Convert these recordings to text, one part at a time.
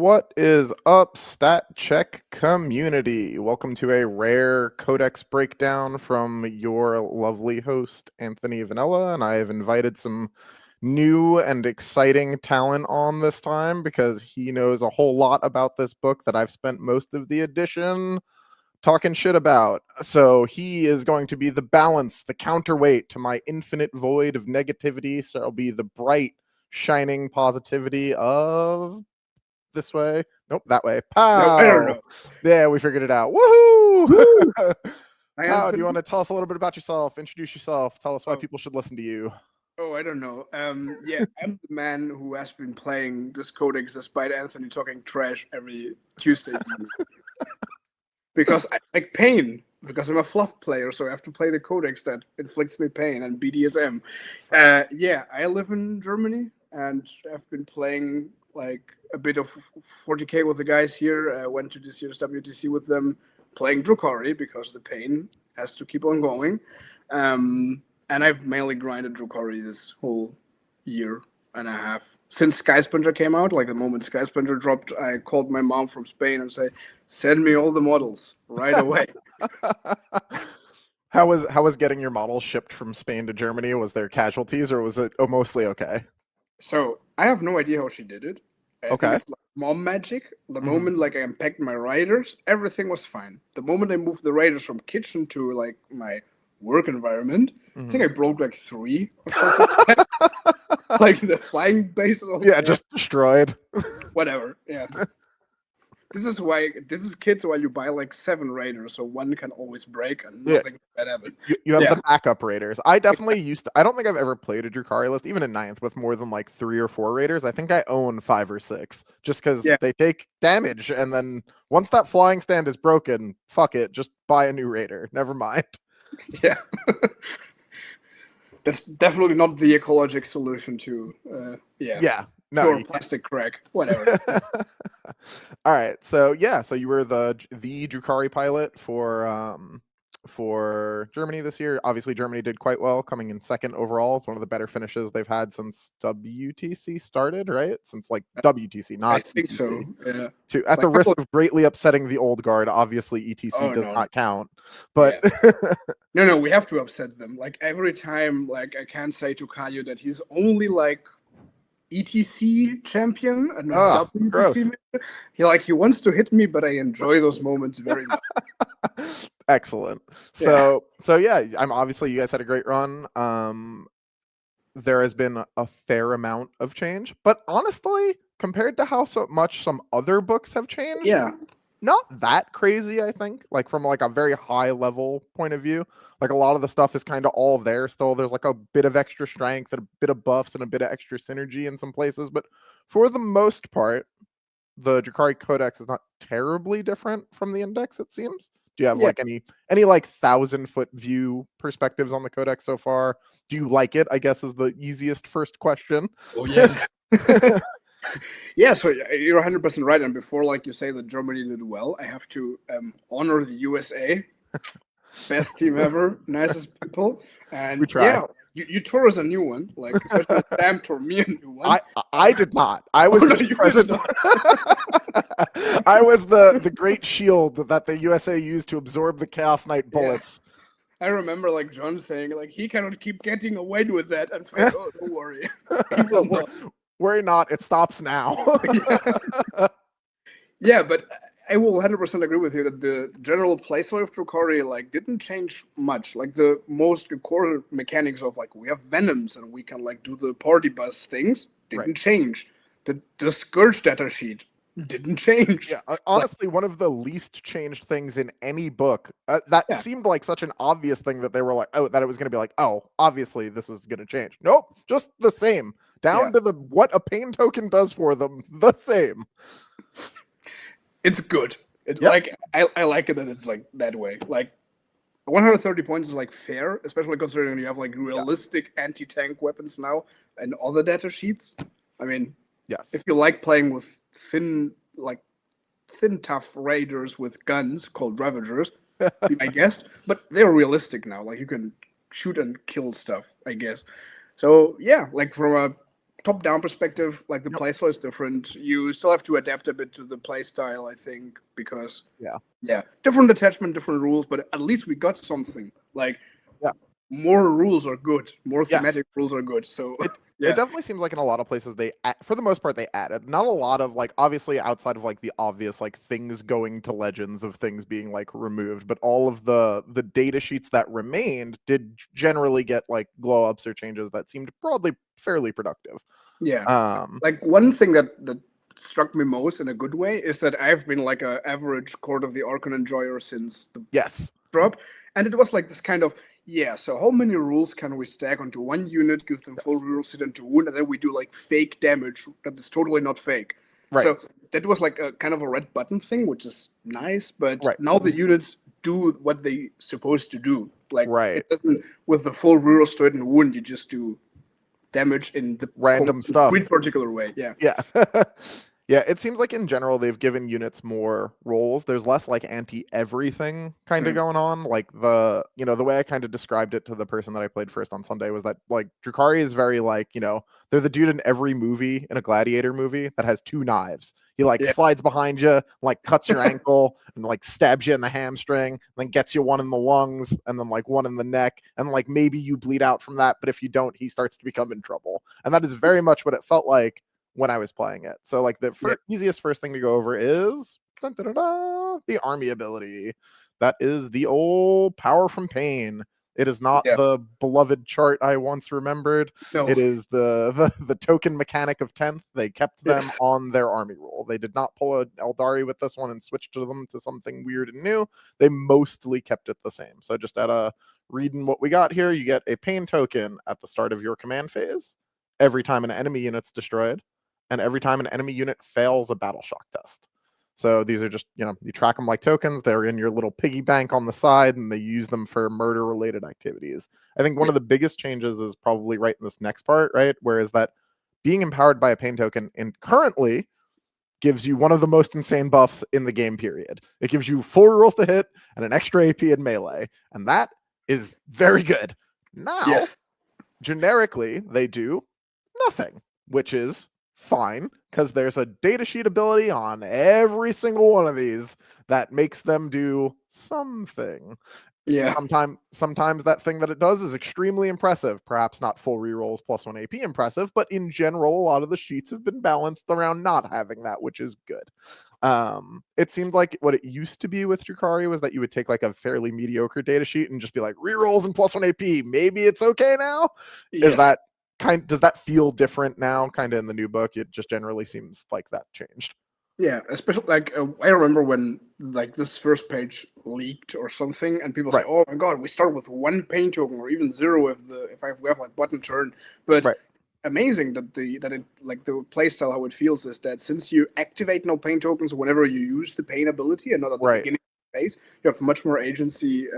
What is up, Stat Check community? Welcome to a rare Codex breakdown from your lovely host, Anthony Vanella, and I have invited some new and exciting talent on this time because he knows a whole lot about this book that I've spent most of the edition talking shit about. So he is going to be the balance, the counterweight to my infinite void of negativity. So it'll be the bright, shining positivity of this way. Nope, that way. No, I don't Pow! know. Yeah, we figured it out. Woohoo! Woo! Hi, Pow, do you Anthony. want to tell us a little bit about yourself? Introduce yourself. Tell us why Oh, people should listen to you. I don't know. Yeah, I'm the man who has been playing this Codex despite Anthony talking trash every Tuesday evening. Because I like pain. Because I'm a fluff player, so I have to play the Codex that inflicts me pain and BDSM. Yeah, I live in Germany and I've been playing like a bit of 40k with the guys here. I went to this year's WTC with them, playing Drukhari because the pain has to keep on going. And I've mainly grinded Drukhari this whole year and a half since Sky Splinter came out. Like the moment Sky Splinter dropped, I called my mom from Spain and say, "Send me all the models right away." How was getting your model shipped from Spain to Germany? Was there casualties or was it mostly okay? So I have no idea how she did it. I think Okay. it's like mom magic. The Mhm. moment like I unpacked my raiders, everything was fine. The moment I moved the raiders from kitchen to like my work environment, I think Mhm. I broke like three or something. Like the flying bases all Yeah, yeah, just destroyed. whatever. Yeah. This is kids while you buy like seven raiders, so one can always break and Yeah, nothing bad happen. you have the Yeah. backup raiders. I definitely used to. I don't think I've ever played a Drukhari list, even in ninth, with more than like 3 or 4 raiders. I think I own 5 or 6, just because Yeah. they take damage, and then once that flying stand is broken, fuck it, just buy a new raider. Never mind. Yeah. That's definitely not the ecologic solution to yeah, Yeah, no, pure you can't. plastic crack. Whatever. All right, so yeah, so you were the Drukhari pilot for Germany this year. Obviously, Germany did quite well, coming in second overall. It's one of the better finishes they've had since WTC started, right? Since like WTC, I not think ETC. so. Yeah. To at Like the risk of greatly upsetting the old guard, obviously ETC oh does no, no. not count. But Yeah. No, no, we have to upset them. Like every time, like I can't say to Kayo that he's only like ETC champion and not oh, WTC. gross. He wants to hit me, but I enjoy those moments very much. Excellent. Yeah. So yeah, I'm obviously you guys had a great run. There has been a fair amount of change, but honestly, compared to how so much some other books have changed, Yeah. not that crazy, I think. Like from like a very high level point of view, like a lot of the stuff is kind of all there still. There's like a bit of extra strength and a bit of buffs and a bit of extra synergy in some places, but for the most part, the Drukhari Codex is not terribly different from the Index, it seems. Do you have Yeah. like any like 1,000-foot view perspectives on the Codex so far? Do you like it? I guess is the easiest first question. Oh yes. Yeah, so you're 100% right. And before, like you say, that Germany did well, I have to honor the USA. Best team ever, nicest people. We And try. yeah, you tore us a new one, like especially Sam tore me a new one. I did not. I Oh was no, just you did present. not. I was the great shield that the USA used to absorb the Chaos Knight Yeah. bullets. I remember like John saying like he cannot keep getting away with that, and like, oh, don't worry, he will not. Worry not, it stops now. Yeah. Yeah, but I will 100% agree with you that the general playstyle of Drukhari like didn't change much. Like the most core mechanics of like we have venoms and we can like do the party bus things Right. didn't change. The Scourge data sheet didn't change. Yeah, Like honestly, one of the least changed things in any book. That yeah, seemed like such an obvious thing that they were like, oh, that it was going to be like, oh, obviously this is going to change. Nope, just the same, yeah, down to the what a pain token does for them, the same. it's good. It's Yep. like I like it that it's like that way. Like 130 points is like fair, especially considering you have like Yes. realistic anti-tank weapons now and other data sheets. I mean, Yes. if you like playing with thin tough raiders with guns called ravagers, be my guest. But they're realistic now. Like you can shoot and kill stuff, I guess. So yeah, like from a top-down perspective, like the playstyle is different. You still have to adapt a bit to the playstyle, I think, because different attachment, different rules, but at least we got something. Like more rules are good, more thematic rules are good. So it definitely seems like in a lot of places for the most part they added not a lot of like obviously outside of like the obvious like things going to legends of things being like removed, but all of the data sheets that remained did generally get like glow ups or changes that seemed broadly fairly productive. Like one thing that struck me most in a good way is that I've been like an average Court of the Archon enjoyer since the drop, and it was like this kind of so how many rules can we stack onto one unit, give them full reroll, sit into wound, and then we do like fake damage that is totally not fake. So that was like a kind of a red button thing, which is nice, but now the units do what they supposed to do. Like it doesn't with the full reroll straight and wound, you just do damage in the random stuff, particular way. Yeah, it seems like in general they've given units more roles. There's less like anti-everything kind of going on. Like the way I kind of described it to the person that I played first on Sunday was that like Drukhari is very like, they're the dude in every movie, in a gladiator movie, that has two knives. He like slides behind you, like cuts your ankle and like stabs you in the hamstring, then gets you one in the lungs and then like one in the neck, and like maybe you bleed out from that, but if you don't, he starts to become in trouble. And that is very much what it felt like when I was playing it. So like the easiest first thing to go over is the army ability. That is the old power from pain. It is not the beloved chart I once remembered. No. It is the token mechanic of 10th. They kept them on their army roll. They did not pull an Eldari with this one and switch to them to something weird and new. They mostly kept it the same. So just reading what we got here, you get a pain token at the start of your command phase every time an enemy unit's destroyed, and every time an enemy unit fails a battle shock test. So these are just, you track them like tokens. They're in your little piggy bank on the side, and they use them for murder-related activities. I think one of the biggest changes is probably right in this next part, right? Whereas that being empowered by a pain token currently gives you one of the most insane buffs in the game period. It gives you 4 rolls to hit and an extra AP in melee, and that is very good. Now, generically, they do nothing, which is fine, because there's a datasheet ability on every single one of these that makes them do something. Sometimes that thing that it does is extremely impressive. Perhaps not full rerolls plus 1 AP impressive, but in general, a lot of the sheets have been balanced around not having that, which is good. It seemed like what it used to be with Drukhari was that you would take like a fairly mediocre datasheet and just be like rerolls and plus 1 AP. Maybe it's okay now. Is that does that feel different now, kind of in the new book? It just generally seems like that changed. Yeah, especially like I remember when like this first page leaked or something, and people say, "Oh my god, we start with 1 pain token or even 0 if we have like button turn." But amazing that the playstyle, how it feels is that since you activate no pain tokens whenever you use the pain ability and not at the beginning of the phase, you have much more agency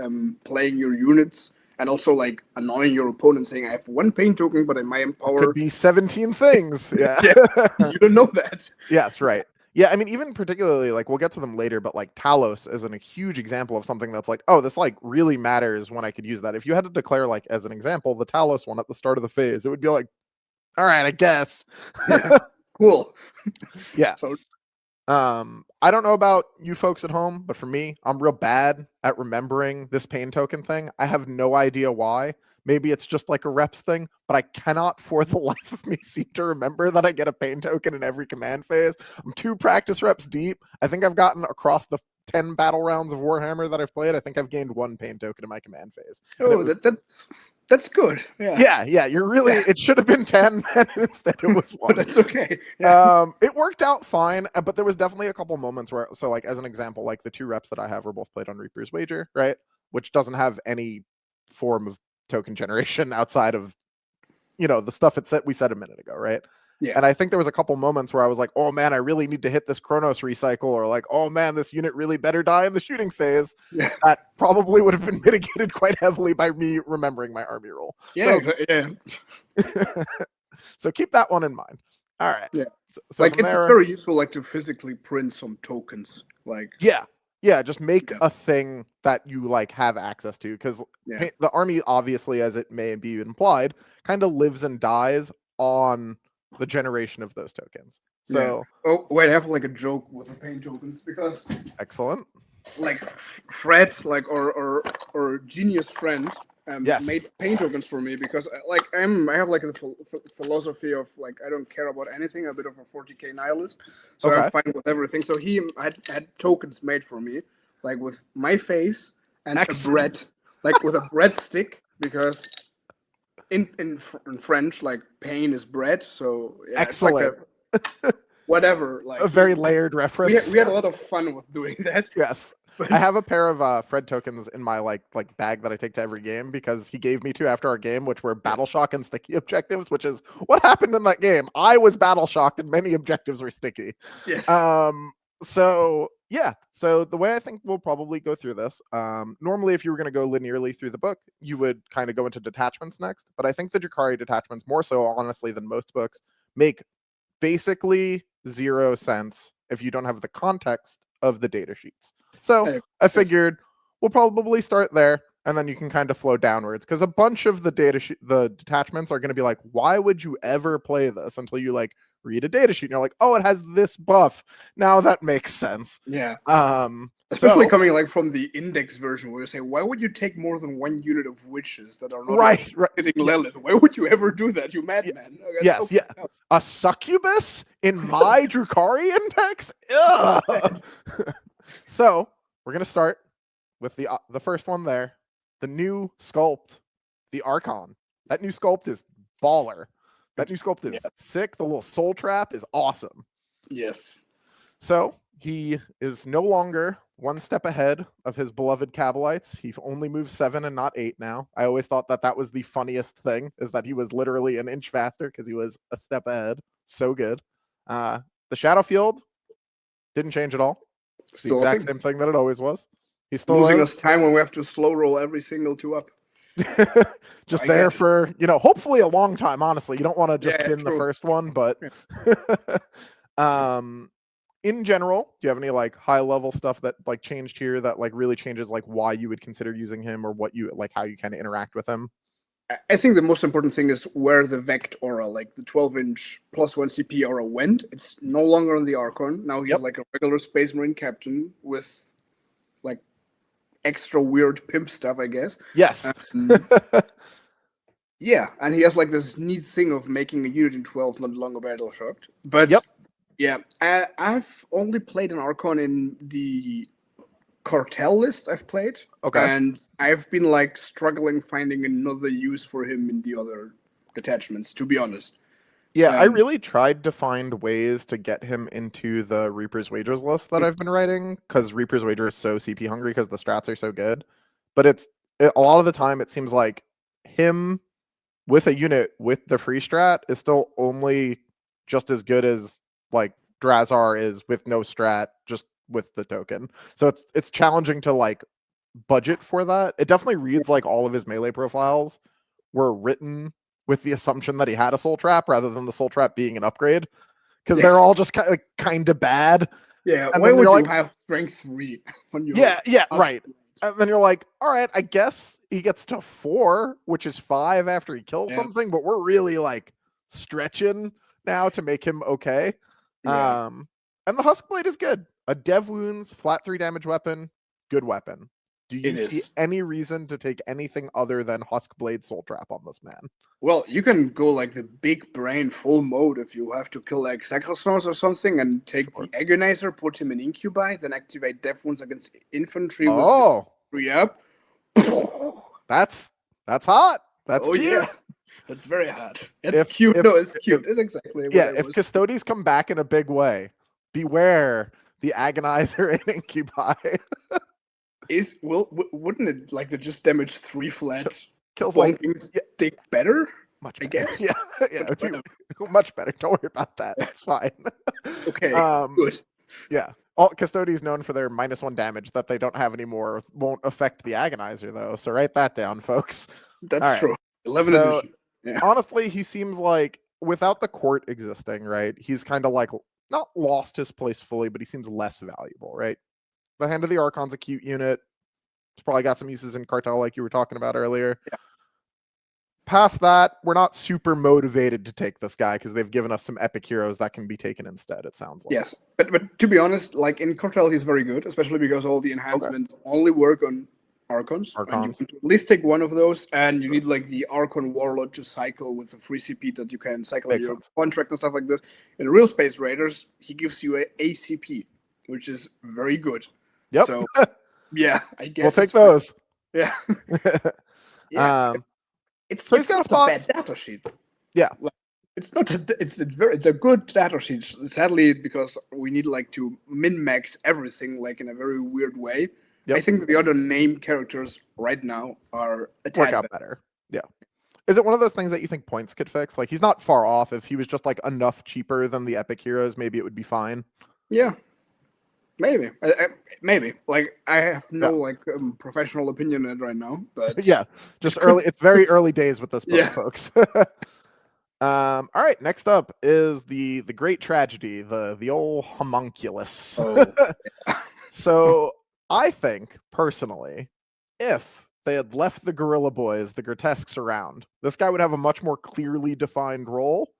playing your units. And also, like, annoying your opponent, saying, I have 1 pain token, but in my empower... Could be 17 things. Yeah. You don't know that. Yes, right. Yeah, I mean, even particularly, like, we'll get to them later, but, like, Talos is a huge example of something that's like, oh, this, like, really matters when I could use that. If you had to declare, like, as an example, the Talos one at the start of the phase, it would be like, all right, I guess. Cool. Yeah. So... I don't know about you folks at home, but for me, I'm real bad at remembering this pain token thing. I have no idea why. Maybe it's just like a reps thing, but I cannot for the life of me seem to remember that I get a pain token in every command phase. I'm 2 practice reps deep. I think I've gotten across the 10 battle rounds of Warhammer that I've played. I think I've gained 1 pain token in my command phase. Oh, that's good. Yeah. You're really. It should have been 10, and instead it was 1. But that's okay. It worked out fine, but there was definitely a couple moments where, so like as an example, like the 2 reps that I have were both played on Reaper's Wager, right? Which doesn't have any form of token generation outside of, the stuff we said a minute ago, right? Yeah. And I think there was a couple moments where I was like, oh man, I really need to hit this Chronos recycle, or like, oh man, this unit really better die in the shooting phase. Yeah. That probably would have been mitigated quite heavily by me remembering my army roll. Yeah, So keep that one in mind. All right. Yeah. So like it's very useful, like to physically print some tokens. Like just make a thing that you like have access to, because the army, obviously, as it may be implied, kind of lives and dies on the generation of those tokens. So oh wait, I have like a joke with the pain tokens because excellent. like Fred, like or genius friend, Yes. made pain tokens for me because like I have like a philosophy of like I don't care about anything, a bit of a 40k nihilist, so Okay. I'm fine with everything. So he had tokens made for me, like with my face and Excellent. a bread, like with a breadstick, because in French like pain is bread, so yeah, Excellent. it's like a whatever, like A very layered reference. we had a lot of fun with doing that. Yes. But I have a pair of Fred tokens in my like bag that I take to every game because he gave me two after our game, which were Battle Shock and Sticky objectives, which is what happened in that game. I was Battle Shocked and many objectives were sticky. yes. So yeah, so the way I think we'll probably go through this, normally if you were going to go linearly through the book, you would kind of go into detachments next, but I think the Drukhari detachments, more so honestly than most books, make basically zero sense if you don't have the context of the data sheets. So I figured we'll probably start there, and then you can kind of flow downwards, because a bunch of the the detachments are going to be like, why would you ever play this, until you like read a data sheet and you're like, oh, it has this buff. Now that makes sense. Yeah. So, Especially coming like from the index version where you say, why would you take more than one unit of witches that are not right. hitting Lilith? Why would you ever do that, you madman? Yes, yeah. A succubus in my Drukhari index? Ugh. So we're gonna start with the first one there, the new sculpt, the Archon. That new sculpt is baller. That new sculpt is sick. The little soul trap is awesome. Yes. So he is no longer one step ahead of his beloved Kabalites. He only moves 7 and not 8 now. I always thought that that was the funniest thing, is that he was literally an inch faster because he was a step ahead. So good. The Shadow Field didn't change at all. It's the exact same thing that it always was. He's still losing us time when we have to slow roll every single 2 up. Just there for, hopefully a long time, honestly. You don't want to just bin the first one, but in general, do you have any like high level stuff that like changed here that like really changes like why you would consider using him, or what you like, how you kind of interact with him? I think the most important thing is where the Vect aura, like the 12-inch +1 CP aura, went. It's no longer on the Archon. Now he's like a regular Space Marine captain with like extra weird pimp stuff, I guess. Yes. Yeah, and he has like this neat thing of making a unit in 12 not longer battle shocked. But yeah, I've only played an Archon in the cartel lists I've played. Okay. And I've been like struggling finding another use for him in the other detachments, to be honest. Yeah, I really tried to find ways to get him into the Reaper's Wages list that I've been writing, because Reaper's Wager is so CP hungry because the strats are so good. But a lot of the time it seems like him with a unit with the free strat is still only just as good as like Drazar is with no strat, just with the token. So it's challenging to like budget for that. It definitely reads like all of his melee profiles were written with the assumption that he had a soul trap rather than the soul trap being an upgrade, because they're all just kind of bad. Yeah, and why would you have strength 3 when you right. And then you're like, all right, I guess he gets to 4, which is 5 after he kills something, but we're really like stretching now to make him okay. And the Huskblade is good. A dev wounds, flat 3 damage weapon, good weapon. Do you see any reason to take anything other than Huskblade Soul Trap on this man? Well, you can go like the big brain full mode if you have to kill like Sacrosons or something, and take the Agonizer, put him in Incubi, then activate Death Wounds against infantry with 3 up. That's hot. That's cute. Yeah. That's very hot. It's cute. It's cute. It's exactly what if Custodes come back in a big way, beware the Agonizer and Incubi. Wouldn't it like to just damage 3 flat? Kills like stick better? Much better, I guess. Yeah. Much better. Don't worry about that. It's fine. Okay. Good. Yeah. All Custodes known for their -1 damage that they don't have anymore won't affect the Agonizer though. So write that down, folks. That's true. 11 edition. Yeah. Honestly, he seems like without the court existing, right? He's kind of like not lost his place fully, but he seems less valuable, right? The Hand of the Archon's a cute unit. It's probably got some uses in cartel like you were talking about earlier. Yeah. past that, we're not super motivated to take this guy because they've given us some epic heroes that can be taken instead, it sounds like. Yes, but to be honest, like in Cortel, he's very good, especially because all the enhancements only work on Archons, and you want to at least take one of those, and you need like the Archon Warlord to cycle with the free CP that you can cycle in your contract and stuff like this. In Real Space Raiders, he gives you a ACP, which is very good. Yep. So yeah, I guess we'll take those. Yeah. Yeah. It's not a bad data sheet. Yeah. Like, it's not it's a good data sheet. Sadly, because we need like to min-max everything like in a very weird way. Yep. I think the other named characters right now are a tad work out better. Yeah. Is it one of those things that you think points could fix? Like, he's not far off. If he was just like enough cheaper than the epic heroes, maybe it would be fine. Yeah. Maybe. Maybe. Like, I have no professional opinion on it right now, but yeah, just early. It's very early days with this book, folks. All right, next up is the great tragedy, the old homunculus. Oh. So I think personally, if they had left the Gorilla Boys, the Grotesques around, this guy would have a much more clearly defined role.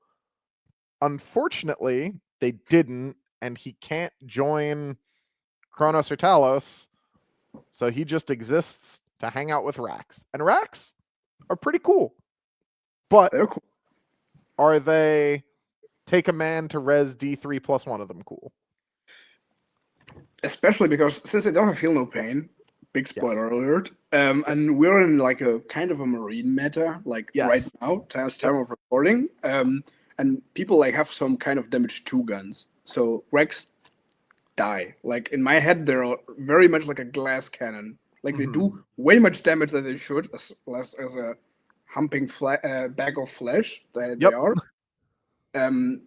Unfortunately, they didn't, and he can't join Kronos or Talos, so he just exists to hang out with Rax. And Rax are pretty cool. But they're cool. Are they take a man to res D3 plus one of them cool? Especially because since they don't feel no pain, big spoiler alert, and we're in like a kind of a marine meta, like right now, time of recording, and people like have some kind of damage 2 guns. So Rex die. Like in my head, they're very much like a glass cannon. Like they do way much damage that they should, as a humping bag of flesh that they are.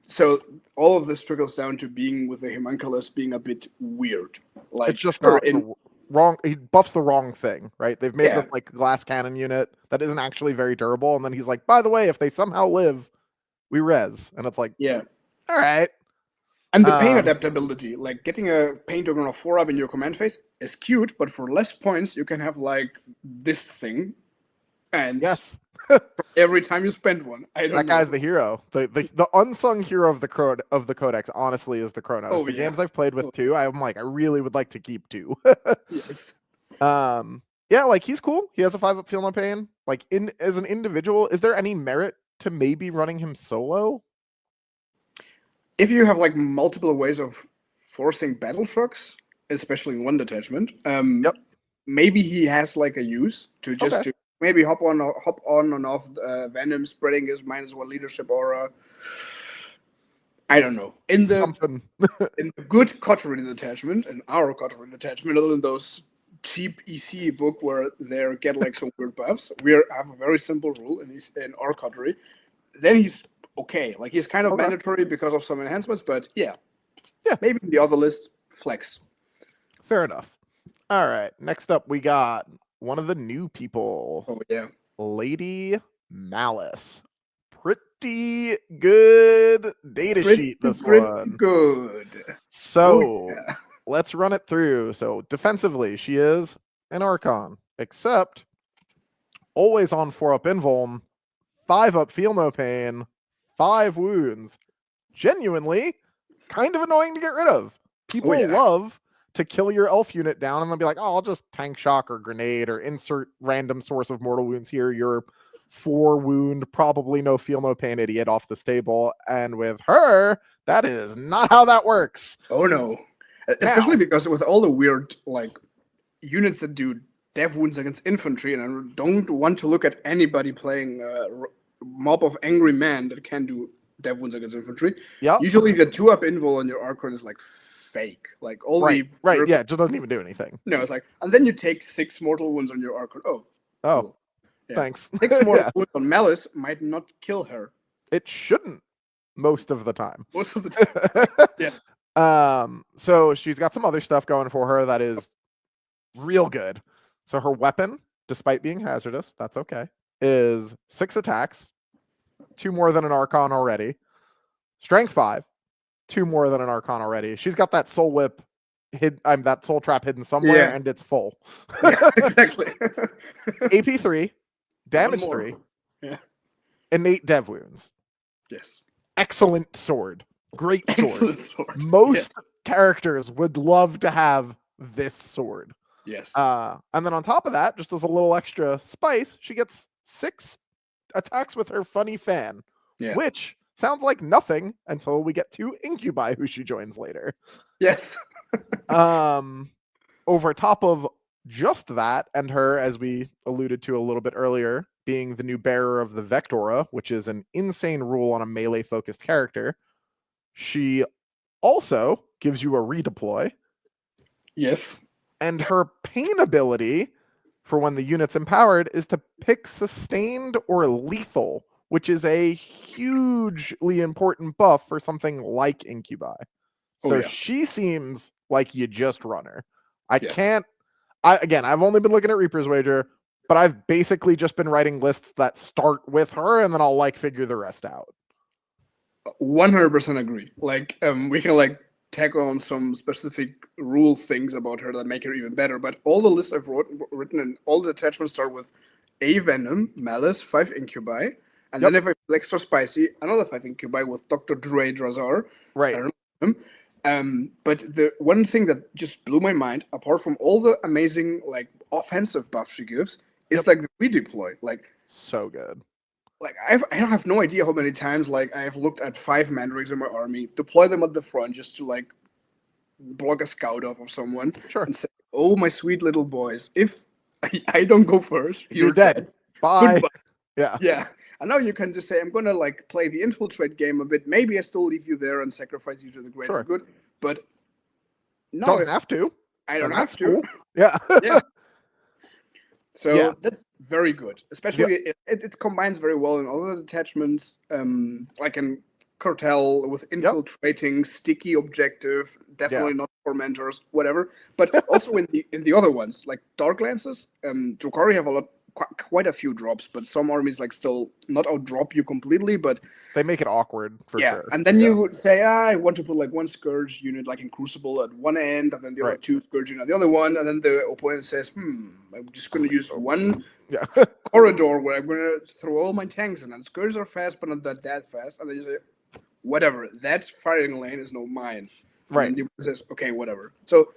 So all of this trickles down to being with the homunculus being a bit weird. Like it's just not wrong. He buffs the wrong thing, right? They've made this like glass cannon unit that isn't actually very durable, and then he's like, by the way, if they somehow live, we res, and it's like, all right. And the pain adaptability, like getting a pain token of 4-up in your command phase is cute, but for less points, you can have like this thing, and every time you spend one, that guy's the hero. The unsung hero of the Codex, honestly, is the Kronos. Oh, the games I've played with too, I'm like, I really would like to keep 2. Yes. Yeah, like he's cool. He has a 5-up feel no pain. Like as an individual, is there any merit to maybe running him solo? If you have like multiple ways of forcing battle shocks, especially in one detachment, maybe he has like a use to just to maybe hop on and off Venom, spreading his -1 leadership aura. I don't know. In the in the good Coterie detachment, and our Coterie detachment, other than those cheap EC book where they get like some weird buffs, we have a very simple rule in our Coterie. Then he's okay. Like he's kind of mandatory because of some enhancements, but maybe in the other list, flex. Fair enough. All right. Next up, we got one of the new people. Oh yeah, Lady Malice. Pretty good data sheet. This one. Good. So let's run it through. So defensively, she is an Archon, except always on 4-up invuln, 5-up feel no pain, 5 wounds. Genuinely kind of annoying to get rid of. People love to kill your elf unit down and then be like, oh, I'll just tank shock or grenade or insert random source of mortal wounds here. You're 4 wound, probably no feel no pain idiot off the stable. And with her, that is not how that works. Oh no. Especially because with all the weird like units that do dev wounds against infantry, and I don't want to look at anybody playing mob of angry men that can do dev wounds against infantry. Usually the 2-up invul on your Archon is like fake. Like all it just doesn't even do anything. No, it's like, and then you take 6 mortal wounds on your Archon. Cool. Thanks. 6 mortal wounds on Malice might not kill her. It shouldn't most of the time. Most of the time. So she's got some other stuff going for her that is real good. So her weapon, despite being hazardous, that's okay, is 6 attacks, 2 more than an Archon already. Strength 5, 2 more than an Archon already. She's got that soul whip that soul trap hidden somewhere, and it's full. Exactly. AP 3, damage 3, Yeah. Innate dev wounds. Yes. Excellent sword. Great sword. Excellent sword. Most characters would love to have this sword. Yes. And then on top of that, just as a little extra spice, she gets 6 attacks with her funny fan, which sounds like nothing until we get to Incubi, who she joins later. Yes. Over top of just that, and her, as we alluded to a little bit earlier, being the new bearer of the Vectora, which is an insane rule on a melee-focused character, she also gives you a redeploy. Yes. And her pain ability for when the unit's empowered is to pick sustained or lethal, which is a hugely important buff for something like Incubi. So she seems like you just run her. I've only been looking at Reaper's Wager, but I've basically just been writing lists that start with her, and then I'll figure the rest out. 100% agree. We can tackle on some specific rule things about her that make her even better. But all the lists I've written and all the attachments start with a Venom, Malice, 5 Incubi, and then if I feel extra spicy, another 5 Incubi with Dr. Dre Drazar. Right. I don't know him. But the one thing that just blew my mind, apart from all the amazing offensive buffs she gives, is the redeploy. So good. I have no idea how many times I have looked at 5 mandrakes in my army, deploy them at the front just to block a scout off of someone, and say, "Oh my sweet little boys, if I don't go first, you're dead. Bye." Goodbye. Yeah. And now you can just say, "I'm gonna play the infiltrate game a bit. Maybe I still leave you there and sacrifice you to the greater good, but no, don't have to. I don't have to." Cool. Yeah. Yeah. So that's very good. Especially it combines very well in other attachments, like in Cartel with infiltrating, sticky objective, definitely not tormentors, whatever. But also in the other ones, like Dark Lances, Drukhari have quite a few drops, but some armies still not outdrop you completely, but they make it awkward for sure. And then you would say, I want to put one Scourge unit in Crucible at one end, and then the other 2 Scourge unit at the other one, and then the opponent says, I'm just going to use one corridor where I'm going to throw all my tanks in, and Scourges are fast, but not that fast, and then you say, whatever, that firing lane is not mine. And the opponent says, okay, whatever. So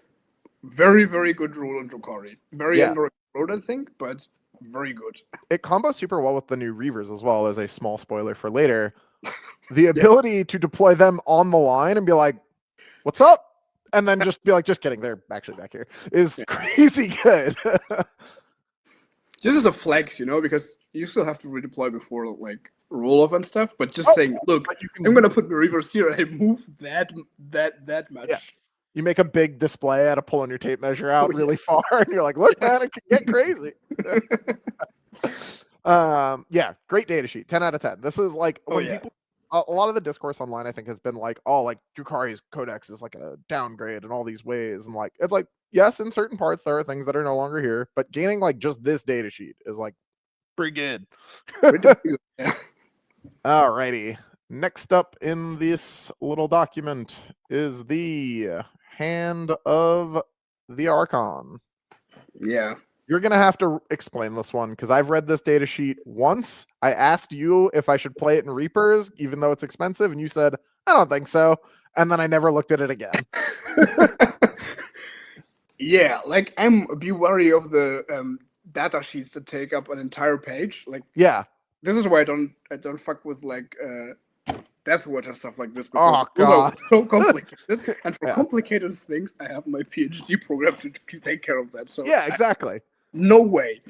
very, very good rule on Drukhari. Very underexplored, I think, but very good. It combos super well with the new Reavers as well, as a small spoiler for later. The ability to deploy them on the line and be like, what's up? And then just be like, just kidding, they're actually back here, is crazy good. Just as a flex, because you still have to redeploy before roll off and stuff, but just saying, look, I'm gonna put the Reavers here and I move that much. Yeah. You make a big display out of pulling your tape measure out really far, and you're like, look, man, it can get crazy. Great data sheet. 10 out of 10. This is people, a lot of the discourse online, I think, has been Drukhari's Codex is a downgrade in all these ways. And it's yes, in certain parts, there are things that are no longer here, but gaining just this data sheet is pretty good. Alrighty. Next up in this little document is the Hand of the Archon. Yeah. You're going to have to explain this one, because I've read this data sheet once. I asked you if I should play it in Reapers, even though it's expensive, and you said, I don't think so. And then I never looked at it again. I'm a bit wary of the data sheets that take up an entire page. This is why I don't fuck with Deathwatch and stuff like this, because those are so complicated. And for complicated things, I have my PhD program to take care of that. So exactly. No way.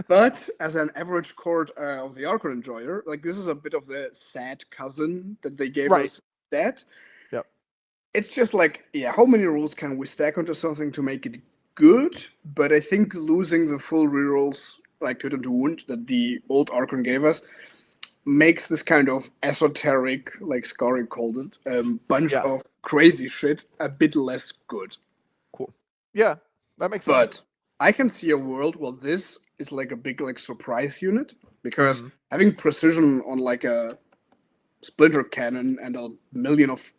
But as an average court of the Archon enjoyer, this is a bit of the sad cousin that they gave us that. Yep. It's just how many rules can we stack onto something to make it good? But I think losing the full rerolls Töten to Wound that the old Archon gave us makes this kind of esoteric, Scary called it, bunch of crazy shit a bit less good. Cool. Yeah, that makes sense. But I can see a world where this is a big surprise unit, because having precision on a splinter cannon and a million of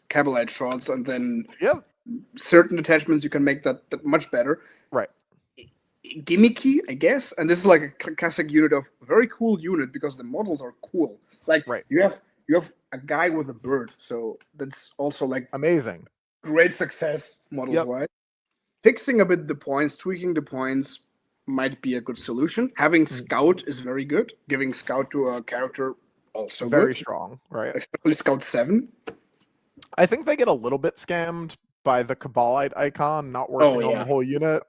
cavalry shots, and then certain attachments you can make that much better. Right. gimmicky, I guess. And this is like a classic unit of very cool unit because the models are cool. Like Right. you have a guy with a bird, so that's also like Amazing. great success models Yep. wise. Fixing a bit the points, tweaking the points might be a good solution. Having Scout is very good. Giving Scout to a character also Very good, strong, right? especially Scout 7. I think they get a little bit scammed by the Cabalite icon not Oh working on the yeah, whole unit.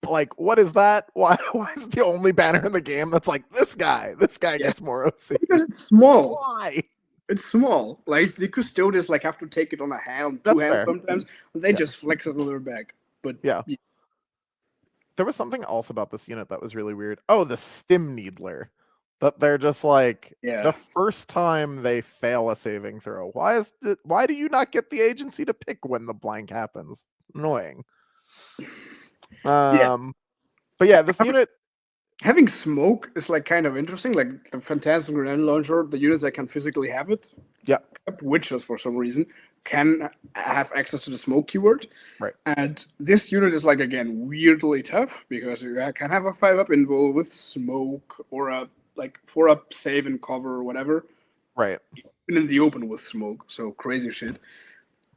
Like, what is that? Why is it the only banner in the game that's like this guy? This guy yeah. gets more OC. Because it's small. Why? It's small. Like the custodians like have to take it on a hand, two That's hands fair. sometimes, and they Yeah. just flex it on their back. But Yeah. There was something else about this unit that was really weird. Oh, the Stim Needler. That they're just like yeah, the first time they fail a saving throw. Why do you not get the agency to pick when the blank happens? Annoying. yeah. But yeah, this unit. Having smoke is like kind of interesting. Like the Phantasm Grenade Launcher, the units that can physically have it, Yeah. except witches for some reason, can have access to the smoke keyword. Right. And this unit is like again weirdly tough because you can have a 5-up invul with smoke or a like 4-up save and cover or whatever. Right. Even in the open with smoke, so crazy shit.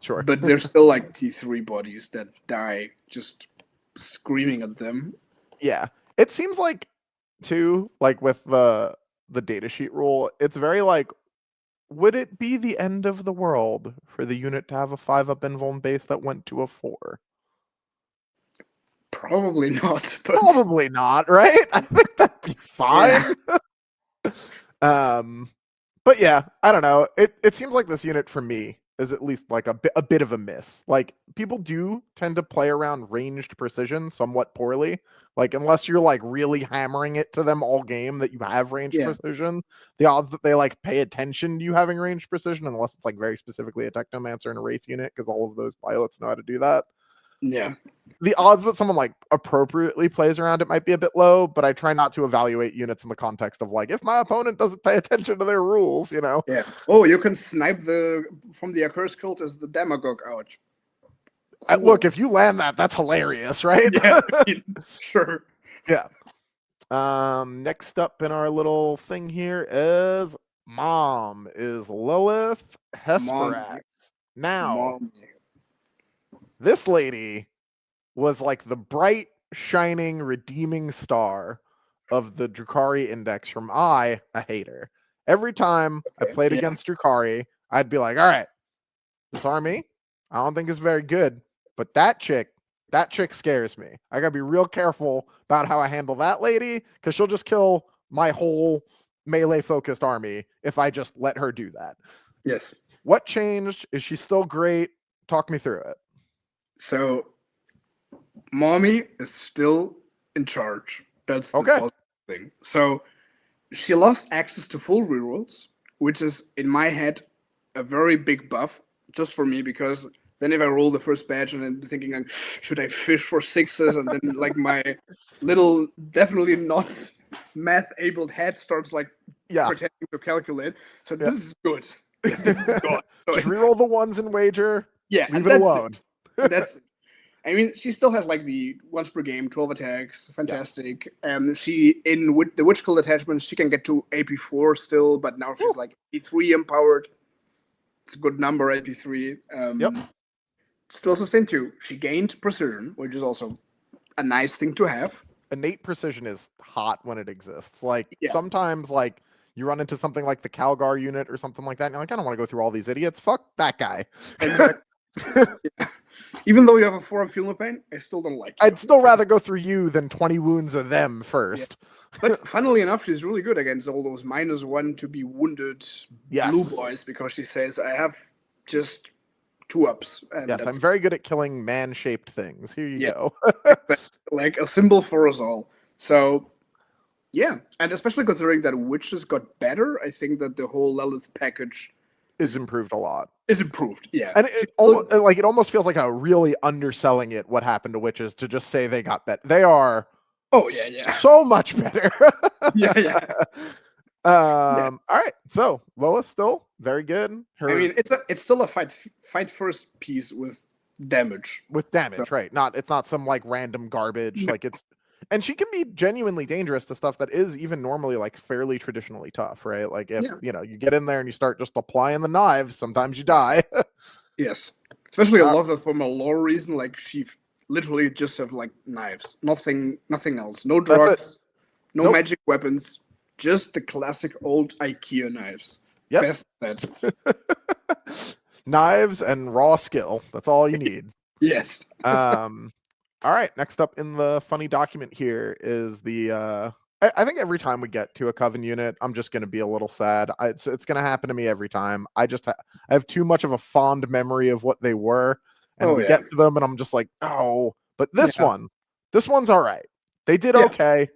Sure. But there's still like T3 bodies that die just screaming at them. Yeah. It seems like too, like with the datasheet rule, it's very like, would it be the end of the world for the unit to have a 5-up invuln base that went to a 4? Probably not. But Probably not, right? I think that'd be fine. yeah. But yeah, I don't know. It seems like this unit for me is at least like a bit of a miss. Like people do tend to play around ranged precision somewhat poorly. Like unless you're like really hammering it to them all game that you have ranged Yeah. precision, the odds that they like pay attention to you having ranged precision, unless it's like very specifically a technomancer and a wraith unit, because all of those pilots know how to do that. Yeah. The odds that someone like appropriately plays around it might be a bit low, but I try not to evaluate units in the context of like, if my opponent doesn't pay attention to their rules, you know? Yeah. Oh, you can snipe from the Accursed Cult as the Demagogue out. Cool. Look, if you land that, that's hilarious, right? Yeah, I mean, sure. Yeah. Next up in our little thing here is Mom is Lilith Hesperax. Now, Mom. this lady was like the bright, shining, redeeming star of the Drukhari index from a hater. Every time I played against Drukhari, I'd be like, all right, this army, I don't think is very good, but that chick scares me. I gotta be real careful about how I handle that lady, because she'll just kill my whole melee focused army if I just let her do that. Yes. What changed? Is she still great? Talk me through it. So, Mommy is still in charge. That's the positive thing. So, she lost access to full rerolls, which is, in my head, a very big buff just for me, because then if I roll the first badge and I'm thinking, like, should I fish for 6s? And then, like, my little, definitely not math-abled head starts, like, pretending to calculate. So this is good. This is good. Just reroll the 1s and wager. Yeah, leave it alone. That's it. I mean, she still has like the once per game, 12 attacks, fantastic. She with the Witch Cult attachment, she can get to AP4 still, but now she's like AP3 empowered. It's a good number, AP3. Still sustain 2. She gained precision, which is also a nice thing to have. Innate precision is hot when it exists. Like sometimes, like you run into something like the Calgar unit or something like that, and you're like, I don't want to go through all these idiots. Fuck that guy. Exactly. Even though you have a 4 of Feel No Pain, I still don't like you. I'd still rather go through you than 20 wounds of them first. Yeah. But funnily enough, she's really good against all those -1 to be wounded blue boys, because she says, I have just 2-ups. Yes, I'm very good at killing man-shaped things. Here you go. Like a symbol for us all. So, yeah. And especially considering that Witches got better, I think that the whole Lilith package is improved a lot. Is improved, yeah. And it almost feels like a really underselling it what happened to Witches to just say they got better. They are so much better. Yeah. All right. So Lilith still very good. I mean, it's still a fight first piece with damage. With damage, right? It's not some like random garbage. Like And she can be genuinely dangerous to stuff that is even normally like fairly traditionally tough, right? Like if you get in there and you start just applying the knives, sometimes you die. Yes. Especially I love that from a lore reason, like she literally just have like knives. Nothing else. No drugs, no magic weapons, just the classic old IKEA knives. Yep. Best that. Knives and raw skill. That's all you need. Yes. All right, next up in the funny document here is the I think every time we get to a Coven unit, I'm just going to be a little sad. It's going to happen to me every time. I have too much of a fond memory of what they were, and we get to them, and I'm just like, oh. But this one's all right. They did okay.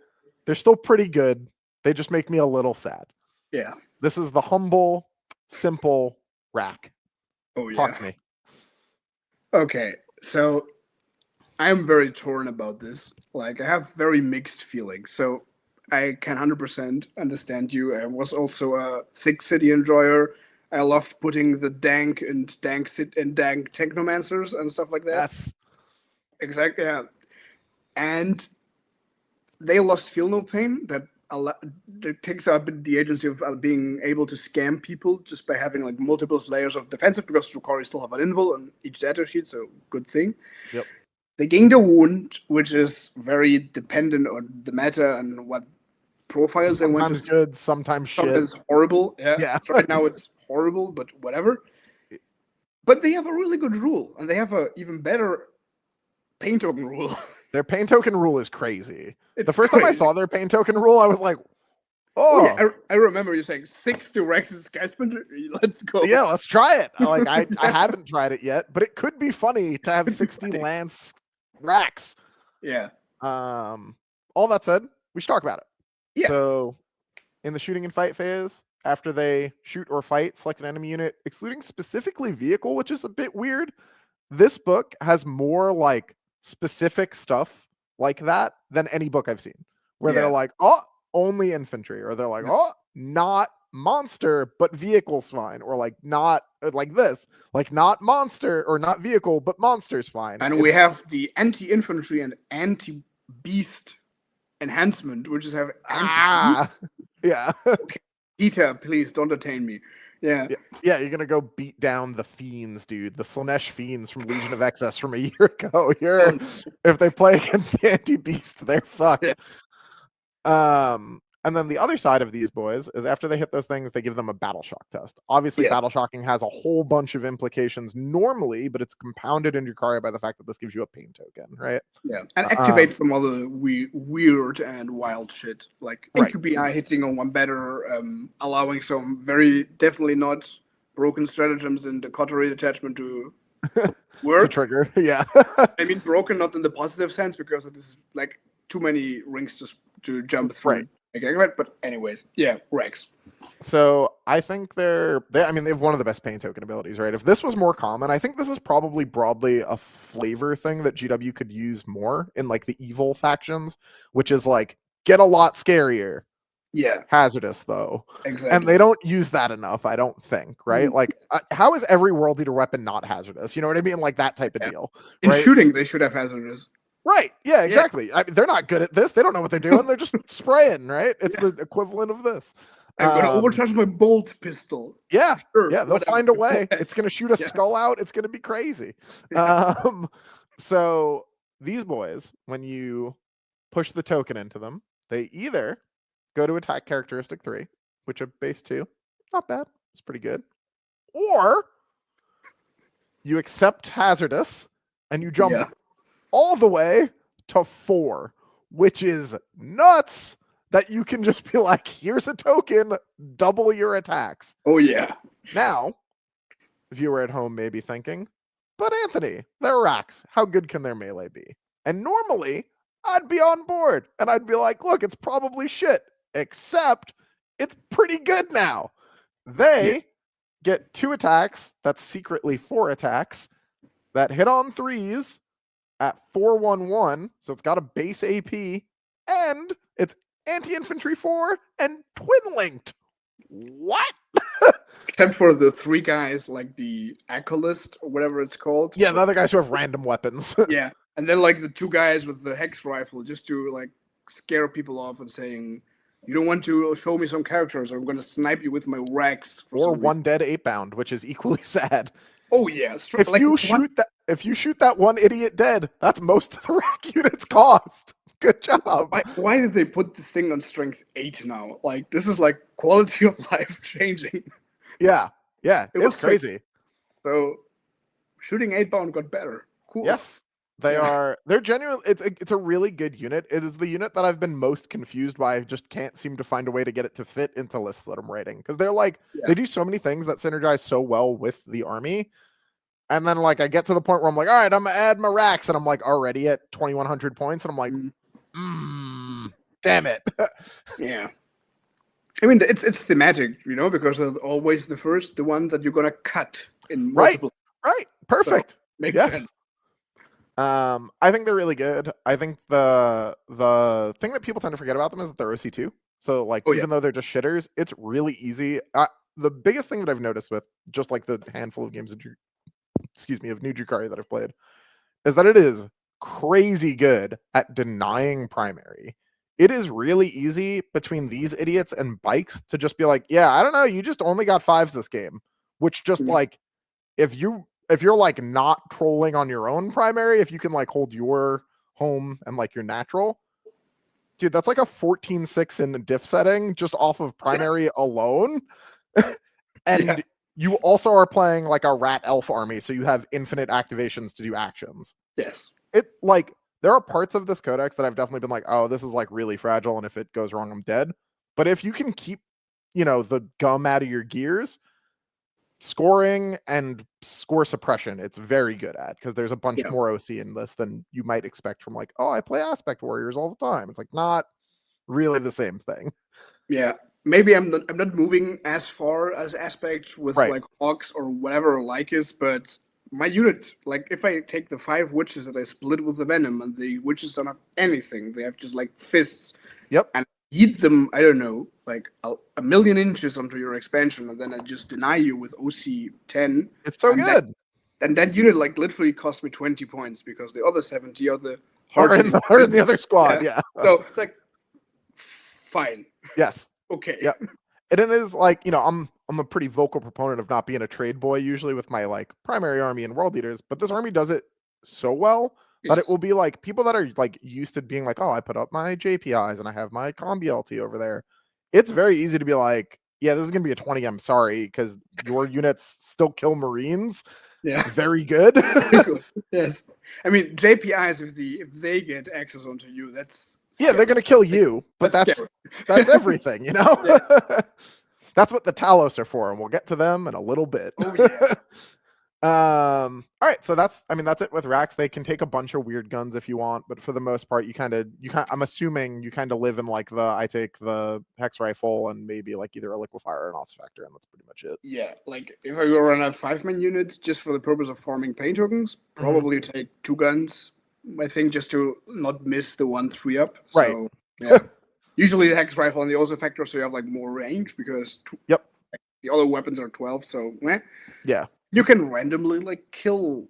They're still pretty good. They just make me a little sad. Yeah. This is the humble, simple rack. Oh yeah. Talk to me. Okay, so I'm very torn about this. Like, I have very mixed feelings. So I can 100% understand you. I was also a thick city enjoyer. I loved putting the dank technomancers and stuff like that. Yes. Exactly. Yeah. And they lost Feel No Pain. That takes up the agency of being able to scam people just by having like multiple layers of defensive, because Drukhari still have an invul on each data sheet, so good thing. Yep. They gained a wound, which is very dependent on the meta and what profiles they want to. Sometimes good, sometimes shit. Sometimes horrible. Yeah. Right now it's horrible, but whatever. But they have a really good rule, and they have a even better pain token rule. Their pain token rule is crazy. The first time I saw their pain token rule, I was like, oh. Yeah, I remember you saying 6 to Rex's Skysplinter. Let's go. Yeah, let's try it. Like I haven't tried it yet, but it could be funny to have 60 Lance racks. Yeah. All that said, we should talk about it. Yeah. So in the shooting and fight phase, after they shoot or fight, select an enemy unit, excluding specifically vehicle, which is a bit weird. This book has more like specific stuff like that than any book I've seen, where they're like, oh, only infantry, or they're like, oh, not monster, but vehicle's fine, or like not like this, like not monster or not vehicle, but monster's fine. And we have the anti-infantry and anti-beast enhancement, which is have anti-beast. Yeah. Okay. Peter, please don't detain me. Yeah, you're gonna go beat down the fiends, dude. The Slanesh fiends from Legion of Excess from a year ago. If they play against the anti-beast, they're fucked. And then the other side of these boys is after they hit those things, they give them a battle shock test. Obviously, battle shocking has a whole bunch of implications normally, but it's compounded in Drukhari by the fact that this gives you a pain token, right? Yeah, and activate from other weird and wild shit, like NQBI hitting on one better, allowing some very definitely not broken stratagems in the Coterie detachment to work. To trigger, yeah. I mean, broken not in the positive sense, because it is like too many rings to jump through. Right. But anyways, yeah, Rex. So I think they have one of the best pain token abilities, right? If this was more common, I think this is probably broadly a flavor thing that GW could use more in like the evil factions, which is like get a lot scarier. Yeah. Hazardous though. Exactly. And they don't use that enough, I don't think, right? Like how is every world eater weapon not hazardous? You know what I mean? Like that type of deal. In shooting, they should have hazardous. Right. Yeah, exactly. I mean, they're not good at this. They don't know what they're doing. They're just spraying, right? It's the equivalent of this. I'm going to overcharge my bolt pistol. Yeah. Sure, yeah, they'll find a way. It's going to shoot a skull out. It's going to be crazy. So these boys, when you push the token into them, they either go to attack characteristic 3, which are base 2. Not bad. It's pretty good. Or you accept hazardous and you jump all the way to 4, which is nuts that you can just be like, here's a token, double your attacks. Oh, yeah. Now, if you were at home maybe thinking, but Anthony, they're racks. How good can their melee be? And normally, I'd be on board, and I'd be like, look, it's probably shit, except it's pretty good now. They get 2 attacks, that's secretly 4 attacks, that hit on 3s, at 4/1/1, so it's got a base AP, and it's anti-infantry 4 and twin-linked. What? Except for the 3 guys, like the Acolyst, or whatever it's called. Yeah, the other guys who have random weapons. Yeah, and then like the 2 guys with the Hex Rifle, just to like scare people off and saying, "You don't want to show me some characters, or I'm going to snipe you with my rags." Or one dead 8-bound, which is equally sad. Oh yeah, If you shoot that one idiot dead, that's most of the rack unit's cost. Good job. Why did they put this thing on strength 8 now? Like, this is like quality of life changing. Yeah, it's crazy. So shooting 8-bound got better. Cool. Yes. They're genuine. It's a really good unit. It is the unit that I've been most confused by. I just can't seem to find a way to get it to fit into lists that I'm writing, because they're like they do so many things that synergize so well with the army. And then like I get to the point where I'm like, all right, I'm gonna add my racks, and I'm like already at 2100 points, and I'm like, damn it. Yeah. I mean, it's thematic, because they're always the ones that you're gonna cut in multiple. Right. Perfect. So, makes sense. I think they're really good. I think the thing that people tend to forget about them is that they're OC2. So like even though they're just shitters, it's really easy. The biggest thing that I've noticed with just like the handful of games of new Drukhari that I've played is that it is crazy good at denying primary. It is really easy between these idiots and bikes to just be like, yeah, I don't know, you just only got 5s this game, which just like if you're like not trolling on your own primary, if you can like hold your home and like your natural, dude, that's like a 14-6 in the diff setting just off of primary alone. And you also are playing like a rat elf army, so you have infinite activations to do actions. Yes. It like there are parts of this codex that I've definitely been like, oh, this is like really fragile, and if it goes wrong, I'm dead. But if you can keep, the gum out of your gears, scoring and score suppression, it's very good at, because there's a bunch more OC in this than you might expect from like, oh, I play aspect warriors all the time. It's like not really the same thing. Yeah, maybe I'm not moving as far as aspect with like hawks or whatever like is, but my unit, like if I take the 5 witches that I split with the venom, and the witches don't have anything, they have just like fists. Yep. And eat them, I don't know, like a million inches onto your expansion, and then I just deny you with OC 10. It's so good. And that unit like literally cost me 20 points, because the other 70 are the in the other squad. Yeah. So it's like fine. Yes. Okay. Yeah. And it is like, I'm a pretty vocal proponent of not being a trade boy usually with my like primary army and world leaders, but this army does it so well that it will be like people that are like used to being like, oh, I put up my JPIs and I have my combi LT over there. It's very easy to be like, yeah, this is gonna be a 20. I'm sorry, because your units still kill Marines. Yeah, very good. Very good. Yes, I mean JPIs, if they get access onto you, that's scary. They're gonna kill you, but that's everything, That's what the Talos are for, and we'll get to them in a little bit. Oh yeah. All right, so that's it with racks. They can take a bunch of weird guns if you want, but for the most part, I'm assuming you kind of live in like I take the hex rifle and maybe like either a liquefier or an ossifactor, and that's pretty much it. Yeah, like if I go run a 5-man unit just for the purpose of farming paint tokens, probably take 2 guns. I think just to not miss the 1-3 up. Right. So, yeah. Usually the hex rifle and the ossifactor, so you have like more range, because the other weapons are 12. So yeah. You can randomly like kill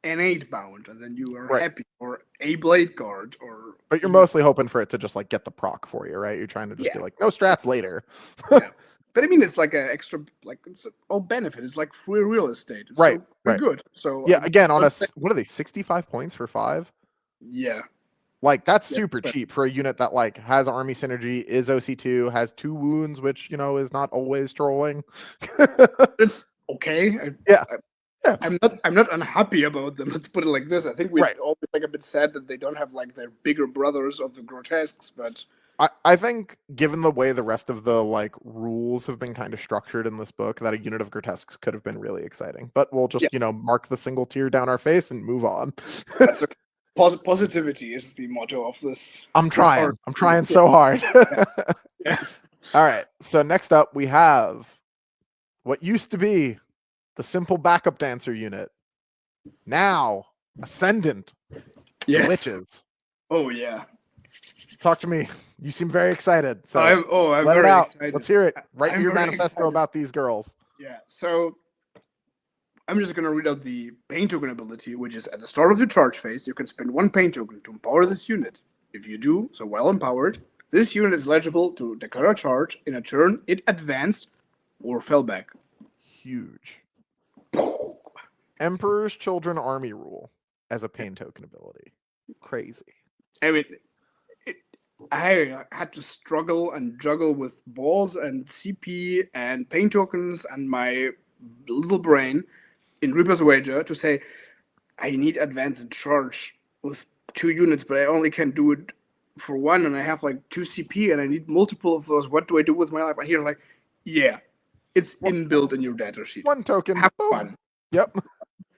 an 8-bound, and then you are happy, or a blade guard, but you're mostly hoping for it to just like get the proc for you, right? You're trying to just be like, no strats later. Yeah. But I mean, it's like an extra, like it's all benefit. It's like free real estate. It's right. good. So yeah, again, on what are they, 65 points for 5? Yeah. Like that's super cheap for a unit that like has army synergy, is OC2, has 2 wounds, which is not always trolling. It's okay. I'm not unhappy about them. Let's put it like this. I think we always like a bit sad that they don't have like their bigger brothers of the grotesques, but I think given the way the rest of the like rules have been kind of structured in this book, that a unit of grotesques could have been really exciting. But we'll just mark the single tear down our face and move on. That's okay. Positivity is the motto of this. I'm trying so hard. All right. So next up we have what used to be the simple backup dancer unit. Now Ascendant. Yes. Witches. Oh yeah. Talk to me. You seem very excited. So I'm let very it out. excited. Let's hear it. Write your manifesto about these girls. Yeah. So I'm just gonna read out the paint token ability, which is at the start of the charge phase, you can spend 1 paint token to empower this unit. If you do, so well empowered, this unit is eligible to declare a charge in a turn it advanced or fell back. Huge. Emperor's Children Army rule as a pain token ability. Crazy. I mean, I had to struggle and juggle with balls and CP and pain tokens and my little brain in Reaper's Wager to say, I need advance and charge with 2 units, but I only can do it for 1, and I have like 2 CP, and I need multiple of those. What do I do with my life? And here, like, yeah, it's inbuilt in your data sheet. 1 token. Have Boom. fun. Yep.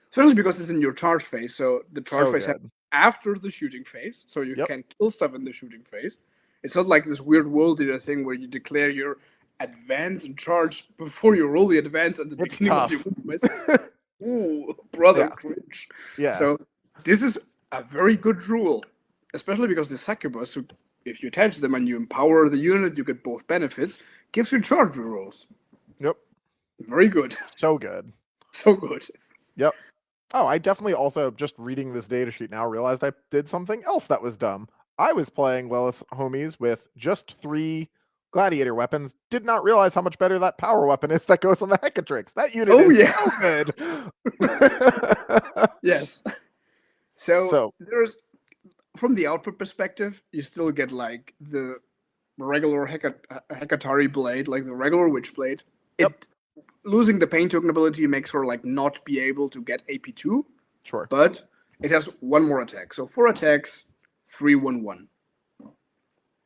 Especially because it's in your charge phase, so the charge So phase good. happens after the shooting phase, so you Yep. can kill stuff in the shooting phase. It's not like this weird world eater thing where you declare your advance and charge before you roll the advance at the It's beginning tough. of your movement. Ooh, brother, Yeah. cringe. Yeah. So this is a very good rule, especially because the succubus, who, if you attach them and you empower the unit, you get both benefits, gives you charge rolls. Yep. Very good. So good. So good. Yep. Oh, I definitely also, just reading this data sheet now, realized I did something else that was dumb. I was playing Lilith Homies with just 3 gladiator weapons. Did not realize how much better that power weapon is that goes on the Hecatrix. That unit is so good. Yes. So there's from the output perspective, you still get like the regular Hecatari blade, like the regular witch blade. Yep. Losing the pain token ability makes her like not be able to get AP2. Sure. But it has 1 more attack. So 4 attacks, 3/1/1.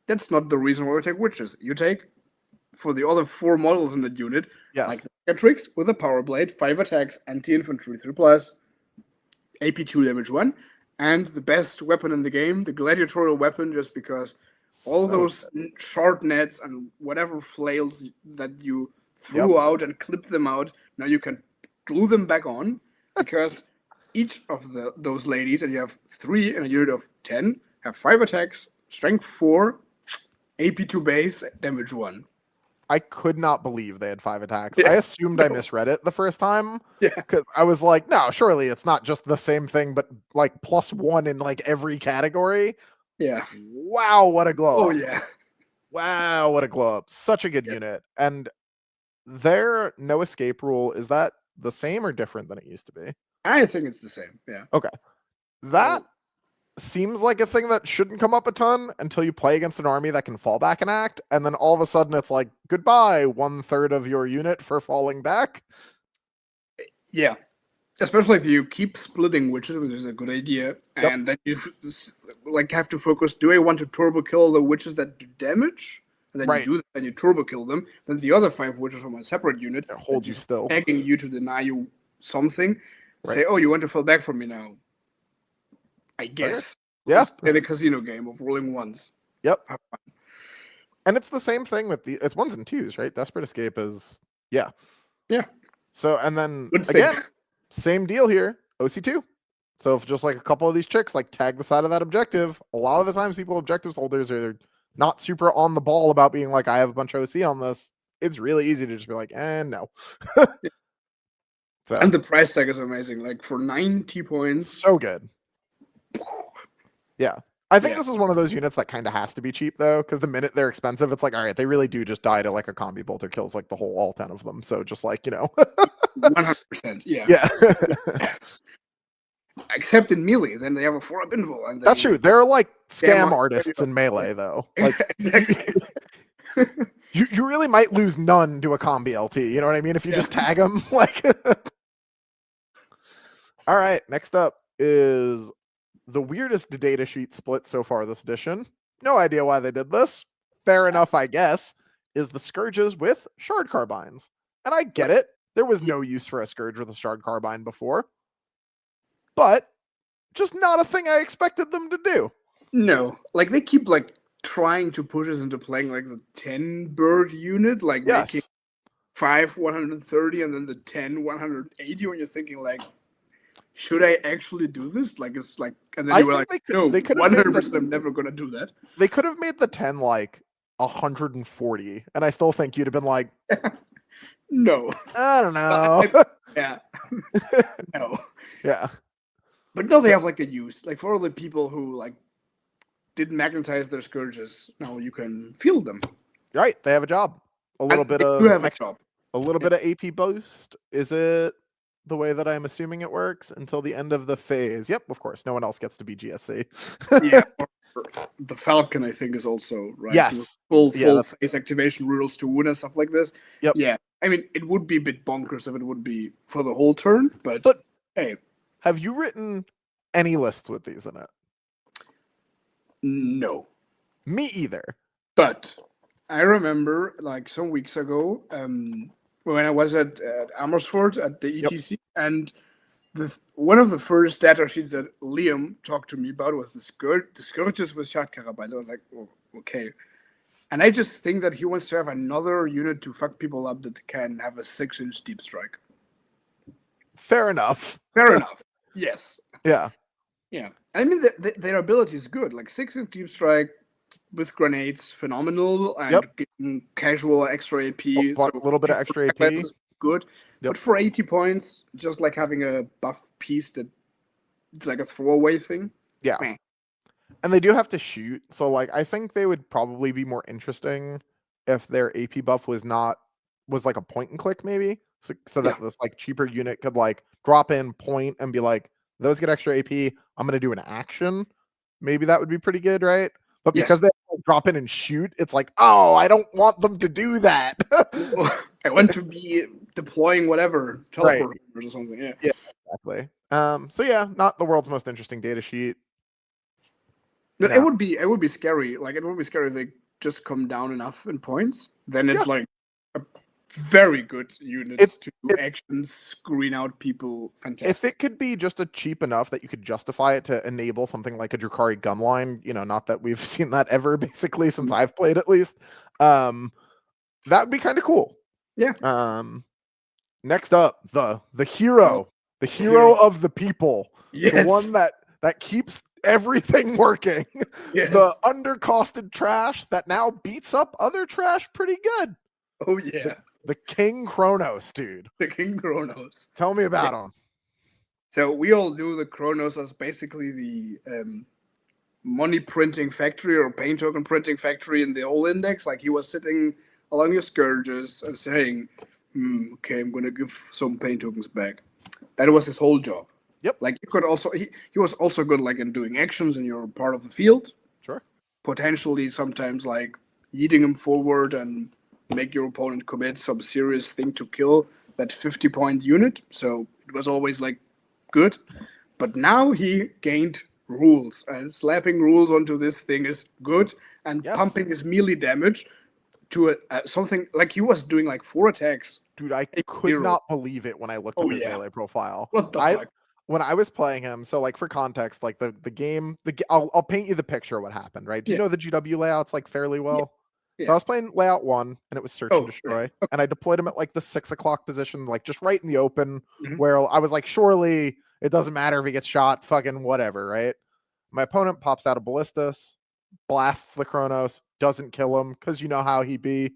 That's not the reason why we take witches. You take for the other 4 models in the unit, Yes. like Hecatrix with a power blade, 5 attacks, anti-infantry 3+, AP2 damage 1, and the best weapon in the game, the gladiatorial weapon, just because all those shard nets and whatever flails that you threw out and clipped them out, now you can glue them back on, because each of those ladies, and you have 3 in a unit of 10, have 5 attacks, strength 4, AP2 base, damage 1. I could not believe they had 5 attacks. Yeah. I assumed I misread it the first time. Yeah. Because I was like, no, surely it's not just the same thing, but like +1 in like every category. Yeah. Wow, what a glow Oh, up. yeah. Wow, what a glow up. Such a good unit. And their no escape rule, is that the same or different than it used to be? I think it's the same. Yeah. Okay. That seems like a thing that shouldn't come up a ton until you play against an army that can fall back and act, and then all of a sudden it's like, goodbye, 1/3 of your unit for falling back. Yeah. Especially if you keep splitting witches, which is a good idea, and then you like have to focus, do I want to turbo kill the witches that do damage? And then you do that, and you turbo kill them. Then the other 5 witches from a separate unit hold you still, tagging you to deny you something. Say, oh, you want to fall back from me now? I guess. Yeah. Let's play the casino game of rolling ones. Yep. And it's the same thing with it's 1s and 2s, right? Desperate Escape is yeah. So and then again, same deal here. OC2. So if just like a couple of these chicks like tag the side of that objective, a lot of the times people objectives holders are not super on the ball about being like, I have a bunch of OC on this. It's really easy to just be like, no. So, and the price tag is amazing. Like for 90 points. So good. Yeah. I think this is one of those units that kind of has to be cheap though, because the minute they're expensive, it's like, all right, they really do just die to like a combi bolter kills like the whole all 10 of them. So just like, 100%. Yeah. Yeah. Except in melee, then they have a 4-up invul. And that's true. They're like scam artists in melee though. Like, exactly. you really might lose none to a combi LT. You know what I mean? If you just tag them, like. All right. Next up is the weirdest data sheet split so far this edition. No idea why they did this. Fair enough, I guess. Is the Scourges with Shard Carbines. And I get it. There was no use for a Scourge with a Shard Carbine before. But just not a thing I expected them to do. No. Like, they keep, like, trying to push us into playing, like, the 10-bird unit. Like, making 5 130 and then the 10 180 when you're thinking, like, should I actually do this? Like, it's like, and then you were like, no, 100% I'm never going to do that. They could have made the 10, like, 140, and I still think you'd have been like, no. I don't know. Yeah. No. Yeah. But no, they have, like, a use. Like, for all the people who, like, did magnetize their scourges. Now you can field them. Right, they have a job. A little And bit they of do have a job. a little bit of AP boost. Is it the way that I'm assuming it works until the end of the phase? Yep, of course. No one else gets to be GSC. Yeah. Or the Falcon, I think, is also right. Yes. Full Yeah, phase activation rules to wound and stuff like this. Yep. Yeah. I mean, it would be a bit bonkers if it would be for the whole turn, but hey. Have you written any lists with these in it? No. Me either. But I remember, like, some weeks ago, when I was at Amersfoort at the ETC, and one of the first data sheets that Liam talked to me about was the Scourges with Shard Carabind. I was like, oh, okay. And I just think that he wants to have another unit to fuck people up that can have a 6-inch deep strike. Fair enough. Fair enough. Yes. Yeah. Yeah. I mean, their ability is good. Like 6-inch deep strike with grenades, phenomenal, and getting casual extra AP. A little bit of extra AP. Is good. But for 80 points, just like having a buff piece that it's like a throwaway thing. Yeah. Man. And they do have to shoot. So like I think they would probably be more interesting if their AP buff was like a point and click maybe. So that this like cheaper unit could like drop in, point, and be like, those get extra AP. I'm gonna do an action. Maybe that would be pretty good, right? But because they drop in and shoot, it's like, oh, I don't want them to do that. I want to be deploying whatever teleport or something. Yeah. Yeah, exactly. So yeah, not the world's most interesting data sheet. But it would be scary. Like it would be scary if they just come down enough in points. Then it's like a very good unit to action screen out people. Fantastic. If it could be just a cheap enough that you could justify it to enable something like a Drukhari gunline, not that we've seen that ever basically since I've played at least. That would be kind of cool. Yeah. Next up, the hero, the hero of the people, the one that keeps everything working, the undercosted trash that now beats up other trash pretty good. Oh yeah. The King Kronos, dude. The King Kronos. Tell me about him. So we all knew the Kronos as basically the money printing factory or paint token printing factory in the whole index. Like he was sitting along your scourges and saying, okay, I'm going to give some paint tokens back. That was his whole job. Yep. Like you could also, he was also good like in doing actions and you're part of the field. Sure. Potentially sometimes like yeeting him forward and make your opponent commit some serious thing to kill that 50-point unit. So it was always like good. But now he gained rules, and slapping rules onto this thing is good, and pumping his melee damage to something like he was doing like 4 attacks. Dude, I could not believe it when I looked at his melee profile. What the fuck? When I was playing him, so like for context, like the game, I'll paint you the picture of what happened, right? Do you know the GW layouts like fairly well? So I was playing layout 1, and it was search and destroy, and I deployed him at like the 6 o'clock position, like just right in the open, where I was like, surely it doesn't matter if he gets shot, fucking whatever, right? My opponent pops out a ballistas, blasts the Kronos, doesn't kill him, because you know how he be.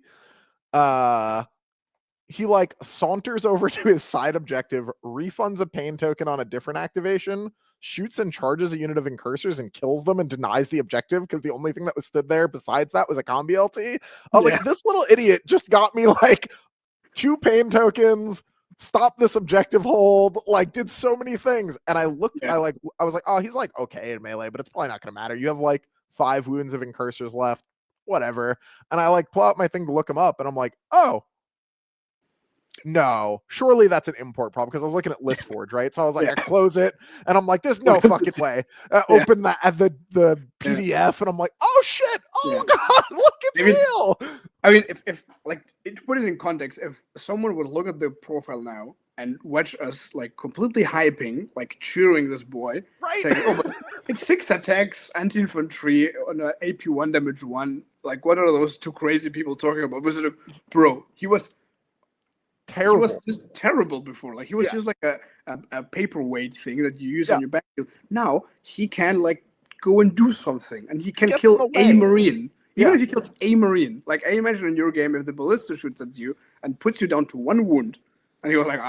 He like saunters over to his side objective, refunds a pain token on a different activation, shoots and charges a unit of incursors and kills them and denies the objective because the only thing that was stood there besides that was a combi LT. I was like, this little idiot just got me like 2 pain tokens, stopped this objective hold, like did so many things. And I looked, I was like, oh, he's like okay in melee, but it's probably not gonna matter. You have like 5 wounds of incursors left, whatever. And I like pull out my thing to look him up, and I'm like, oh. No, surely that's an import problem because I was looking at ListForge, right? So I was like, I close it, and I'm like, there's no fucking way. Open that at the PDF, and I'm like, oh shit, oh god, look, it's real. I mean, if like to put it in context, if someone would look at the profile now and watch us like completely hyping, like cheering this boy, saying, oh, but it's 6 attacks, anti-infantry on a AP1 damage 1. Like, what are those 2 crazy people talking about? Was it bro? He was terrible. He was just terrible before. Like he was just like a paperweight thing that you use on your battlefield. Now he can like go and do something, and he can kill a Marine. Even if he kills a Marine, like I imagine in your game, if the ballista shoots at you and puts you down to 1 wound, and you're like,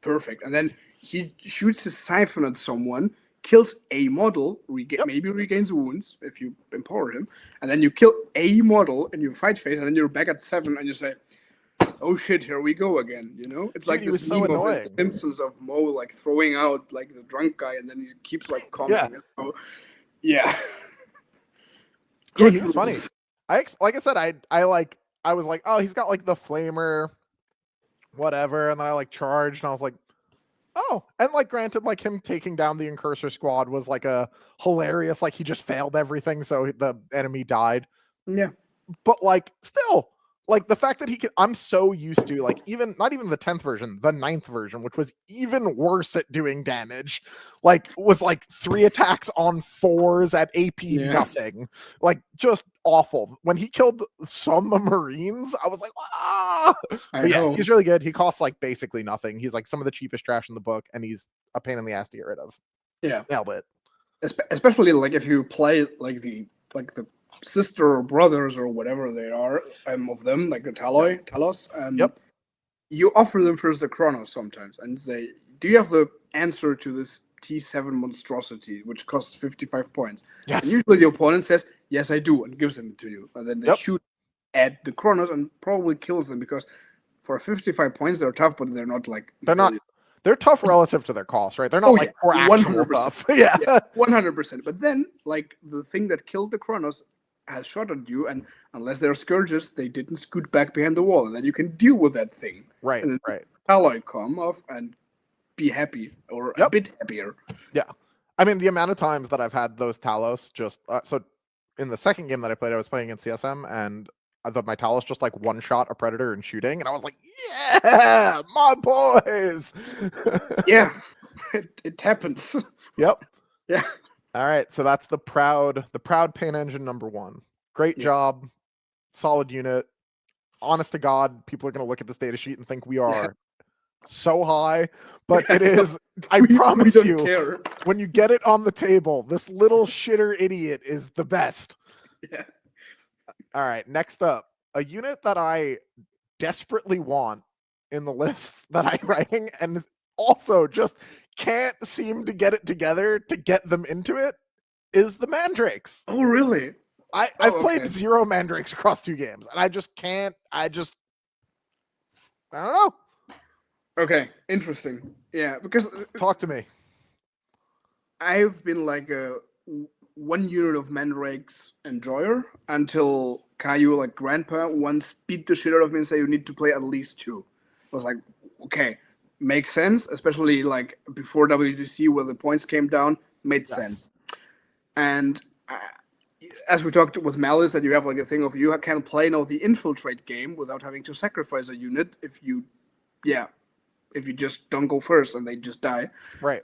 perfect. And then he shoots his siphon at someone, kills a model, Yep. maybe regains wounds if you empower him, and then you kill a model in your fight phase, and then you're back at 7, and you say, "Oh shit, here we go again." You know, it's Dude, like he was this so meme of annoying. The Simpsons of Moe like throwing out like the drunk guy, and then he keeps like Yeah. commenting. So, yeah. Yeah, he was funny. Like I said, I was like, oh, he's got like the flamer, whatever, and then I like charged, and I was like, oh, and like granted, like him taking down the Incursor squad was like a hilarious, like he just failed everything, so the enemy died. Yeah. But like still, like the fact that he can, I'm so used to like even not even the 10th version, the 9th version, which was even worse at doing damage, like was like 3 attacks on 4s at AP nothing, like just awful. When he killed some Marines, I was like, ah. But yeah, he's really good. He costs like basically nothing. He's like some of the cheapest trash in the book, and he's a pain in the ass to get rid of. Yeah, nailed it. Especially like if you play like the sister or brothers or whatever they are of them, like the Talos, Yep. You offer them first the Chronos sometimes, and they do you have the answer to this T7 monstrosity, which costs 55 points? Yes. And usually the opponent says, "Yes, I do," and gives them to you, and then they shoot at the Chronos and probably kills them because for 55 points they're tough, but they're not like they're tough relative to their cost, right? They're not like for actual tough. Yeah. 100%. But then, like, the thing that killed the Chronos has shot at you, and unless they're Scourges, they didn't scoot back behind the wall, and then you can deal with that thing. Right, and then right. Alloy come off and be happy, or a bit happier. Yeah. I mean, the amount of times that I've had those Talos just... so in the second game that I played, I was playing in CSM, and I thought my Talos just like one-shot a Predator and shooting, and I was like, yeah, my boys! Yeah, it happens. Yep. Yeah. All right, so that's the proud Pain Engine number 1. Great job, solid unit. Honest to God, people are going to look at this data sheet and think we are so high, but it is. I promise you, when you get it on the table, this little shitter idiot is the best. Yeah. All right, next up, a unit that I desperately want in the lists that I'm writing, and also just can't seem to get it together to get them into it, is the Mandrakes. Oh, really? I've played 0 Mandrakes across 2 games, and I just can't. I don't know. Okay, interesting. Yeah, because talk to me. I've been like a 1 unit of Mandrakes enjoyer until Caillou, like Grandpa, once beat the shit out of me and said you need to play at least 2. I was like, okay, makes sense, especially like before WTC where the points came down, made sense. And as we talked with Malice, that you have like a thing of you can play now the infiltrate game without having to sacrifice a unit if you just don't go first and they just die. Right.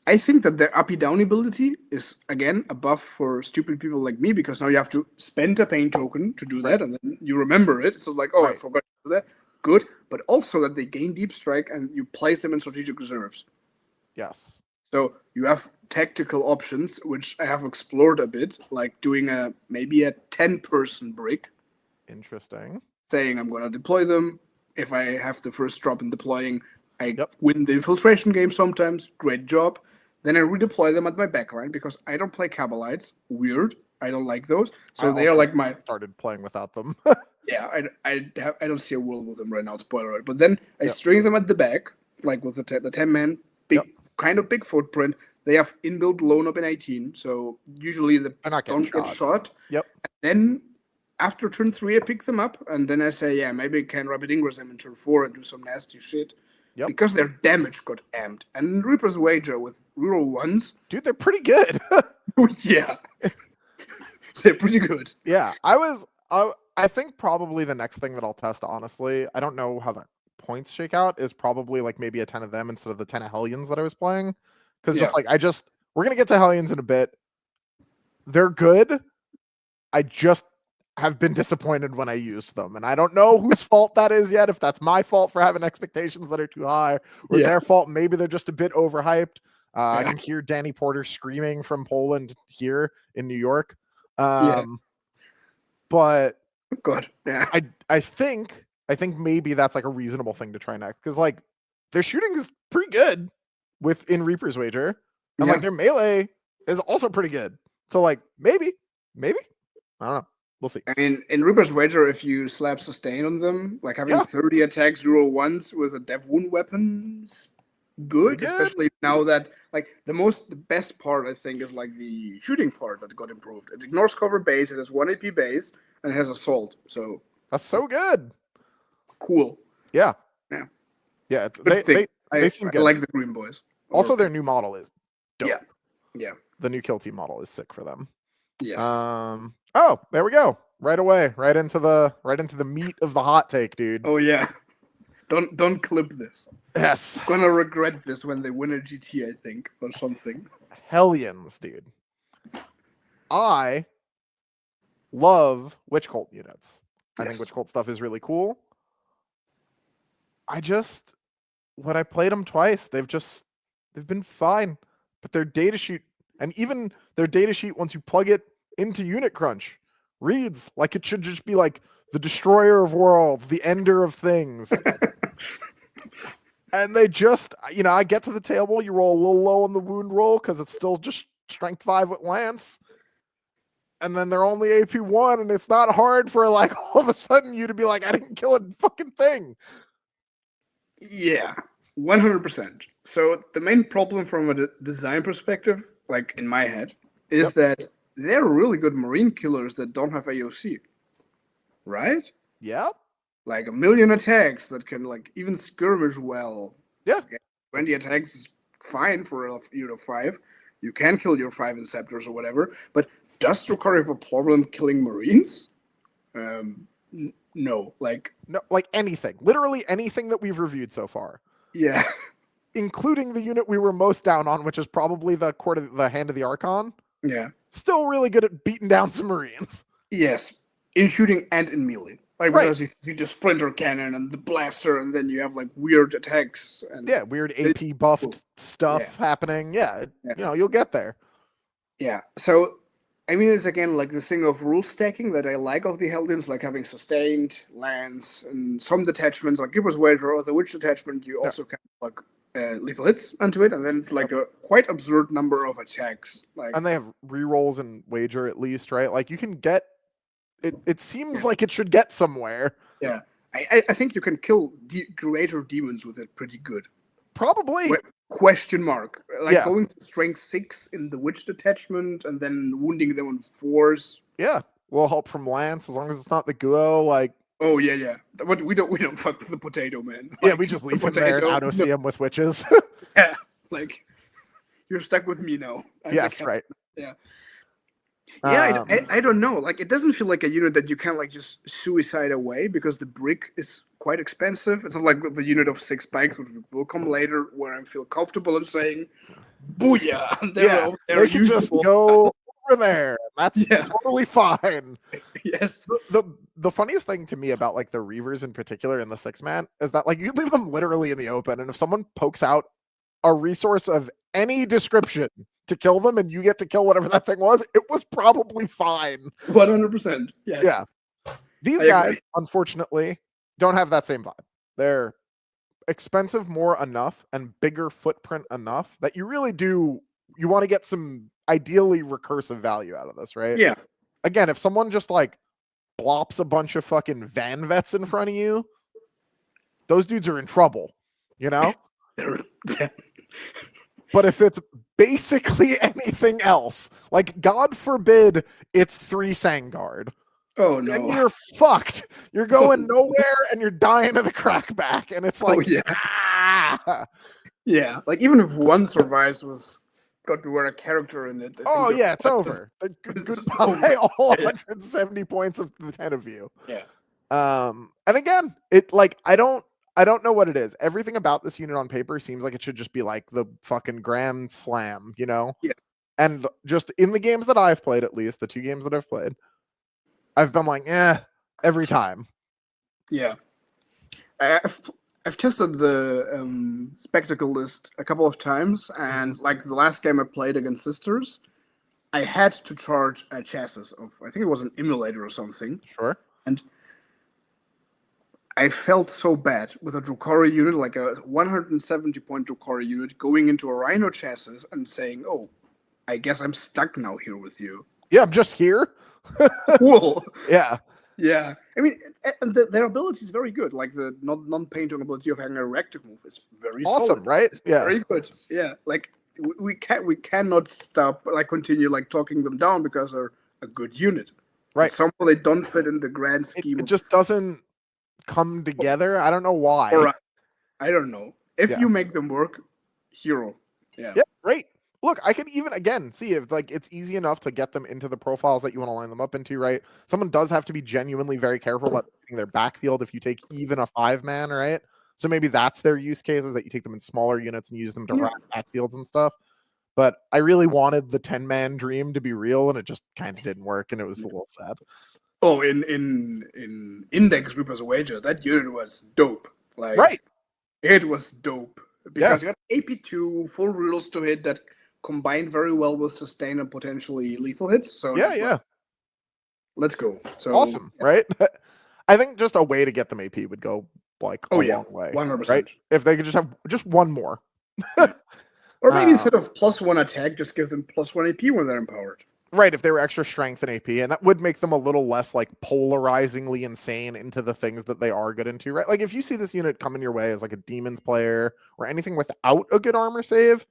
I think that their uppy down ability is again a buff for stupid people like me because now you have to spend a pain token to do that, and then you remember it. So like, I forgot to do that. Good, but also that they gain deep strike and you place them in strategic reserves. Yes. So you have tactical options, which I have explored a bit, like doing maybe a 10-person brick. Interesting. Saying I'm going to deploy them. If I have the first drop in deploying, I win the infiltration game sometimes. Great job. Then I redeploy them at my backline because I don't play Kabalites. Weird. I don't like those. So they are like my... started playing without them. Yeah, I don't see a world with them right now, spoiler alert. But then I string them at the back, like with the 10-man, kind of big footprint. They have inbuilt loan up in 18, so usually they don't get shot. Yep. And then after turn 3, I pick them up, and then I say, maybe I can Rapid Ingress them in turn 4 and do some nasty shit. Yep. Because their damage got amped. And Reaper's Wager with reroll 1s. Dude, they're pretty good. Yeah. They're pretty good. Yeah. I think probably the next thing that I'll test, honestly, I don't know how the points shake out, is probably like maybe a 10 of them instead of the 10 of Hellions that I was playing. Because we're going to get to Hellions in a bit. They're good. I just have been disappointed when I used them, and I don't know whose fault that is yet. If that's my fault for having expectations that are too high, or their fault, maybe they're just a bit overhyped. I can hear Danny Porter screaming from Poland here in New York. But good. Yeah, I think maybe that's like a reasonable thing to try next, because like their shooting is pretty good in Reaper's Wager. And like their melee is also pretty good. So like maybe. I don't know. We'll see. I mean, in Reaper's Wager, if you slap sustain on them, like having 30 attacks, 0 ones with a dev wound weapon is good, especially now that like the best part I think is like the shooting part that got improved. It ignores cover base, it has 1 AP base, and it has assault. So that's so good. Cool. Yeah. They seem good. I like the Green Boys. Also, their new model is dope. Yeah. The new kill team model is sick for them. Yes. Oh, there we go. Right away. Right into the meat of the hot take, dude. Oh yeah. Don't clip this. Yes. Gonna regret this when they win a GT, I think, or something. Hellions, dude. I love Witch Cult units. I think Witch Cult stuff is really cool. When I played them twice, they've been fine. But their datasheet, and even their datasheet, once you plug it into Unit Crunch, reads like it should just be like the destroyer of worlds, the ender of things. And they just, I get to the table, you roll a little low on the wound roll because it's still just strength 5 with Lance. And then they're only AP 1, and it's not hard for like all of a sudden you to be like, I didn't kill a fucking thing. Yeah, 100%. So the main problem from a design perspective, like in my head, is that they're really good Marine killers that don't have AOC. Right? Yep. Like 1 million attacks that can like even skirmish well. Yeah. 20 attacks is fine for a unit of 5. You can kill your 5 Inceptors or whatever, but does Drukhari have a problem killing Marines? No, like anything. Literally anything that we've reviewed so far. Yeah. Including the unit we were most down on, which is probably the Hand of the Archon. Yeah. Still really good at beating down some Marines. Yes. In shooting and in melee. Like, because you see the Splinter Cannon and the Blaster, and then you have, like, weird attacks. And weird AP buffed stuff happening. You'll get there. Yeah. So, I mean, it's again, like, the thing of rule stacking that I like of the Heldians, like having Sustained, Lance, and some detachments, like Reaper's Wager or the Witch detachment, you also can, like, lethal hits onto it, and then it's, like, a quite absurd number of attacks. Like, and they have rerolls in Wager, at least, right? Like, you can get... It seems like it should get somewhere. Yeah. I think you can kill greater demons with it pretty good. Probably. Question mark. Like going to strength 6 in the Witch detachment and then wounding them on 4s. Yeah. Will help from Lance as long as it's not the Guo, like... Oh, yeah. But we don't fuck with the potato, man. Like, yeah, we just leave him there and auto-see him with witches. Yeah. Like, you're stuck with me now. Yes, right. Yeah. Yeah, I don't know. Like, it doesn't feel like a unit that you can like just suicide away because the brick is quite expensive. It's not like the unit of 6 bikes, which will come later, where I feel comfortable in saying, "Booyah!" They can just go over there. That's totally fine. Yes. The funniest thing to me about like the Reavers in particular in the 6-man is that like you leave them literally in the open, and if someone pokes out a resource of any description to kill them and you get to kill whatever that thing was, it was probably fine. 100%. Yes. Yeah. These guys, unfortunately, don't have that same vibe. They're expensive more enough and bigger footprint enough that you really do, you want to get some ideally recursive value out of this, right? Yeah. Again, if someone just like blops a bunch of fucking Van Vets in front of you, those dudes are in trouble, you know? But if it's basically anything else, like God forbid it's 3 Sangard. Oh no. Then you're fucked. You're going nowhere and you're dying of the crackback. And it's like, Yeah. Like even if one survives with God Beware a character in it. It's over. Goodbye all 170 points of the 10 of you. Yeah. And again, it like I don't know what it is. Everything about this unit on paper seems like it should just be like the fucking Grand Slam, you know? Yeah. And just in the games that I've played, at least the 2 games that I've played, I've been like, every time. Yeah. I've tested the spectacle list a couple of times, and like the last game I played against Sisters, I had to charge a chassis of, I think it was an emulator or something. Sure. And I felt so bad with a Drukhari unit, like a 170-point Drukhari unit, going into a Rhino chassis and saying, "Oh, I guess I'm stuck now here with you." Yeah, I'm just here. Cool. Yeah. Yeah. I mean, and their ability is very good. Like the non-painting ability of having a reactive move is very Awesome, solid. right? It's Yeah. very good. Yeah. Like we cannot stop continue talking them down because they're a good unit. Right. But somehow they don't fit in the grand scheme It of just doesn't come together. I don't know why. Or I don't know. If Yeah. you make them work, hero. Yeah. Yep, great. Look, I could even again see if like it's easy enough to get them into the profiles that you want to line them up into, right? Someone does have to be genuinely very careful about their backfield if you take even a 5-man, right? So maybe that's their use cases that you take them in smaller units and use them to rack backfields and stuff. But I really wanted the 10-man dream to be real, and it just kind of didn't work, and it was a little sad. Oh, in Index Reaper's Wager, that unit was dope. Like, right. It was dope because you got AP2 full rules to hit that combined very well with sustain and potentially lethal hits. So yeah. Let's go. So awesome, right? I think just a way to get them AP would go like a long way. 100%. Right? If they could just have just one more. Or maybe instead of +1 attack, just give them +1 AP when they're empowered. Right, if they were extra strength and AP, and that would make them a little less like polarizingly insane into the things that they are good into, right? Like if you see this unit coming your way as like a demons player or anything without a good armor save,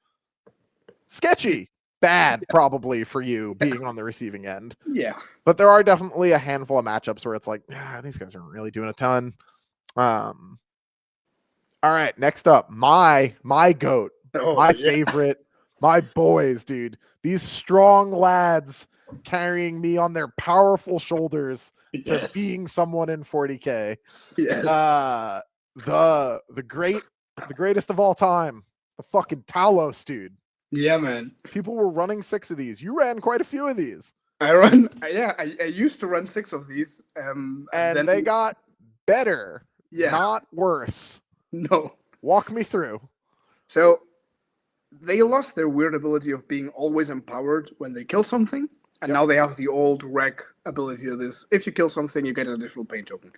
sketchy, bad probably for you being on the receiving end. Yeah. But there are definitely a handful of matchups where it's like, these guys aren't really doing a ton. All right, next up, my goat, my favorite, my boys, dude. These strong lads carrying me on their powerful shoulders to being someone in 40K. Yes. The greatest of all time, the fucking Talos, dude. Yeah, man. People were running 6 of these. You ran quite a few of these. I used to run 6 of these. And then they got better, not worse. No. Walk me through. So they lost their weird ability of being always empowered when they kill something, and now they have the old wreck ability of this. If you kill something, you get an additional pain token.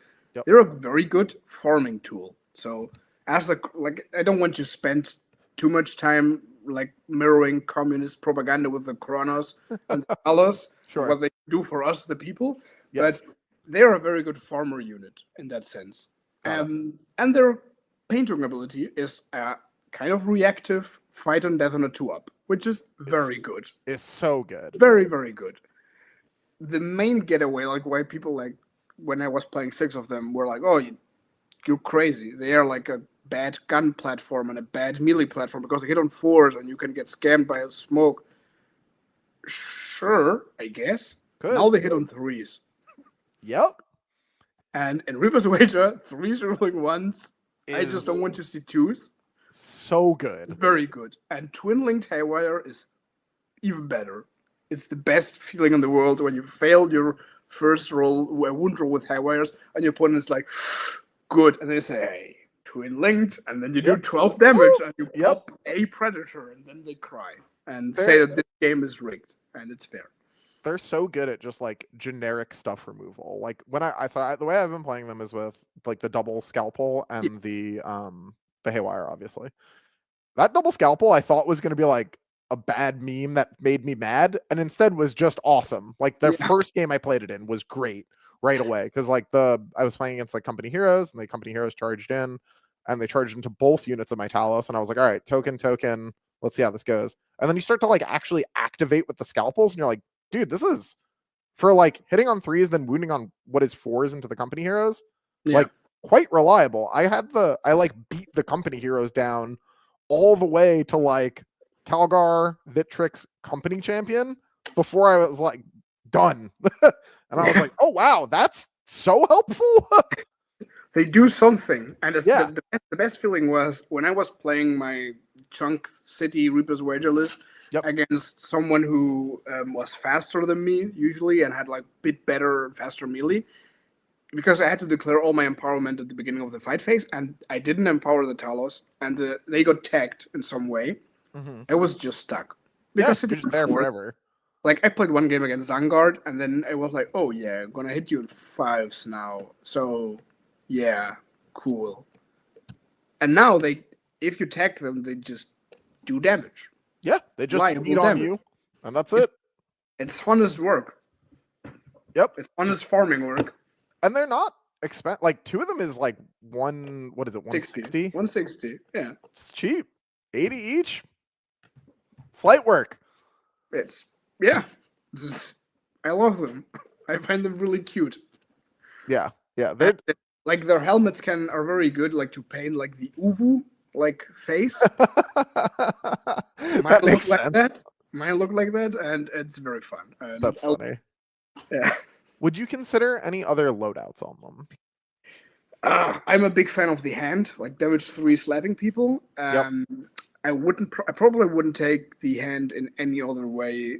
They're a very good farming tool. So as I don't want to spend too much time like mirroring communist propaganda with the Kronos and the Talos, what they do for us, the people. But they're a very good farmer unit in that sense. And their pain token ability is kind of reactive fight on death on a 2-up, which is very good. It's so good. Very, very good. The main getaway, like why people like when I was playing 6 of them were like, oh, you're crazy. They are like a bad gun platform and a bad melee platform because they hit on 4s and you can get scammed by a smoke. Sure, I guess. Good. Now they hit on 3s. Yep. And in Reaper's Wager, 3s rolling 1s. I just don't want to see 2s. So good. Very good. And twin-linked Haywire is even better. It's the best feeling in the world when you fail your first roll, a wound roll with Haywires, and your opponent is like, good. And they say, hey, twin-linked, and then you do 12 damage, and you pop a Predator, and then they cry and say that this game is rigged, and it's fair. They're so good at just like generic stuff removal. Like when I saw the way I've been playing them is with like the double scalpel and the Haywire, obviously. That double scalpel I thought was going to be like a bad meme that made me mad, and instead was just awesome. Like the first game I played it in was great right away because like I was playing against like company heroes, and the company heroes charged in, and they charged into both units of my Talos, and I was like, all right, token, let's see how this goes. And then you start to like actually activate with the scalpels, and you're like, dude, this is for like hitting on 3s, then wounding on what is 4s into the company heroes, like quite reliable. I like beat the company heroes down all the way to like Calgar Vitrix company champion before I was like done. And I was like, oh wow, that's so helpful. They do something. And the best feeling was when I was playing my Chunk City Reaper's Wager list against someone who was faster than me usually and had like a bit better, faster melee. Because I had to declare all my empowerment at the beginning of the fight phase, and I didn't empower the Talos, and they got tagged in some way. I was just stuck. Because it just there forever. Like, I played one game against Zangard, and then I was like, oh yeah, I'm gonna hit you in 5s now. So, yeah. cool. And now if you tag them, they just do damage. Yeah, they just Reliable beat on damage. you, and that's it. It's honest work. Yep. It's honest farming work. And they're not expensive. Like, 2 of them is like what is it, 160. 160, yeah. It's cheap. 80 each. Slight work. Yeah. I love them. I find them really cute. Yeah. They're like their helmets are very good, like to paint like the uwu like face. That makes sense. Mine look like that, and it's very fun. And that's funny. Yeah. Would you consider any other loadouts on them? I'm a big fan of the hand, like damage 3 slapping people. Yep. I probably wouldn't take the hand in any other way.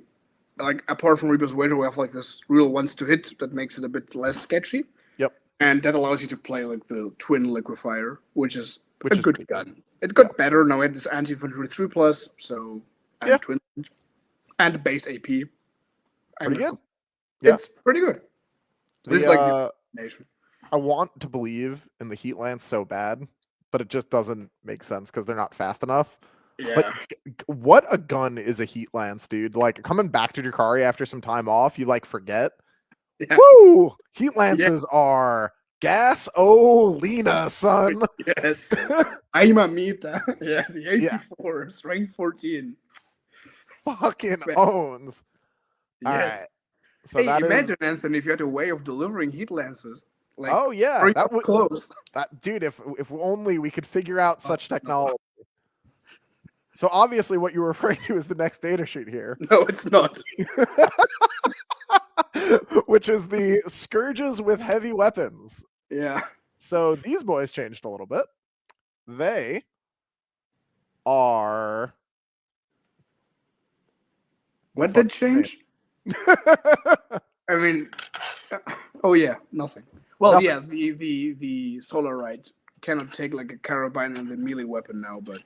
Like apart from Reaper's Wager, we have like this real ones to hit that makes it a bit less sketchy. Yep. And that allows you to play like the twin liquefier, which is a good gun. It got better now. It is anti-infantry 3+, so twin and base AP. Pretty good. Yeah. It's pretty good. This is like the nation. I want to believe in the Heat Lance so bad, but it just doesn't make sense because they're not fast enough. Yeah. But what a gun is a Heat Lance, dude. Like, coming back to Drukhari after some time off, you like forget. Yeah. Woo! Heat Lances are gasolina, son. Yes. I'm a Mita. Yeah, the AP4, rank 14. Fucking owns. Yes. All right. So hey, imagine, Anthony, if you had a way of delivering Heat Lances. Like, that would close. Dude, if only we could figure out such technology. So obviously what you're referring to is the next data sheet here. No, it's not. Which is the Scourges with heavy weapons. Yeah. So these boys changed a little bit. They are... What did change? I mean... oh yeah, nothing. Well, yeah, the Solarite cannot take like a carabine and the melee weapon now, but...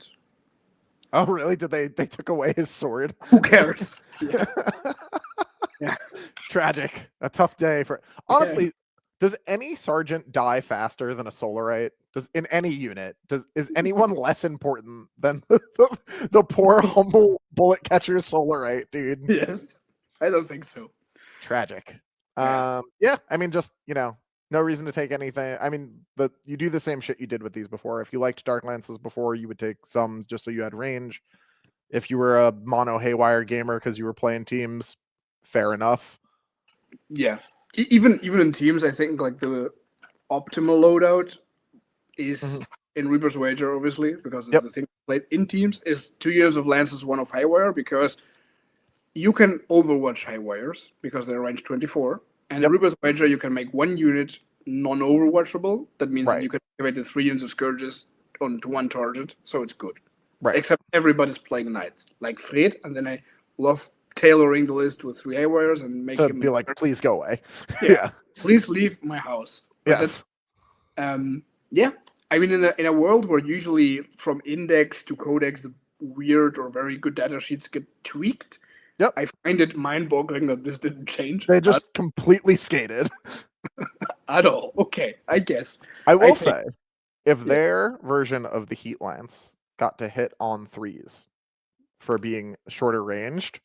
Oh, really? Did they took away his sword? Who cares? Yeah. Yeah. Tragic. A tough day for... Honestly, does any sergeant die faster than a Solarite? In any unit? Is anyone less important than the poor, humble bullet catcher Solarite, dude? Yes. I don't think so. Tragic. I mean, just, no reason to take anything. I mean, you do the same shit you did with these before. If you liked Dark Lances before, you would take some just so you had range. If you were a mono haywire gamer because you were playing teams, fair enough. Yeah. Even in teams, I think like the optimal loadout is in Reaper's Wager, obviously, because it's the thing played in teams, is 2 years of Lances, 1 of Highwire, because you can overwatch Highwires because they're range 24. And in Reaper's Wager, you can make 1 unit non-overwatchable. That means that you can activate the 3 units of Scourges onto 1 target, so it's good. Right. Except everybody's playing Knights, like Fred, and then I love tailoring the list with 3 Highwires and make him be like, please go away. Yeah. Please leave my house. But yes. I mean, in a world where usually from Index to Codex, the weird or very good data sheets get tweaked, I find it mind-boggling that this didn't change. They just completely skated. At all. Okay, I guess. I will say, if their version of the Heat Lance got to hit on 3s for being shorter ranged,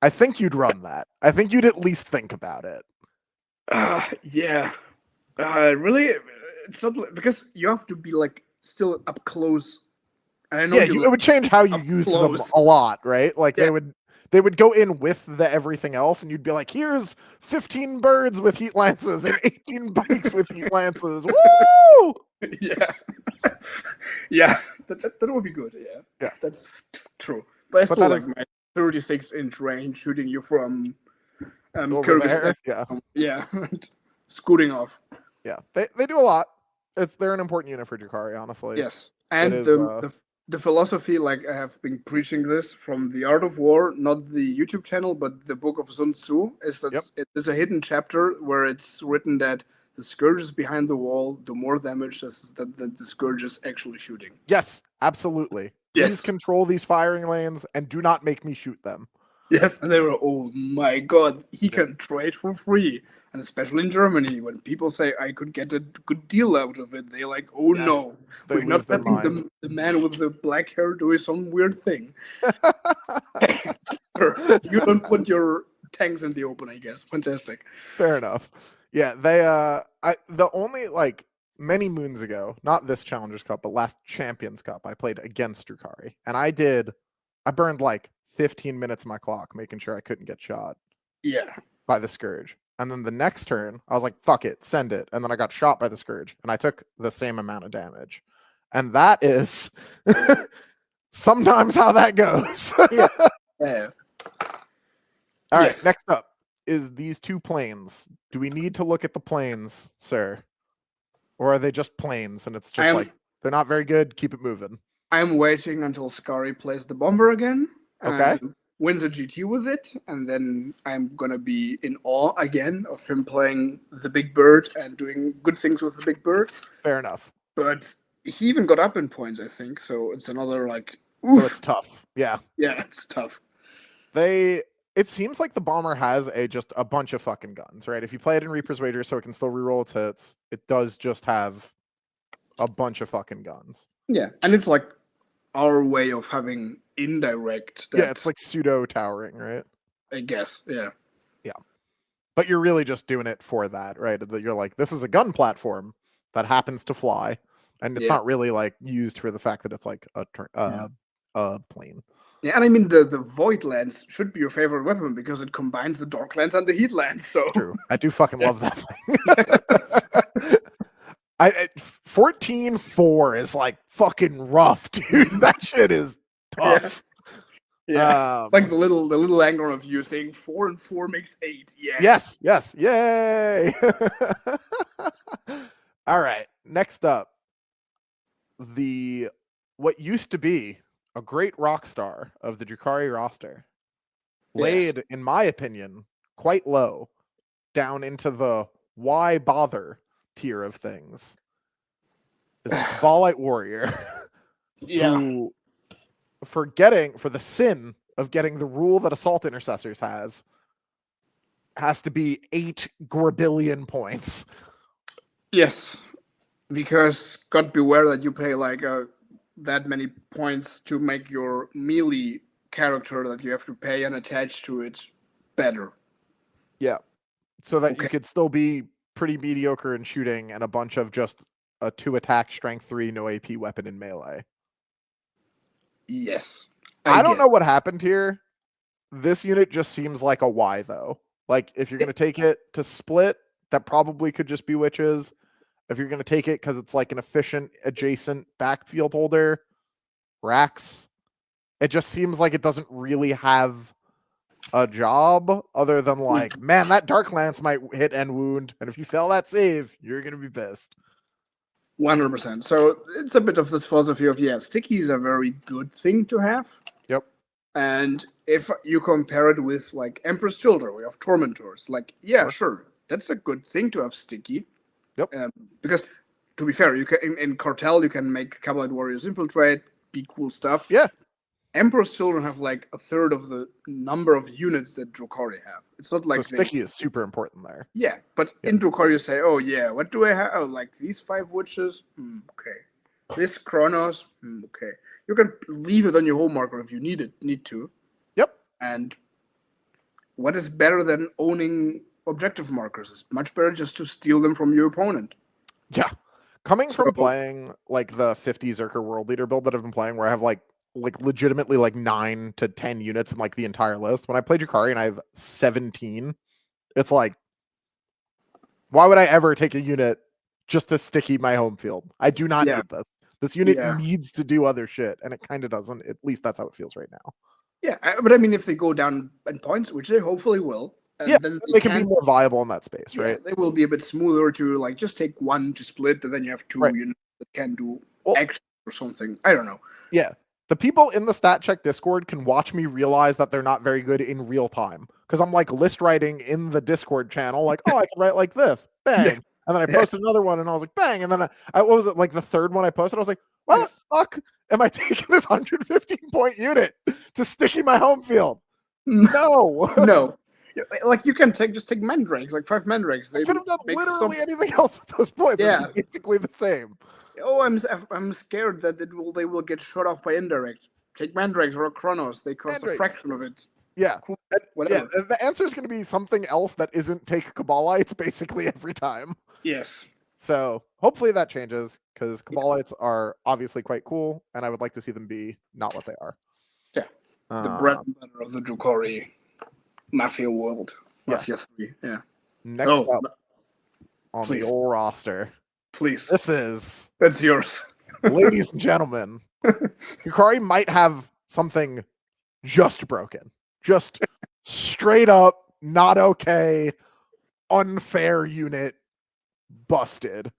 I think you'd run that. I think you'd at least think about it. Yeah. Really? It's not because you have to be like still up close. And I know it would change how you used them a lot, right? Like they would go in with the everything else, and you'd be like, "Here's 15 birds with Heat Lances and 18 bikes with Heat Lances." Woo! Yeah, yeah, that would be good. Yeah, that's true. But I still like my 36-inch range shooting you from Kyrgyzstan. Yeah, scooting off. Yeah, they do a lot. They're an important unit for Drukhari, honestly. Yes, and the philosophy, like I have been preaching this from the Art of War, not the YouTube channel, but the book of Sun Tzu, is that it is a hidden chapter where it's written that the Scourges behind the wall, the more damage that the Scourge is actually shooting. Yes, absolutely. Please control these firing lanes and do not make me shoot them. Yes, and they were, oh my god, he can trade for free. And especially in Germany, when people say I could get a good deal out of it, they're like, oh Yes, no, they we're not lose their letting mind. the man with the black hair do some weird thing. You don't put your tanks in the open, I guess. Fantastic. Fair enough. Yeah, the only like many moons ago, not this Challengers Cup, but last Champions Cup, I played against Drukhari, and I burned like 15 minutes of my clock making sure I couldn't get shot Yeah. by the Scourge. And then the next turn, I was like, fuck it, send it. And then I got shot by the Scourge, and I took the same amount of damage. And that is sometimes how that goes. Yeah. Yeah. All right, Yes. next up is these two planes. Do we need to look at the planes, sir? Or are they just planes and it's just like they're not very good, keep it moving? I'm waiting until Scary plays the bomber again Okay. and wins a GT with it, and then I'm gonna be in awe again of him playing the big bird and doing good things with the big bird. Fair enough. But he even got up in points, I think. So it's another like, oof. So it's tough. Yeah. Yeah, it's tough. It seems like the bomber has just a bunch of fucking guns, right? If you play it in Reaper's Wager so it can still reroll its hits, it does just have a bunch of fucking guns. Yeah, and it's like our way of having indirect. Yeah, it's like pseudo towering, right? I guess, yeah. Yeah. But you're really just doing it for that, right? You're like, this is a gun platform that happens to fly, and it's not really like used for the fact that it's like a plane. Yeah, and I mean the Void Lance should be your favorite weapon because it combines the Dark Lance and the Heat Lance. So true, I do fucking love that thing. 14-4 is like fucking rough, dude. That shit is tough. Yeah, it's like the little angle of you saying 4 and 4 makes 8. Yeah. Yes. Yay. All right. Next up, what used to be a great rock star of the Drukhari roster, laid, in my opinion, quite low, down into the why bother tier of things, is Ballite Warrior. Yeah. Who, for the sin of getting the rule that Assault Intercessors has to be 8 gorbillion points. Yes, because God beware that you pay like that many points to make your melee character that you have to pay and attach to it better. Yeah, so that you could still be pretty mediocre in shooting and a bunch of just a 2 attack, strength 3, no AP weapon in melee. Yes. I don't know what happened here. This unit just seems like a Y, though. Like, if you're going to take it to split, that probably could just be witches. If you're going to take it because it's like an efficient adjacent backfield holder, racks. It just seems like it doesn't really have a job other than like, man, that Dark Lance might hit and wound. And if you fail that save, you're going to be pissed. 100%. So it's a bit of this philosophy of, yeah, sticky is a very good thing to have. Yep. And if you compare it with like Emperor's Children, we have Tormentors. Like, yeah, sure, that's a good thing to have sticky. Yep. Because to be fair, you can in Cartel you can make Cavalry Warriors infiltrate, be cool stuff. Yeah. Emperor's Children have like a third of the number of units that Drukhari have. It's not like so sticky is super important there. Yeah, but in Drukhari you say, oh yeah, what do I have? Oh, like these 5 witches? Okay. This Chronos? Okay. You can leave it on your home marker if you need to. Yep. And what is better than owning objective markers? It's much better just to steal them from your opponent. Yeah. Coming from playing like the 50 Zerker World Leader build that I've been playing, where I have like legitimately like 9 to 10 units in like the entire list. When I play Drukhari and I have 17, it's like, why would I ever take a unit just to sticky my home field? I do not need this. This unit needs to do other shit, and it kind of doesn't. At least that's how it feels right now. Yeah, but I mean, if they go down in points, which they hopefully will, then they can be more viable in that space, right? They will be a bit smoother to like just take 1 to split, and then you have 2 units that can do extra or something. I don't know. Yeah. The people in the stat check Discord can watch me realize that they're not very good in real time. Because I'm like list writing in the Discord channel, like, oh, I can write like this. Bang. And then I posted another one and I was like, bang. And then what was it, like the third one I posted? I was like, why the fuck am I taking this 115 point unit to sticky my home field? No. No. Like you can just take mandrakes, like 5 mandrakes. They They could have done make literally anything else with those points. Yeah. It'd be basically the same. Oh, I'm scared that they will get shot off by indirect. Take mandrakes or Chronos. They cost a Mandrakes. fraction of it. Yeah. Cool. Yeah, Whatever. the answer is going to be something else that isn't take Kabalites basically every time. Yes. So hopefully that changes because Kabalites are obviously quite cool, and I would like to see them be not what they are. Yeah. The bread and butter of the Drukhari Mafia world. Yes. Mafia 3. Yeah. Next up on please. the old roster. Please. This is That's yours. ladies and gentlemen. Drukhari might have something just broken. Just straight up not okay, unfair unit busted.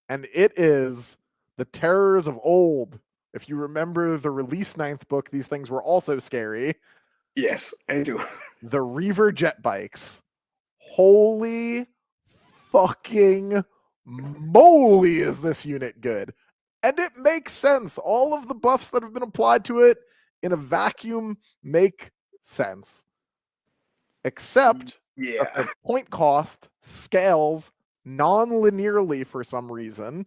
And it is the terrors of old. If you remember the release 9th book, these things were also scary. Yes, I do. The Reaver jet bikes. Holy fucking moly, is this unit good? And it makes sense. All of the buffs that have been applied to it in a vacuum make sense. Except that the point cost scales non-linearly for some reason,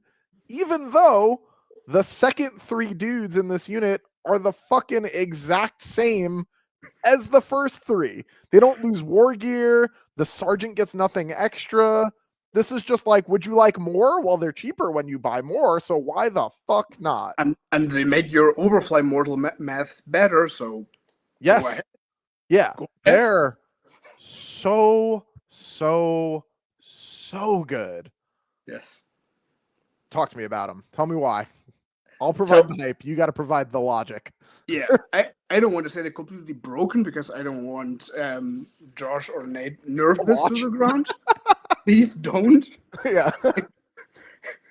even though the second 3 dudes in this unit are the fucking exact same as the first 3. They don't lose war gear. The sergeant gets nothing extra. This is just like, would you like more? Well, they're cheaper when you buy more, so why the fuck not? And they make your overfly mortal maths better, so yes. Yeah. They're so good. Yes. Talk to me about them. Tell me why. I'll provide the hype. You got to provide the logic. Yeah, I don't want to say they're completely broken because I don't want Josh or Nate nerf this to the ground. Please don't. Yeah.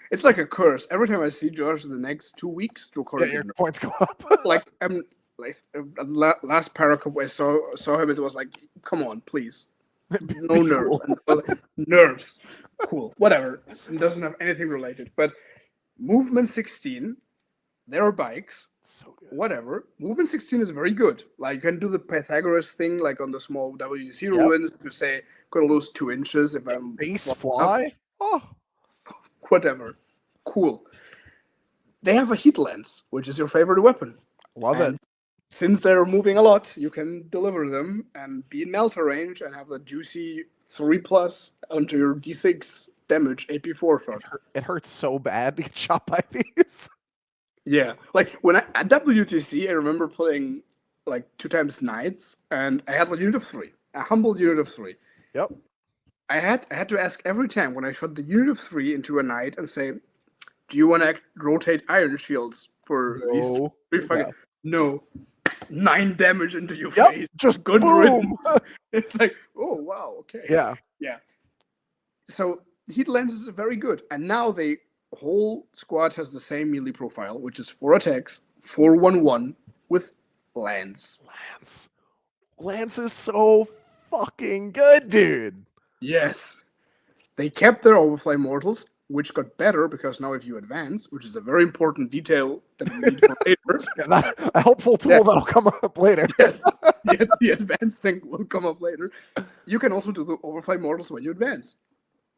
It's like a curse. Every time I see Josh the next 2 weeks, your points go up. like last Paracup I saw him, it was like, come on, please. No nerves. Nerves. Cool. Whatever. It doesn't have anything related. But movement 16, there are bikes. So good. Whatever. Movement 16 is very good. Like you can do the Pythagoras thing, like on the small WC ruins to say gonna lose 2 inches if I'm base fly. Oh, whatever. Cool. They have a heat lens, which is your favorite weapon. Love it. Since they're moving a lot, you can deliver them and be in melter range and have the juicy 3+ onto your D6 damage AP4 shot. It hurts so bad to get shot by these. Yeah, like when at WTC, I remember playing like 2 times knights, and I had a unit of 3, a humble unit of 3. Yep. I had to ask every time when I shot the unit of 3 into a knight and say, "Do you want to rotate iron shields for these 3?" No. 9 damage into your face. Just good boom. It's like, oh wow, okay. Yeah. So heat lenses are very good, and now the whole squad has the same melee profile, which is 4 attacks, 4/1/1 with lance. Lance is so fucking good, dude. Yes, they kept their overfly mortals, which got better because now if you advance, which is a very important detail that we need for later. A helpful tool that'll come up later. Yes, the advance thing will come up later. You can also do the overfly mortals when you advance.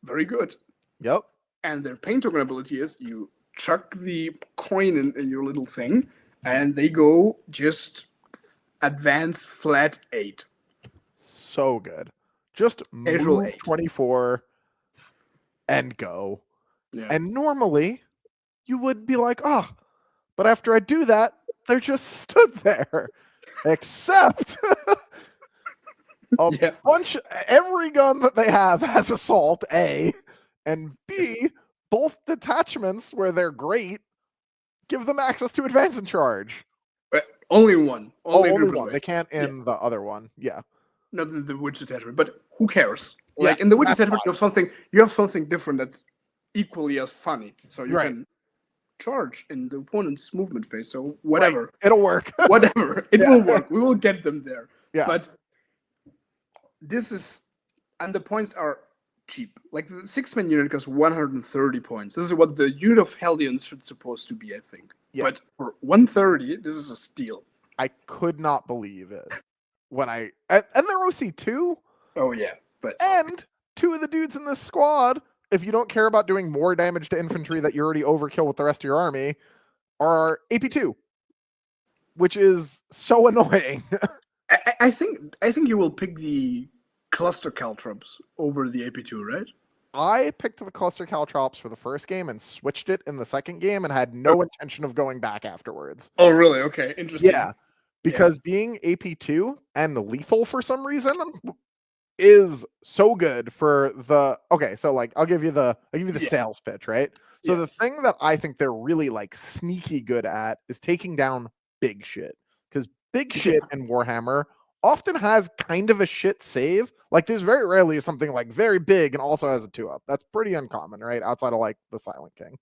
Very good. Yep. And their pain token ability is you chuck the coin in your little thing, and they go just advance flat 8. So good. Just move 24 and go. Yeah. And normally you would be like, oh, but after I do that, they're just stood there. Except bunch, every gun that they have has assault, A, and B, both detachments where they're great give them access to advance and charge. But only one. Only one. They can't in the other one. Yeah. Not the witch detachment, but who cares? Like in the witch detachment, you have something different that's equally as funny. So you can charge in the opponent's movement phase. So whatever. Right. It'll work. Whatever. It will work. We will get them there. Yeah. But this is, and the points are cheap. Like the 6-man unit costs 130 points. This is what the unit of Hellions should supposed to be, I think. Yeah. But for 130, this is a steal. I could not believe it. and they're OC2, Oh yeah, but and two of the dudes in this squad, if you don't care about doing more damage to infantry that you already overkill with the rest of your army, are AP2, which is so annoying. I think you will pick the cluster caltrops over the AP2, right? I picked the cluster caltrops for the first game and switched it in the second game and had Oh, no intention of going back afterwards. oh really? Okay, interesting. Yeah, because being AP2 and lethal for some reason is so good for the okay, so like I'll give you the Yeah. sales pitch, right? So Yeah. the thing that I think they're really like sneaky good at is taking down big shit. Because big shit in Warhammer often has kind of a shit save. Like there's very rarely something like very big and also has a 2-up. That's pretty uncommon, right? Outside of like the Silent King.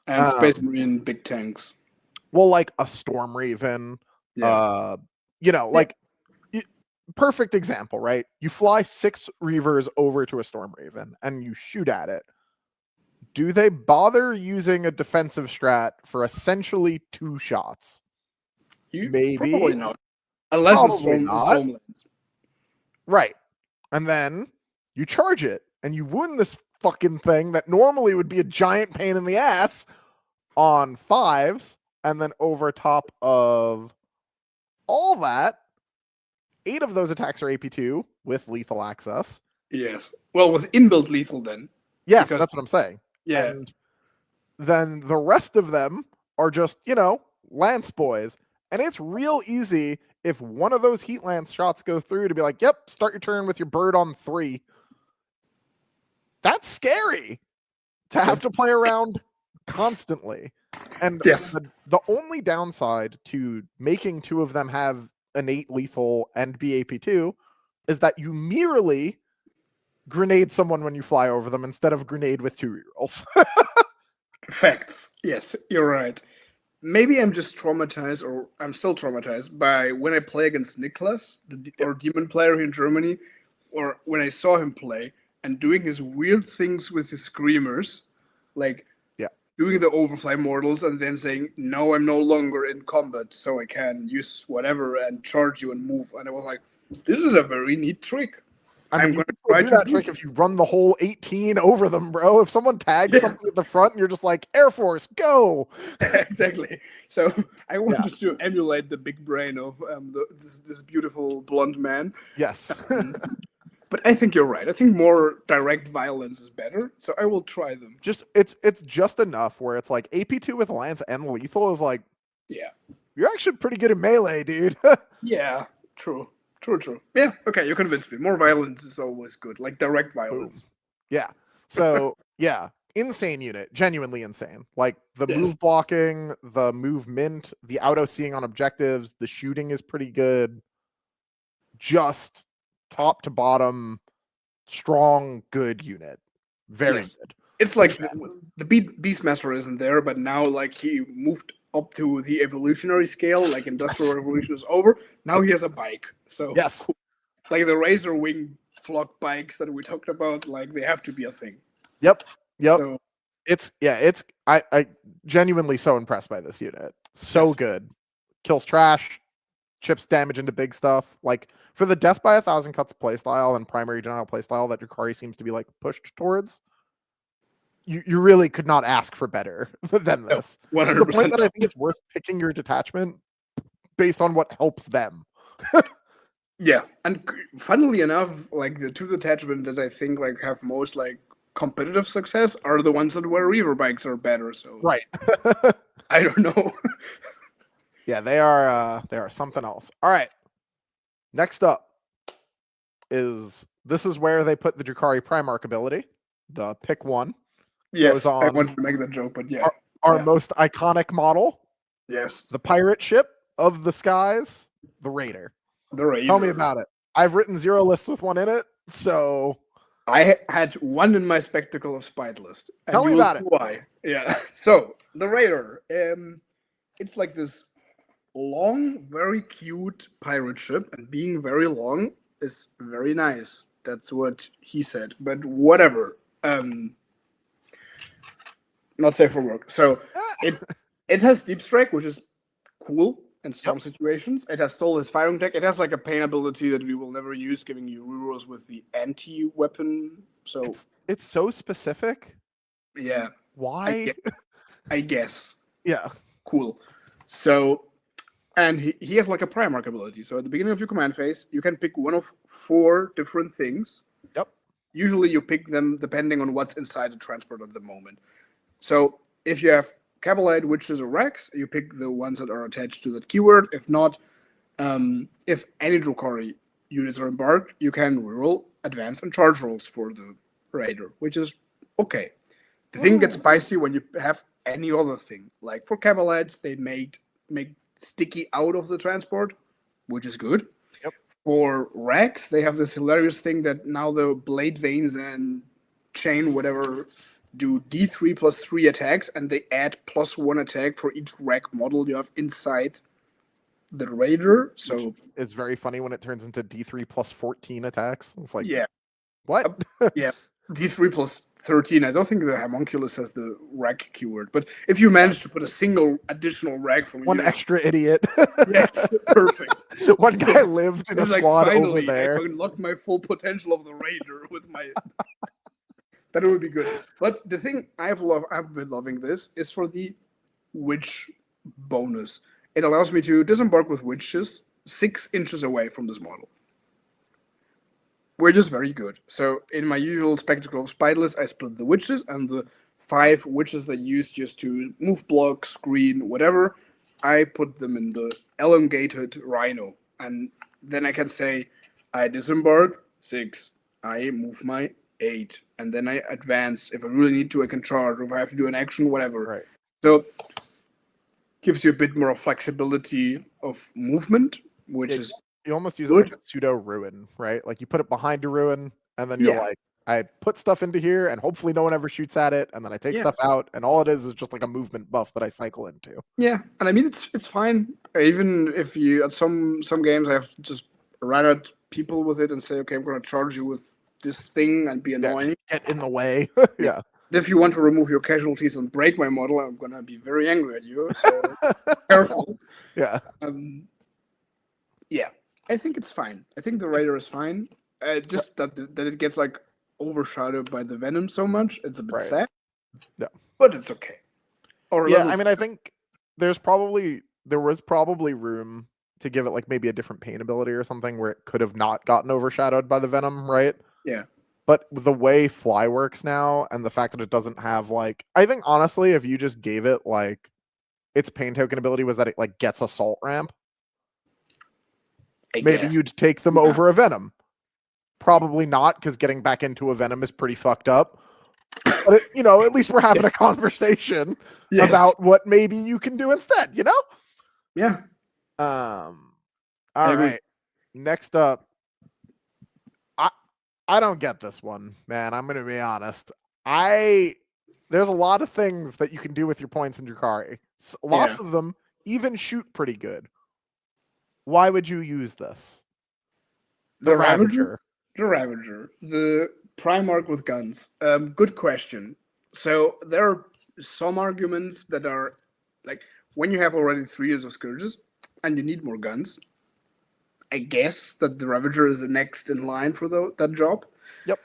And Space Marine big tanks. Well, like a Storm Raven, Yeah. like perfect example, right? You fly 6 Reavers over to a Storm Raven and you shoot at it. Do they bother using a defensive strat for essentially 2 shots? Maybe. Probably not. Unless Probably the not. storm lands. Right. And then you charge it and you wound this fucking thing that normally would be a giant pain in the ass on 5s, and then over top of all that, 8 of those attacks are AP2 with lethal access. Yes. Well, with inbuilt lethal then. Yes, that's what I'm saying. Yeah. And then the rest of them are just, lance boys. And it's real easy if one of those heat lance shots go through to be like, yep, start your turn with your bird on 3. That's scary to have to play around constantly. And yes, the only downside to making 2 of them have innate lethal and be AP2 is that you merely grenade someone when you fly over them instead of grenade with 2 rerolls. Facts. Yes, you're right. Maybe I'm just traumatized, or I'm still traumatized by when I play against Niklas, our demon player here in Germany, or when I saw him play and doing his weird things with his screamers, like doing the overfly mortals and then saying, no, I'm no longer in combat, so I can use whatever and charge you and move. And I was like, this is a very neat trick. I mean, you can still do that trick if you run the whole 18 over them, bro. If someone tags something at the front and you're just like, Air Force, go! Exactly. So I wanted to emulate the big brain of this beautiful blonde man. Yes. But I think you're right. I think more direct violence is better, so I will try them. It's just enough where it's like AP2 with lance and lethal is like, you're actually pretty good at melee, dude. Yeah, true. Yeah, okay, you convinced me. More violence is always good, like direct violence. Boom. Yeah. So, yeah, insane unit, genuinely insane. Like the move blocking, the movement, the auto-seeing on objectives, the shooting is pretty good. Just top to bottom, strong, good unit. Very good. It's like the Beastmaster isn't there, but now like he moved up to the evolutionary scale, like Industrial Revolution is over. Now he has a bike. So cool. Like the Razor Wing flock bikes that we talked about, like they have to be a thing. Yep. So, I genuinely so impressed by this unit. So good. Kills trash, chips damage into big stuff. Like for the death by 1,000 cuts playstyle and primary denial playstyle that Drukhari seems to be like pushed towards, you really could not ask for better than this. 100%. The point that I think it's worth picking your detachment based on what helps them. Yeah, and funnily enough, like the 2 detachments that I think like have most like competitive success are the ones that where Reaver bikes are better. So I don't know. Yeah, they are something else. All right. Next up is where they put the Drukhari Primarch ability, the pick 1. Yes, I wanted to make that joke, but our most iconic model. Yes. The pirate ship of the skies, the Raider. The Raider. Tell me about it. I've written 0 lists with 1 in it, so I had 1 in my Spectacle of Spite list. Tell me about it. Why? Yeah. So the Raider, it's like this long, very cute pirate ship, and being very long is very nice. That's what he said. But whatever. Not safe for work. So it has deep strike, which is cool. in some situations. It has still this firing tech. It has like a pain ability that we will never use, giving you rerolls with the anti-weapon. So it's so specific. yeah, Why? I guess. Yeah. Cool. So, and he has like a Primarch ability. So at the beginning of your command phase, you can pick one of 4 different things. Yep. Usually you pick them depending on what's inside the transport at the moment. So if you have Cabalite, Witches, or Rex, you pick the ones that are attached to that keyword. If not, if any Drukhari units are embarked, you can reroll advance and charge rolls for the Raider, which is okay. The thing gets spicy when you have any other thing. Like for Cabalites, they make sticky out of the transport, which is good. Yep. For Rex, they have this hilarious thing that now the blade veins and chain whatever do D3 plus 3 attacks, and they add +1 attack for each rack model you have inside the Raider. So it's very funny when it turns into D3 plus 14 attacks. It's like, yeah, what? yeah, D3 plus 13. I don't think the homunculus has the rack keyword, but if you manage to put a single additional rack from one extra idiot. Yes, perfect. One guy lived in a squad over there. I unlocked my full potential of the Raider with my. That would be good. But the thing I've been loving this is for the witch bonus. It allows me to disembark with witches 6 inches away from this model. Which is very good. So in my usual spectacle of Spideless, I split the witches, and the 5 witches that use just to move, block, screen, whatever, I put them in the elongated rhino. And then I can say, I disembark 6. I move my 8, and then I advance. If I really need to, I can charge, or if I have to do an action, whatever. Right. So gives you a bit more flexibility of movement, which is you almost use good. it like a pseudo ruin, right? Like you put it behind a ruin, and then you're like, I put stuff into here, and hopefully no one ever shoots at it, and then I take stuff out, and all it is just like a movement buff that I cycle into. Yeah, and I mean it's fine. Even if you at some games I have to just run at people with it and say, okay, I'm going to charge you with this thing and be annoying. Get in the way. Yeah. If you want to remove your casualties and break my model, I'm going to be very angry at you. So careful. Yeah. Yeah, I think it's fine. I think the Raider is fine. Just that it gets like overshadowed by the Venom so much. It's a bit sad. Yeah. But it's okay. Or yeah, I mean, I think there was probably room to give it like maybe a different pain ability or something where it could have not gotten overshadowed by the Venom, right? Yeah. But the way Fly works now, and the fact that it doesn't have like, I think honestly, if you just gave it like its pain token ability was that it like gets assault ramp, maybe you'd take them over a Venom. Probably not, because getting back into a Venom is pretty fucked up. But at least we're having a conversation about what maybe you can do instead. Yeah. All right. Next up, I don't get this one, man. I'm going to be honest. There's a lot of things that you can do with your points in Drukhari. Lots of them even shoot pretty good. Why would you use this? The Ravager? The Ravager. The Primarch with guns. Good question. So there are some arguments that are like when you have already 3 years of Scourges and you need more guns, I guess that the Ravager is the next in line for that job. Yep.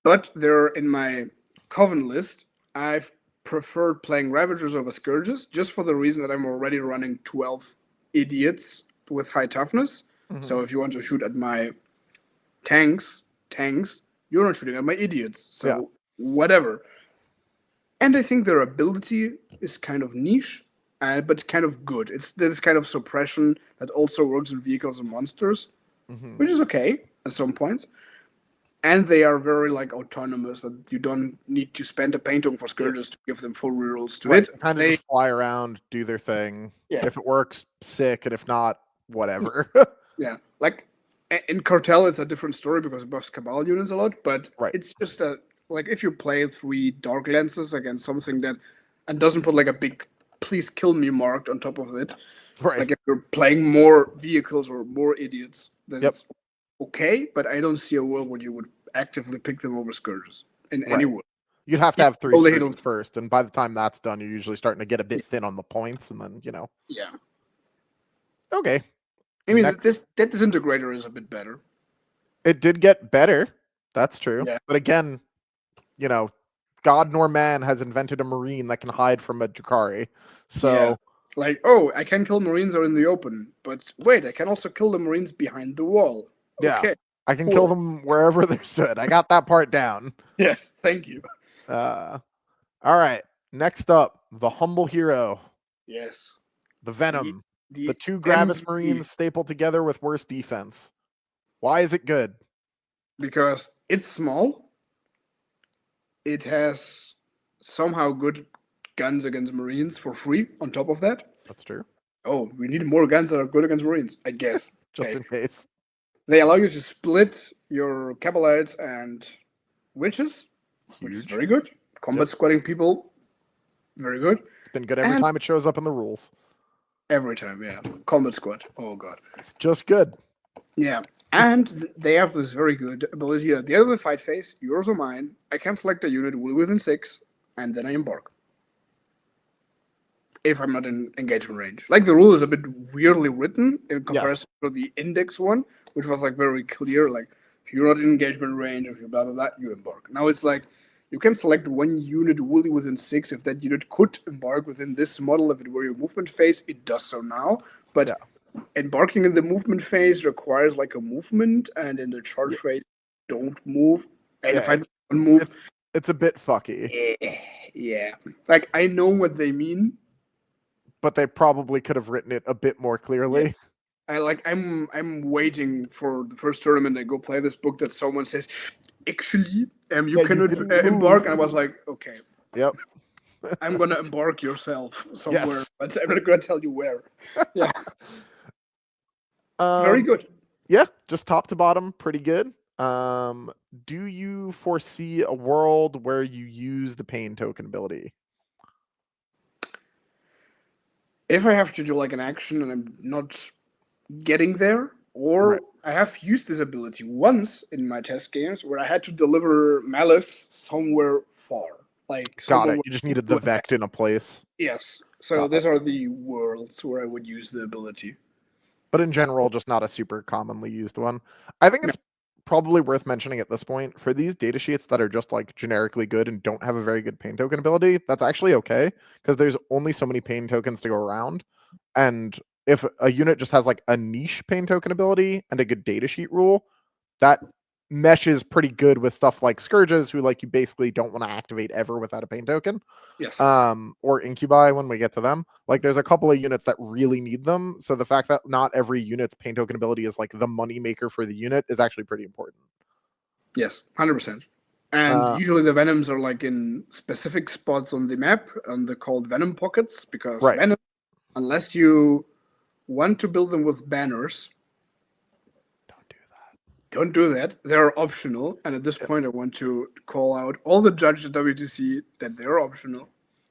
But they're in my Coven list. I've preferred playing Ravagers over Scourges just for the reason that I'm already running 12 idiots with high toughness. Mm-hmm. So if you want to shoot at my tanks, you're not shooting at my idiots. So whatever. And I think their ability is kind of niche, but kind of good. It's this kind of suppression that also works in vehicles and monsters, which is okay at some points. And they are very like autonomous, that you don't need to spend a paint token for Scourges to give them full rerolls to it. Kind of just fly around, do their thing. Yeah. If it works, sick, and if not, whatever. Yeah. Like in Cartel, it's a different story because it buffs Cabal units a lot, but it's just like if you play 3 Dark Lances against something and doesn't put like a big please kill me marked on top of it. Right. Like if you're playing more vehicles or more idiots, then it's okay, but I don't see a world where you would actively pick them over Scourges in any world. You'd have to have 3 Scourges first, and by the time that's done, you're usually starting to get a bit thin on the points, and then, Yeah. Okay. I mean, Next, that disintegrator is a bit better. it did get better. That's true. Yeah. But again, you know, God nor man has invented a marine that can hide from a Drukhari. Yeah. So Like, oh, I can kill Marines are in the open, but wait, I can also kill the Marines behind the wall. yeah, Okay, I can kill cool. them wherever they're stood. I got that part down. Yes, thank you. Uh, all right. Next up, the humble hero, Yes. the The Venom. The the two Gravis MVP, Marines stapled together with worse defense. Why is it good? because it's small. It has somehow good guns against Marines for free on top of that. That's true. Oh, we need more guns that are good against Marines, I guess. Just Okay. in case. They allow you to split your Capellites and Witches, which is Huge. very good. Combat Yep. squatting people, very good. It's been good every And time it shows up in the rules. every time, yeah. Combat squad. Oh god. It's just good. Yeah. And they have this very good ability at the end of the fight phase, yours or mine, I can select a unit within 6, and then I embark. If I'm not in engagement range. Like the rule is a bit weirdly written in comparison to the index one, which was like very clear, like if you're not in engagement range, if you blah blah blah, you embark. Now it's like you can select one unit wholly within 6. If that unit could embark within this model, if it were your movement phase, it does so now. But Yeah. embarking in the movement phase requires like a movement, and in the charge Yeah. phase, don't move. And Yeah, if I don't move, it's a bit fucky. yeah, like I know what they mean. But they probably could have written it a bit more Yeah, clearly. I'm waiting for the first tournament. I go play this book that someone says, actually, you Yeah, you cannot didn't embark. move. And I was like, okay, Yep. I'm gonna embark yourself somewhere, Yes. but I'm not gonna tell you where. Yeah, very Um good. yeah, just top to bottom, pretty good. Do you foresee a world where you use the pain token ability? If I have to do like an action and I'm not getting there, Right. or I have used this ability once in my test games where I had to deliver malice somewhere far, like Got somewhere it. where You just needed people the would attack. Vect in a place. Yes. So Got it. these are the worlds where I would use the ability. But in general, just not a super commonly used one. I think No. it's probably worth mentioning at this point for these data sheets that are just like generically good and don't have a very good pain token ability. That's actually okay because there's only so many pain tokens to go around. And if a unit just has like a niche pain token ability and a good data sheet rule, that meshes pretty good with stuff like Scourges, who like you basically don't want to activate ever without a pain token. Yes. Or Incubi when we get to them. Like there's a couple of units that really need them. So the fact that not every unit's pain token ability is like the money maker for the unit is actually pretty important. Yes. 100%. And Uh, usually the venoms are like in specific spots on the map, and they're called venom pockets because right. venom, unless you want to build them with banners, Don't do that. don't do that. They're optional. And at this point, I want to call out all the judges at WTC that they're optional.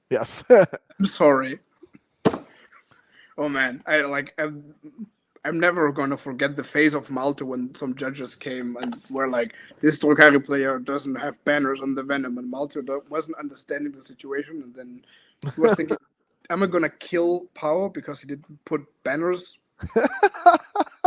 Yes. I'm sorry. Oh man, I'm never gonna forget the face of Malta when some judges came and were like, "This Drukhari player doesn't have banners on the Venom," and Malta wasn't understanding the situation, and then he was thinking, "Am I gonna kill Power because he didn't put banners?"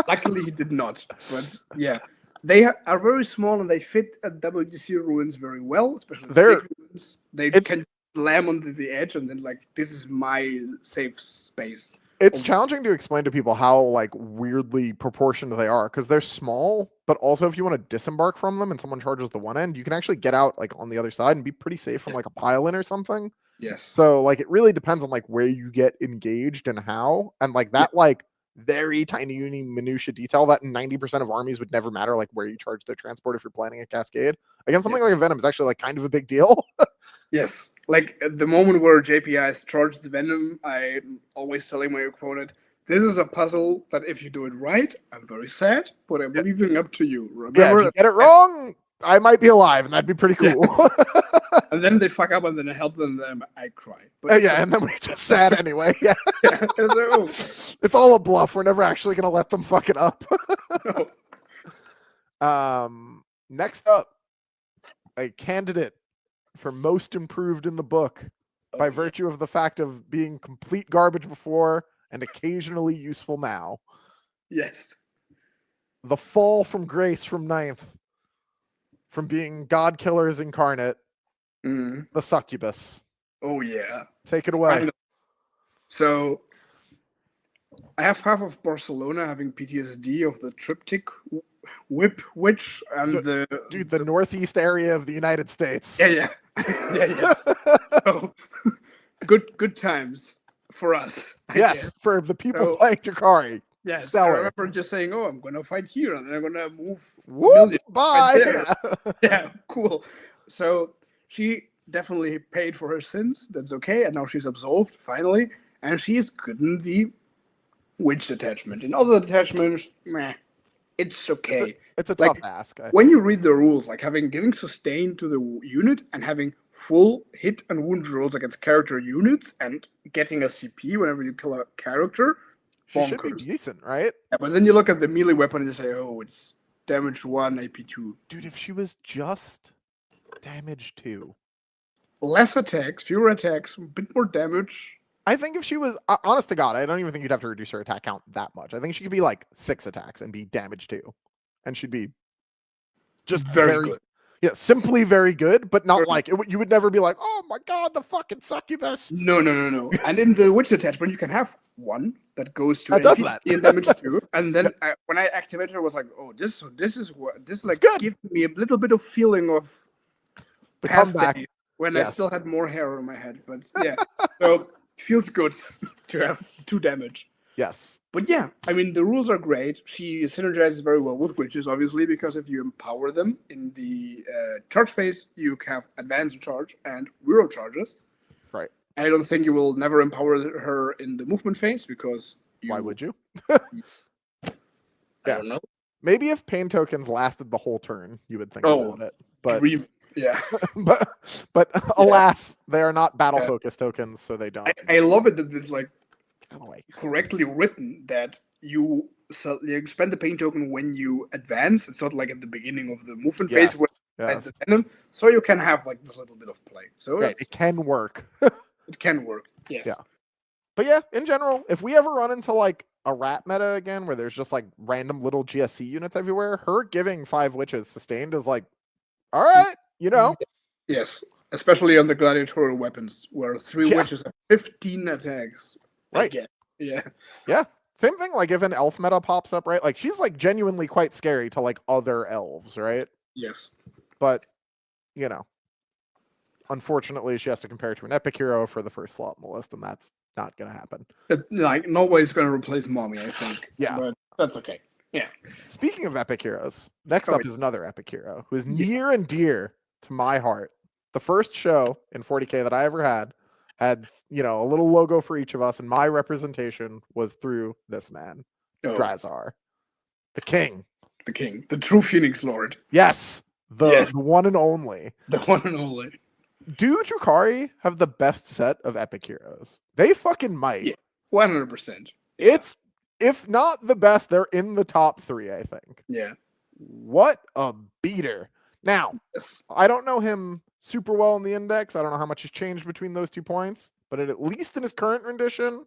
Luckily, he did not. But yeah, they are very small and they fit at WTC ruins very well, especially the They're big ruins. They it's can slam onto the edge, and then like, this is my safe space. it's challenging to explain to people how like weirdly proportioned they are because they're small, but also if you want to disembark from them and someone charges the one end, you can actually get out like on the other side and be pretty safe from Yes. like a pile in or something. Yes. So like it really depends on like where you get engaged and how, and like Yeah. that like very tiny minutia detail that 90% of armies would never matter, like where you charge their transport if you're planning a cascade. Again, something like a Venom is actually like kind of a big deal. Yes. Like at the moment where JPIs charged the Venom, I'm always telling my opponent, this is a puzzle that if you do it right, I'm very sad, but I'm Yeah. leaving up to you. Yeah, if Remember? you get it wrong, I might be alive, and that'd be pretty Yeah. cool. And then they fuck up and then I help them and then I cry. But Yeah, and then we just sad anyway. Yeah. yeah. It's like, oh, It's all a bluff. We're never actually gonna let them fuck it up. no. Next up, a candidate for most improved in the book by Oh, yeah. virtue of the fact of being complete garbage before and occasionally useful now. Yes. The fall from grace from ninth, from being God Killers incarnate, Mm. the succubus. Oh yeah. Take it away. So I have half of Barcelona having PTSD of the triptych whip witch and the northeast area of the United States. Yeah. So good times for us. I guess. For the people playing Drukhari. Yes, Stellar. I remember just saying, "Oh, I'm gonna fight here, and then I'm gonna move bye." Right there." Yeah, cool. So she definitely paid for her sins. That's okay, and now she's absolved finally, and she is good in the witch attachment. In other attachments, meh, it's okay. It's a tough ask. When you read the rules, like giving sustain to the unit and having full hit and wound rolls against character units and getting a CP whenever you kill a character. She should be decent, right? Yeah, but then you look at the melee weapon and you say, oh, it's damage 1, AP 2. Dude, if she was just damage 2. Less attacks, fewer attacks, a bit more damage. I think if she was, honest to God, I don't even think you'd have to reduce her attack count that much. I think she could be like 6 attacks and be damage 2. And she'd be just very good. Yeah, simply very good, but not you would never be like, oh my God, the fucking succubus. No. And in the witch attachment, you can have one that goes to and damage 2. And then when I activated her, I was like, oh, this like gives me a little bit of feeling of the comeback when I still had more hair on my head. But yeah, so it feels good to have 2 damage. Yes. But yeah, I mean, the rules are great. She synergizes very well with witches, obviously, because if you empower them in the charge phase, you have advanced charge and reroll charges. Right. I don't think you will never empower her in the movement phase because why would you? I don't know. Maybe if pain tokens lasted the whole turn, you would think about it. But yeah. but alas, they are not battle focused tokens, so they don't. I love it that it's like correctly written that you spend the pain token when you advance. It's not like at the beginning of the movement phase where the venom, so you can have like this little bit of play. So it can work. It can work. Yes. Yeah. But yeah, in general, if we ever run into like a rat meta again where there's just like random little GSC units everywhere, her giving 5 witches sustained is like, all right, you know. Yes. Especially on the gladiatorial weapons where 3 witches have 15 attacks. Right. Yeah. Yeah. Same thing, like if an elf meta pops up, right? Like she's like genuinely quite scary to like other elves, right? Yes. But, you know, unfortunately she has to compare to an epic hero for the first slot in the list, and that's not going to happen. Like nobody's going to replace Mommy, I think. Yeah. But that's okay. Yeah. Speaking of epic heroes, next up is another epic hero who is near and dear to my heart. The first show in 40K that I ever had, you know, a little logo for each of us, and my representation was through this man, Drazar, the king, the true Phoenix Lord. Yes, the one and only. The one and only. Do Drukhari have the best set of epic heroes? They fucking might. Yeah, 100%. It's, if not the best, they're in the top 3, I think. Yeah. What a beater. Now, I don't know him super well in the index. I don't know how much has changed between those 2 points, but at least in his current rendition,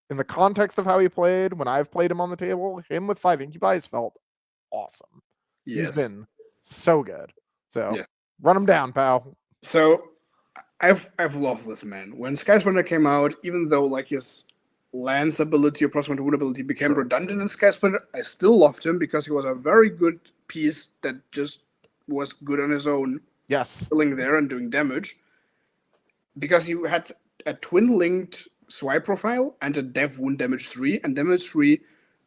in the context of how he played, when I've played him on the table, him with 5 incubi has felt awesome. Yes. He's been so good. So run him down, pal. So I've loved this man. When Skysplendor came out, even though like his lance ability or proximate wound ability became redundant in Skysplendor, I still loved him because he was a very good piece that just was good on his own. Yes. Killing there and doing damage. Because he had a twin-linked swipe profile and a dev wound damage 3, and damage 3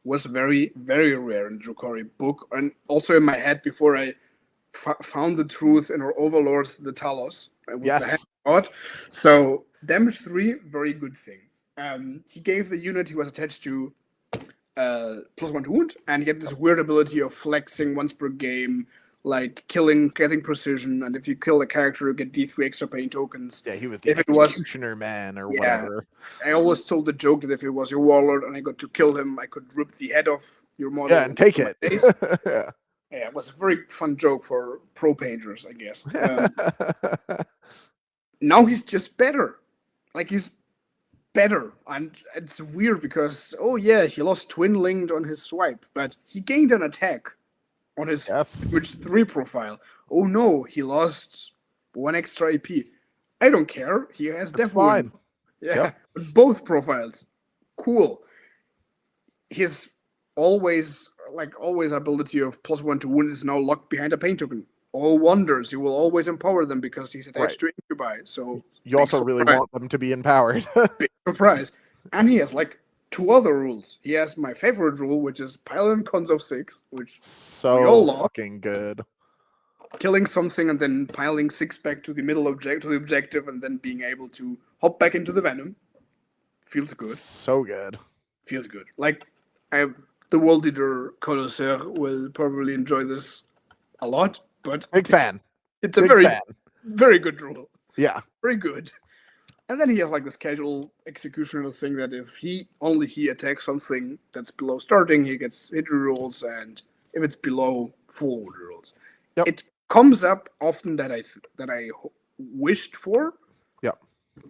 was very, very rare in the Drukhari book, and also in my head before I found the truth in our overlords, the Talos. So damage 3, very good thing. He gave the unit he was attached to +1 to wound, and he had this weird ability of flexing once per game, like killing, getting precision, and if you kill a character, you get D3 extra pain tokens. Yeah, he was the executioner man or whatever. I always told the joke that if it was your warlord and I got to kill him, I could rip the head off your model. Yeah, and take it. Yeah, it was a very fun joke for pro painters, I guess. Now he's just better. Like better. And it's weird because, oh yeah, he lost Twin Linked on his swipe, but he gained an attack on his Yes. damage 3 profile. Oh no, he lost 1 extra AP. I don't care. He has That's Death Wound. fine. Yeah, Yep. both profiles. Cool. His always ability of +1 to wound is now locked behind a pain token. All wonders, you will always empower them because he's attached to Incubi. So You also really want them to be empowered. big surprise. And he has like 2 other rules. He has my favorite rule, which is Pile and Cons of 6, which we all So love. fucking good. Killing something and then piling 6 back to the middle objective, and then being able to hop back into the Venom. Feels good. So good. Feels good. Like, the World Eater connoisseur will probably enjoy this a lot, but Big fan. It's a Big very, fan. very good rule. Yeah. Very good. And then he has like this casual executioner thing that if he attacks something that's below starting, he gets hit rolls, and if it's below, full wound rolls. Yep. It comes up often that I wished for. Yep.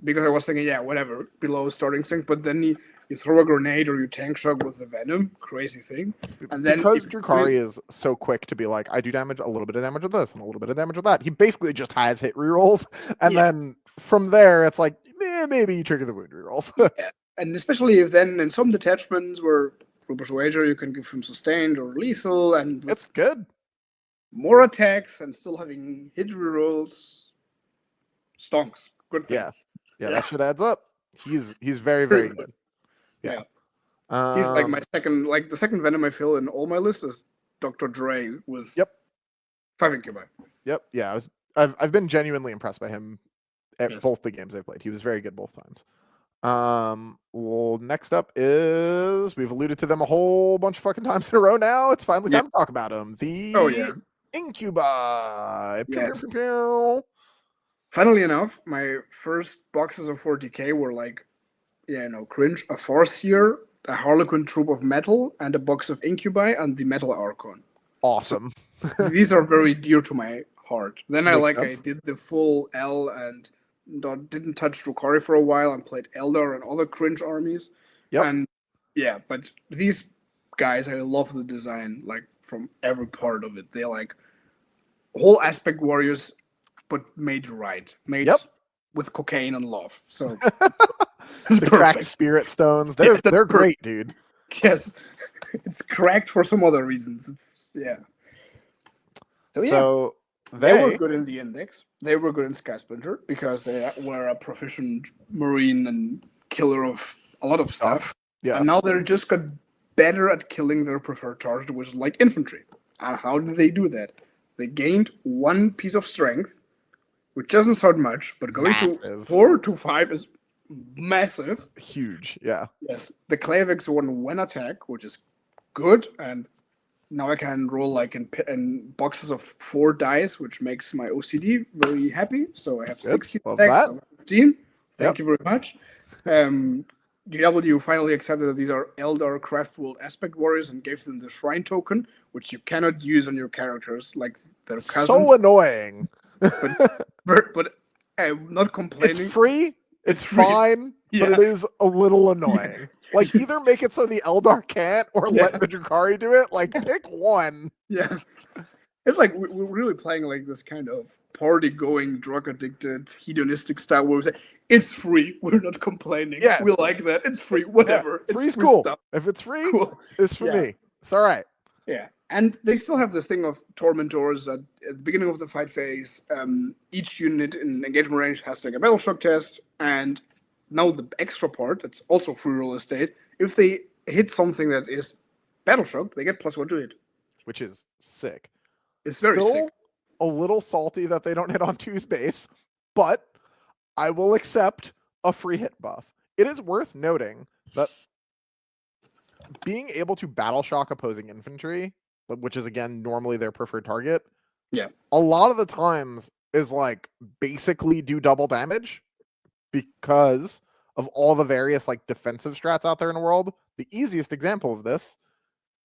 Because I was thinking, yeah, whatever, below starting things, but then you throw a grenade or you tank shock with the Venom, crazy thing. And then because Drukhari is so quick to be like, I do damage, a little bit of damage with this and a little bit of damage with that. He basically just has hit rerolls, and then from there it's like, maybe you trigger the wound rerolls. Yeah. And especially if then in some detachments where through Persuader you can give him sustained or lethal, and it's good. More attacks and still having hit rerolls, stonks. Good thing. Yeah, that shit adds up. He's very, very good. Yeah. He's like my second, like the second Venom I fill in all my lists is Dr. Dre with 5 Incubi. Yep. Yeah, I've been genuinely impressed by him at both the games I've played. He was very good both times. Well, next up is, we've alluded to them a whole bunch of fucking times in a row now. It's finally time to talk about them. The Incubi. Yes. Funnily enough, my first boxes of 40k were like, cringe, a Farseer, a Harlequin Troop of Metal, and a box of Incubi and the Metal Archon. Awesome. So, these are very dear to my heart. Then I did the full L and didn't touch Drukhari for a while and played Eldar and other cringe armies. Yep. And yeah, but these guys, I love the design, like from every part of it. They're like whole aspect warriors, but made right. Made with cocaine and love. So the cracked spirit stones. They're great, dude. Yes. It's cracked for some other reasons. It's So they were good in the Index. They were good in Sky Splinter because they were a proficient marine and killer of a lot of stuff. Yeah. And now they're just got better at killing their preferred target, which is like infantry. And how did they do that? They gained 1 piece of strength, which doesn't sound much, but going to 4 to 5 is massive. Huge, yeah. Yes. The Clavix won 1 attack, which is good, and now I can roll like in boxes of 4 dice, which makes my OCD very happy. So I have 16 attacks, 15. Thank you very much. GW finally accepted that these are Eldar Craftworld Aspect Warriors and gave them the Shrine token, which you cannot use on your characters like their cousins. So annoying. but I'm not complaining. It's free. It's fine, but it is a little annoying. Like, either make it so the Eldar can't, or let the Drukhari do it. Like, pick one. Yeah. It's like we're really playing like this kind of party-going, drug-addicted, hedonistic style where we say, it's free, we're not complaining. Yeah. We like that. It's free, whatever. Yeah. Free's free cool. Stuff. If it's free, it's for me. It's all right. Yeah. And they still have this thing of Tormentors that at the beginning of the fight phase, each unit in engagement range has to take a battle shock test, and now the extra part, that's also free roll estate, if they hit something that is battle shock, they get +1 to hit. Which is sick. It's very sick. A little salty that they don't hit on 2 space, but I will accept a free hit buff. It is worth noting that being able to battle shock opposing infantry, which is again normally their preferred target, a lot of the times is like basically do double damage because of all the various like defensive strats out there in the world. The easiest example of this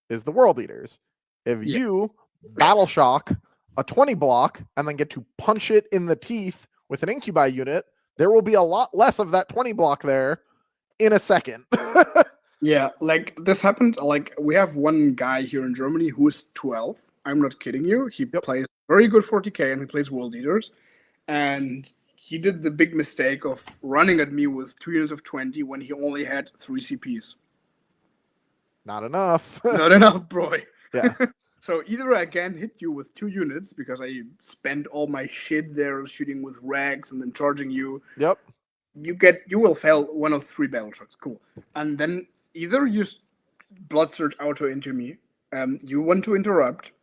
is the World Eaters. If you battle shock a 20 block and then get to punch it in the teeth with an Incubi unit, there will be a lot less of that 20 block there in a second. Yeah, like this happened. Like we have one guy here in Germany who is 12. I'm not kidding you. He Yep. plays very good 40k and he plays World Eaters. And he did the big mistake of running at me with 2 units of 20 when he only had 3 CPs. Not enough. Not enough, bro. Yeah. So either I can hit you with 2 units because I spent all my shit there shooting with rags and then charging you. Yep. You will fail one of 3 battle shocks. Cool. And then either you blood surge auto into me. You want to interrupt.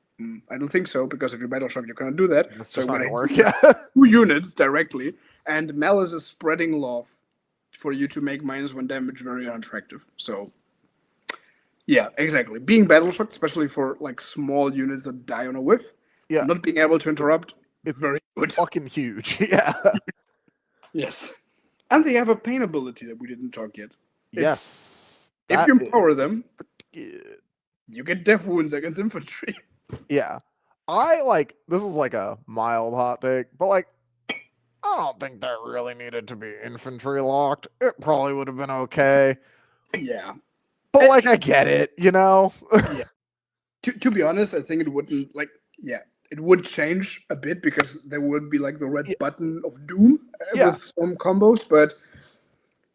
I don't think so, because if you battle shock, you cannot do that. That's So just I'm not gonna gonna work. hit you Yeah. with 2 units directly, and Malice is spreading love for you to make -1 damage very unattractive. So yeah, exactly. Being battle shocked, especially for like small units that die on a whiff, Yeah. not being able to interrupt, It's very good. fucking huge. Yeah. Yes. And they have a pain ability that we didn't talk yet. Yes. If that you is empower them, good. you get death wounds against infantry. Yeah. I like this is like a mild hot take, but like I don't think that really needed to be infantry locked. It probably would have been okay. Yeah. But like I get it, you know? Yeah. To be honest, I think it wouldn't it would change a bit because there would be like the red button of doom with some combos, but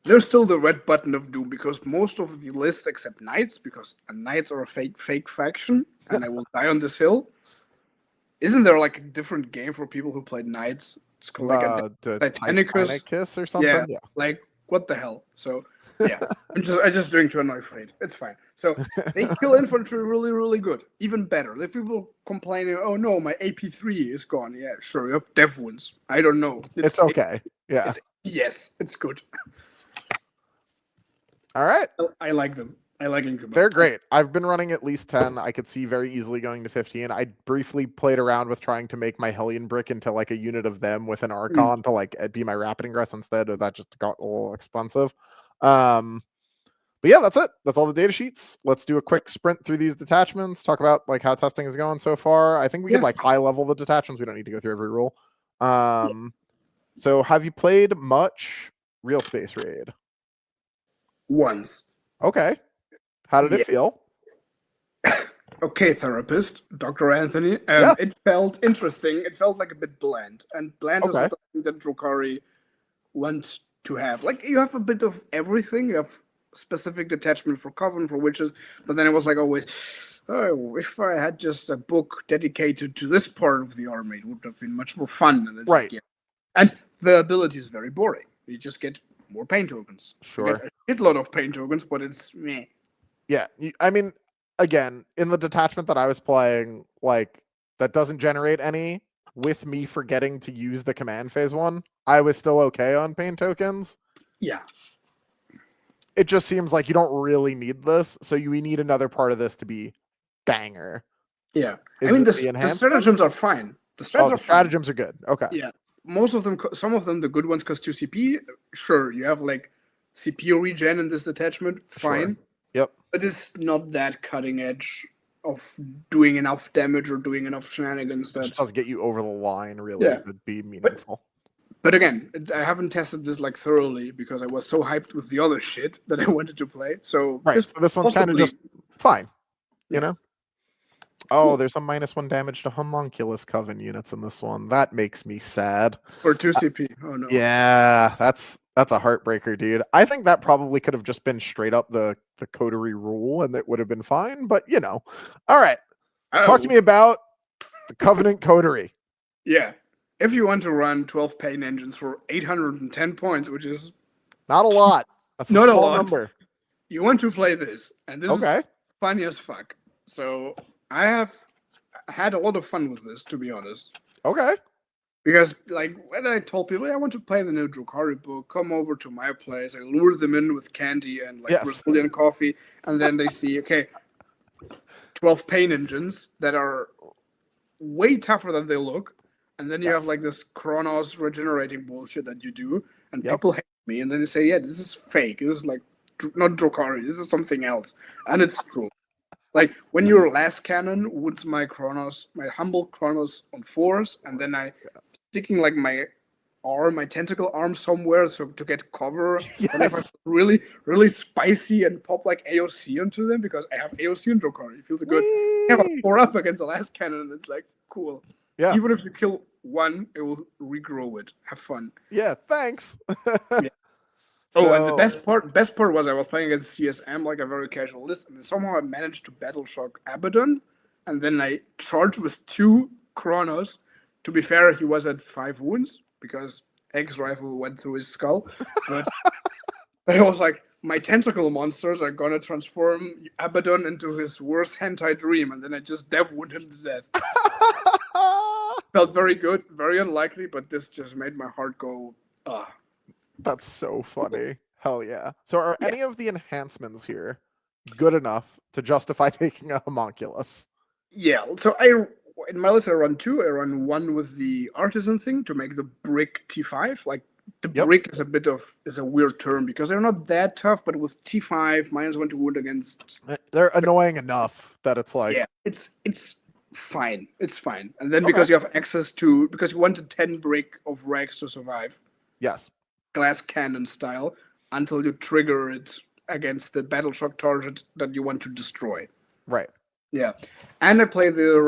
there's still the red button of doom because most of the lists except knights, because knights are a fake faction, and I will die on this hill. Isn't there like a different game for people who played knights? It's called like a the Titanicus. Titanicus or something. Yeah. Like what the hell? So yeah, I'm just doing to annoy Fred. It's fine. So they kill infantry really, really good. Even better. Like people complaining, oh no, my AP3 is gone. Yeah, sure, you have death wounds. I don't know. It's okay. Yeah. Yes, it's good. All right. I like them. I like Incubus. They're great. I've been running at least 10. I could see very easily going to 15. I briefly played around with trying to make my Hellion Brick into like a unit of them with an Archon to like be my Rapid Ingress instead. Of that just got a little expensive. But yeah, that's it. That's all the data sheets. Let's do a quick sprint through these detachments. Talk about like how testing is going so far. I think we could like high level the detachments. We don't need to go through every rule. So have you played much Real Space Raid? Once. Okay. How did it feel? Okay, therapist, Dr. Anthony. Yes. It felt interesting. It felt like a bit bland. And bland is something that Drukhari want to have. Like, you have a bit of everything. You have specific detachment for Coven, for witches. But then it was like always, oh, if I had just a book dedicated to this part of the army, it would have been much more fun. And right. Like, yeah. And the ability is very boring. You just get more pain tokens. Sure. You get a shitload of pain tokens, but it's meh. Yeah, I mean, again, in the detachment that I was playing, like, that doesn't generate any, with me forgetting to use the command phase one, I was still okay on pain tokens. Yeah. It just seems like you don't really need this, so we need another part of this to be banger. Yeah. I mean, the stratagems are fine. The stratagems are good. Okay. Yeah. Most of them, some of them, the good ones cost 2 CP. Sure, you have, like, CPU regen in this detachment. Fine. Sure. Yep. But it's not that cutting edge of doing enough damage or doing enough shenanigans that just doesn't get you over the line, really. It would be meaningful. But again, I haven't tested this like thoroughly because I was so hyped with the other shit that I wanted to play. So this one's kind of just fine, you know. Oh, there's a -1 damage to homunculus Coven units in this one. That makes me sad. For 2 CP. Oh no. Yeah, that's a heartbreaker, dude. I think that probably could have just been straight up the coterie rule and it would have been fine, but you know. All right. Talk to me about the Covenant coterie. Yeah. If you want to run 12 pain engines for 810 points, which is not a lot. That's not a small number. You want to play this, and this is funny as fuck. So I have had a lot of fun with this, to be honest. Okay. Because, like, when I told people, I want to play the new Drukhari book, come over to my place, I lure them in with candy and, like, Brazilian coffee, and then they see, okay, 12 pain engines that are way tougher than they look, and then you have, like, this Chronos regenerating bullshit that you do, and people hate me, and then they say, yeah, this is fake, this is, like, not Drukhari, this is something else, and it's true. Like, when your last cannon wounds my Chronos, my humble Chronos on 4s, and then I sticking like my arm, my tentacle arm somewhere, so to get cover. And if I'm Yes. really, really spicy and pop like AOC onto them, because I have AOC in Drukhari. It feels good. I have a Whee! 4-up against the last cannon, and it's like, cool. Yeah. Even if you kill one, it will regrow it. Have fun. Yeah, thanks. Yeah. Oh, and the So, best part was I was playing against CSM like a very casual list, and somehow I managed to battle shock Abaddon, and then I charged with 2 Chronos. To be fair, he was at 5 wounds because X rifle went through his skull, but but I was like, my tentacle monsters are gonna transform Abaddon into his worst hentai dream, and then I just dev wound him to death. Felt very good, very unlikely, but this just made my heart go, ah. that's so funny. Hell yeah. So are Yeah. any of the enhancements here good enough to justify taking a homunculus? Yeah, so in my list I run 2. I run 1 with the artisan thing to make the brick T5. Like the Yep. brick is a weird term because they're not that tough, but with T5 -1 to wound against, They're annoying enough that it's like, yeah, it's fine. It's fine. And then Okay. because you have access to, because you want a 10 brick of rags to survive, yes. glass cannon style, until you trigger it against the battle shock target that you want to destroy. Right. Yeah, and I play the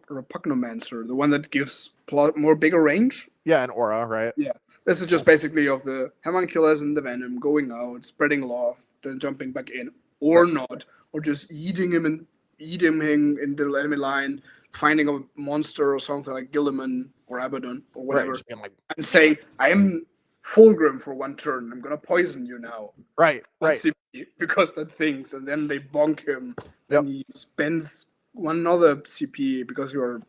Repugnomancer, the one that gives more bigger range. Yeah, an aura, right? Yeah, this is just basically of the homunculus and the venom going out, spreading love, then jumping back in, or not, or just eating him in the enemy line, finding a monster or something like Gilliman or Abaddon or whatever, Right. Just being like, and saying, "I am Fulgrim for 1 turn. I'm gonna poison you now." right, right. CP, because that thinks, and then they bonk him. Then Yep. he spends one other CP because you're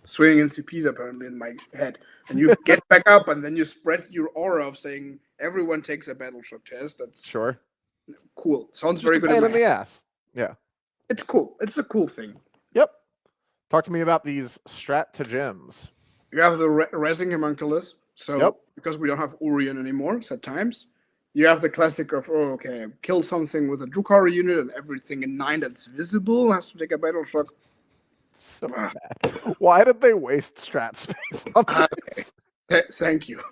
swinging in CPs apparently in my head, and you get back up, and then you spread your aura of saying everyone takes a battle shock test. That's Sure. cool. Sounds Just very a good. pain In in my the head. ass. Yeah. It's cool. It's a cool thing. Yep. Talk to me about these stratagems. You have the Resing Homunculus. So Yep. because we don't have Urian anymore, at times, you have the classic of, oh, okay, kill something with a Drukhari unit, and everything in 9 that's visible has to take a battle shock. So bad. Why did they waste strat space on this? Thank you.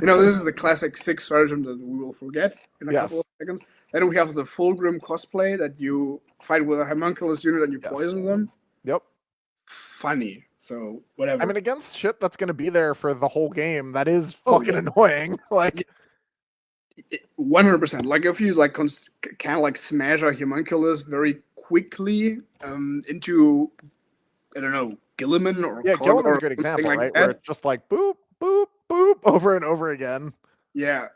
This is the classic 6 stratagem that we will forget in a couple of seconds. Then we have the Fulgrim cosplay that you fight with a homunculus unit and you poison them. Yep. Funny. So whatever. I mean, against shit that's going to be there for the whole game, that is fucking annoying. Like 100%. Like if you like kind of like smash a homunculus very quickly into, I don't know, Gilliman or Gilliman's a good example, right? Where it's just like boop, boop, boop over and over again. Yeah.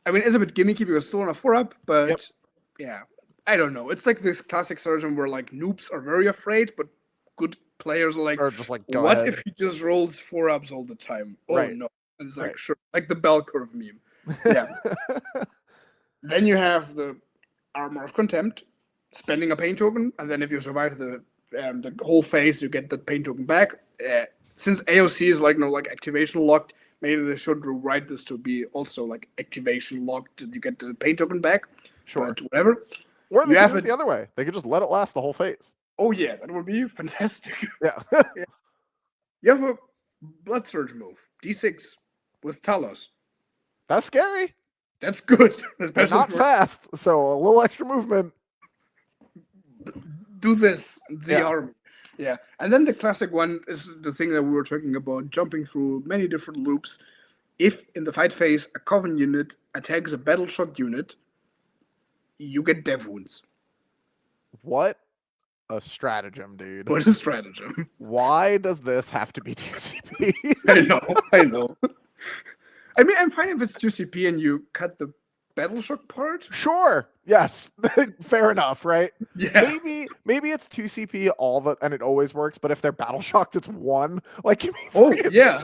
I mean, it's a bit gimmicky because it's still on a 4-up, but yeah, I don't know. It's like this classic stratagem where like noobs are very afraid, but good players are like, just like, what ahead. If he just rolls 4-ups all the time? Oh no. And it's like, sure, like the bell curve meme. Yeah. Then you have the Armor of Contempt, spending a pain token, and then if you survive the whole phase, you get that pain token back. Since AOC is like activation locked, maybe they should rewrite this to be also like activation locked. You get the pain token back. Sure. But whatever. Or they could do it the other way. They could just let it last the whole phase. Oh yeah, that would be fantastic. Yeah. You have a Blood Surge move, D6 with Talos. That's scary. That's good. They're not fast, so a little extra movement. Do this, the army. Yeah. And then the classic one is the thing that we were talking about, jumping through many different loops. If in the fight phase a Coven unit attacks a battle shock unit, you get dev wounds. What a stratagem, dude. What a stratagem. Why does this have to be 2CP? I know. I mean, I'm fine if it's 2CP and you cut the battle shock part. Sure. Yes. Fair enough, right? Yeah. Maybe it's 2CP and it always works, but if they're battle shocked, it's 1. Like, give me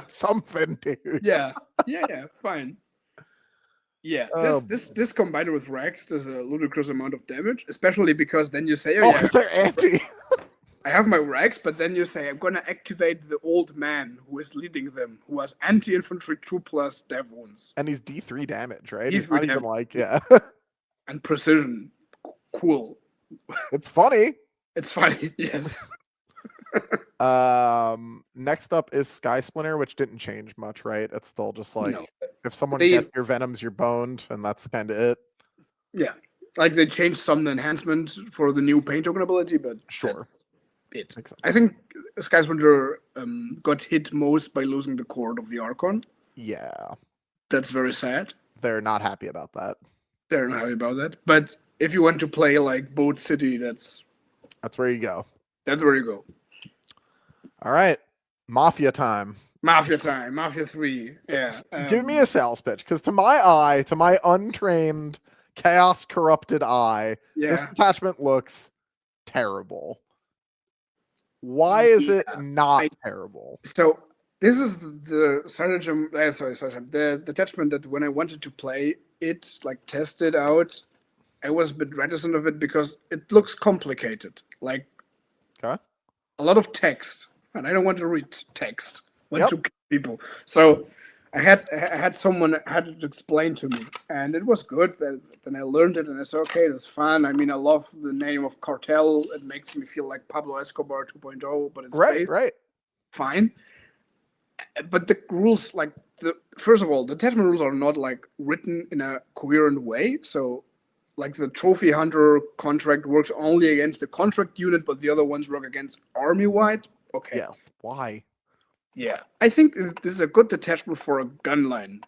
something, dude. Yeah. Fine. Yeah, this combined with Rex does a ludicrous amount of damage, especially because then you say, because they're anti. I have my Rex, but then you say, I'm going to activate the old man who is leading them, who has anti-infantry 2+ dev wounds. And he's D3 damage, right? He's not even like, And precision. Cool. It's funny. It's funny, yes. Next up is Sky Splinter, which didn't change much, right? It's still just like... No, If someone They- gets your venoms, you're boned, and that's kind of it. Yeah, like they changed some enhancement for the new paint token ability, but Sure. that's it. Makes sense. I think Skyswinter got hit most by losing the cord of the Archon. Yeah, That's very sad. they're not happy about that. They're not happy about that. But if you want to play like Boat City, that's where you go. That's where you go. All right, Mafia time. Mafia time, Mafia 3. Yeah. Give me a sales pitch, because to my untrained, chaos corrupted eye, this detachment looks terrible. Why is it not terrible? So this is the stratagem. The detachment that when I wanted to play it, like test it out, I was a bit reticent of it because it looks complicated. Like a lot of text, and I don't want to read text. I want to kill people. So I had someone had to explain to me, and it was good. Then I learned it, and I said, okay, it's fun. I mean, I love the name of cartel. It makes me feel like Pablo Escobar 2.0, but it's right. Fine. But the rules, like first of all, the detachment rules are not like written in a coherent way. So, like the trophy hunter contract works only against the contract unit, but the other ones work against army wide. Okay. Yeah. Why? Yeah, I think this is a good detachment for a gunline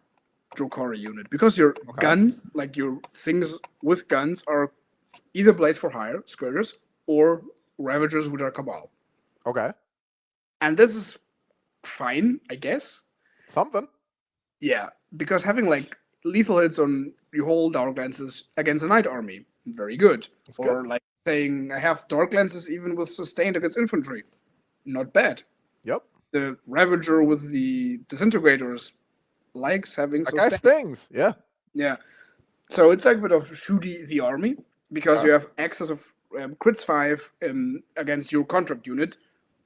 Drukhari unit because your guns, like your things with guns, are either blades for hire, scourgers, or ravagers, which are cabal. Okay. And this is fine, I guess. Something. Yeah, because having like lethal hits on your whole dark lances against a knight army, very good. That's or good. like saying I have dark lances even with sustained against infantry, not bad. Yep. The Ravager with the disintegrators likes having that guy stings. Yeah. Yeah. So it's like a bit of shooty the army because you have access of crits 5 against your contract unit,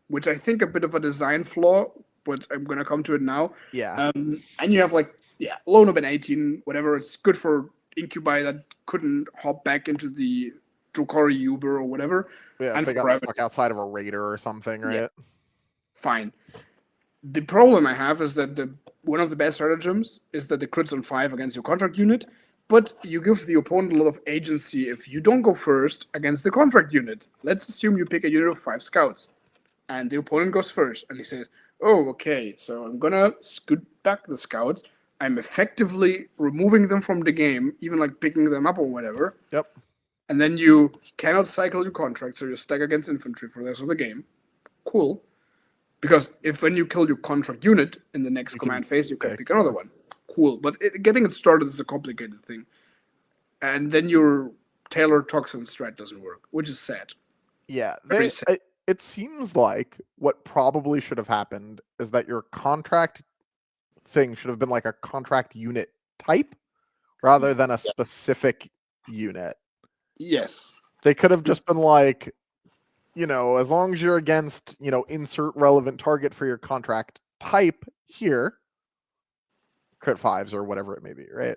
which I think a bit of a design flaw, but I'm gonna come to it now. Yeah. And you have like low nob 18, whatever. It's good for incubi that couldn't hop back into the Drukhari Uber or whatever. Yeah, and if they got stuck outside of a raider or something, right? Yeah. Fine. The problem I have is that one of the best stratagems is that the crits on 5 against your contract unit, but you give the opponent a lot of agency if you don't go first against the contract unit. Let's assume you pick a unit of 5 scouts, and the opponent goes first, and he says, oh, okay, so I'm gonna scoot back the scouts. I'm effectively removing them from the game, even like picking them up or whatever. Yep. And then you cannot cycle your contract, so you stack against infantry for the rest of the game. Cool. Because if when you kill your contract unit in the next command phase, you can pick another one. Cool. But getting it started is a complicated thing. And then your Taylor Toxin strat doesn't work, which is sad. Yeah. It seems like what probably should have happened is that your contract thing should have been like a contract unit type rather than a specific unit. Yes. They could have just been like, as long as you're against, insert relevant target for your contract type here, crit 5s or whatever it may be, right?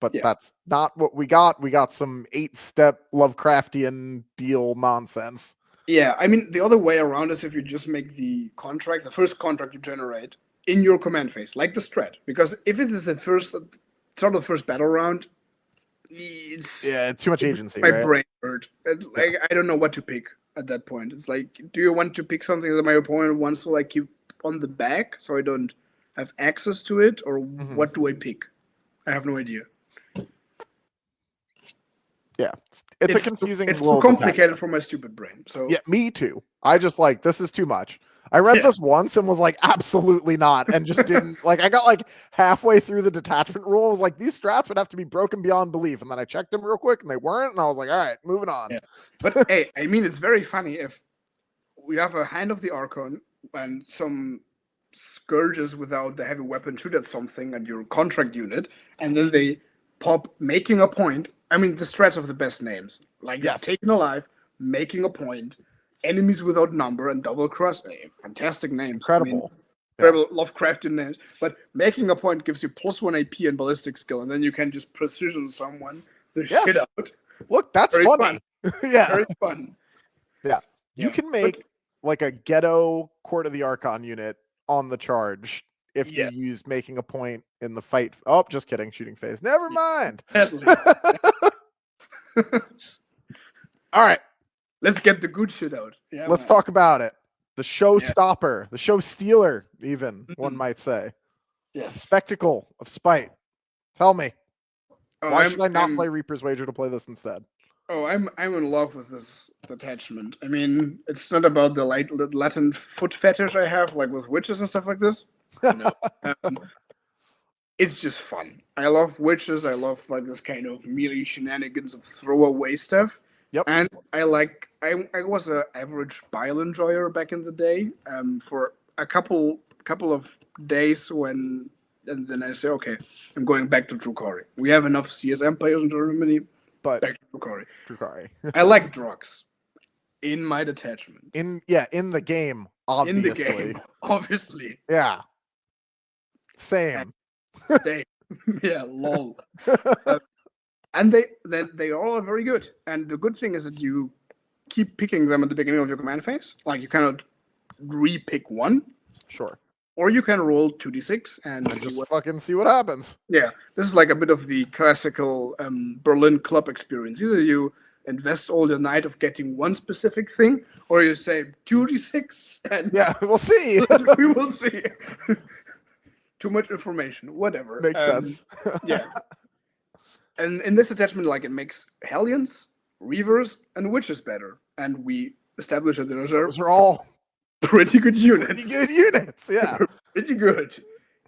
But that's not what we got. We got some 8-step Lovecraftian deal nonsense. Yeah, I mean, the other way around is if you just make the first contract you generate in your command phase, like the strat. Because if it is the first, start of the first battle round, it's too much agency, my right? brain hurt. Like, I don't know what to pick at that point. It's like, do you want to pick something that my opponent wants to like keep on the back so I don't have access to it, or what do I pick? I have no idea. Yeah, it's a confusing. It's too complicated for my stupid brain. So yeah, me too. I just like this is too much. I read this once and was like, absolutely not, and just didn't like. I got like halfway through the detachment rule. I was like, these strats would have to be broken beyond belief, and then I checked them real quick, and they weren't. And I was like, all right, moving on. Yeah. But hey, I mean, it's very funny if we have a Hand of the Archon and some scourges without the heavy weapon shoot at something at your contract unit, and then they pop making a point. I mean, the strats of the best names, like Taken Alive, Making a Point, Enemies Without Number, and Double Cross. Fantastic names. Incredible. Incredible Lovecraftian names. But Making a Point gives you +1 AP and ballistic skill, and then you can just precision someone the shit out. Look, that's very funny. Yeah. Very fun. Yeah. You can make like a ghetto Court of the Archon unit on the charge if Yeah. you use making a point in the fight. Oh, just kidding. Shooting phase. Never mind. Sadly. All right. Let's get the good shit out. Yeah, Let's man. talk about it. The showstopper, the show stealer, even one Mhm. might say. Yes. Spectacle of Spite. Tell me, Oh, why should I not play Reaper's Wager to play this instead? I'm in love with this attachment. I mean, it's not about the Latin foot fetish I have, like with witches and stuff like this. No. It's just fun. I love witches. I love like this kind of melee shenanigans of throwaway stuff. Yep. And I was an average bile enjoyer back in the day. For a couple of days and then I say, okay, I'm going back to Drukhari. We have enough CSM players in Germany. But back to Drukhari. Drukhari. I like drugs in my detachment. In the game, obviously. In the game, obviously. Yeah. Same. Yeah, lol. And they all are very good. And the good thing is that you keep picking them at the beginning of your command phase. Like you cannot re-pick one. Sure. Or you can roll 2d6 and see what happens. Yeah, this is like a bit of the classical Berlin club experience. Either you invest all your night of getting one specific thing, or you say 2d6 and yeah, we'll see. We will see. Too much information, whatever. Makes sense. Yeah. And in this attachment, like it makes Hellions, Reavers, and Witches better. And we establish that those are all pretty good units. Pretty good units, yeah. Pretty good.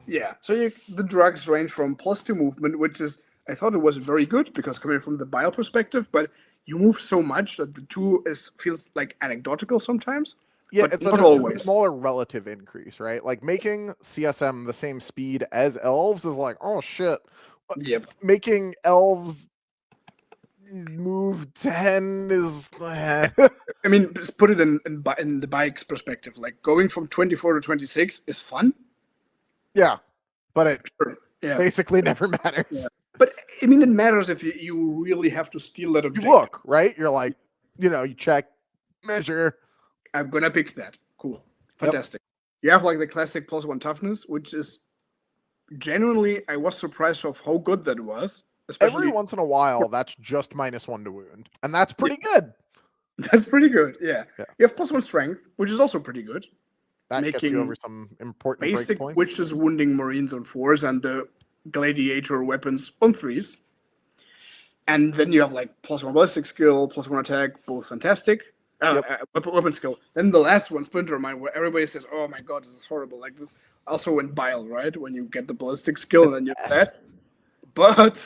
Yeah. So the drugs range from +2 movement, which is, I thought it was very good because coming from the bile perspective, but you move so much that the 2 feels like anecdotal sometimes. Yeah, but it's not always. A smaller relative increase, right? Like making CSM the same speed as elves is like, oh shit. Yep. Making elves move 10 is I mean, just put it in the bike's perspective. Like going from 24 to 26 is fun. Yeah, but it basically never matters. Yeah. But I mean, it matters if you really have to steal that objective. You look, right? You're like, you check, measure. I'm gonna pick that. Cool. Fantastic. Yep. You have like the classic +1 toughness, which is genuinely, I was surprised of how good that was. Especially every once in a while, that's just -1 to wound. And that's pretty good. That's pretty good, yeah. You have +1 strength, which is also pretty good. That gets you over some important basic break points. Witches wounding Marines on 4s and the gladiator weapons on 3s. And then you have like +1 ballistic skill, +1 attack, both fantastic. Weapon skill. Then the last one, Splinter Mine, where everybody says, "Oh my god, this is horrible." Like this, also in Bile, right? When you get the ballistic skill, and then you're dead. But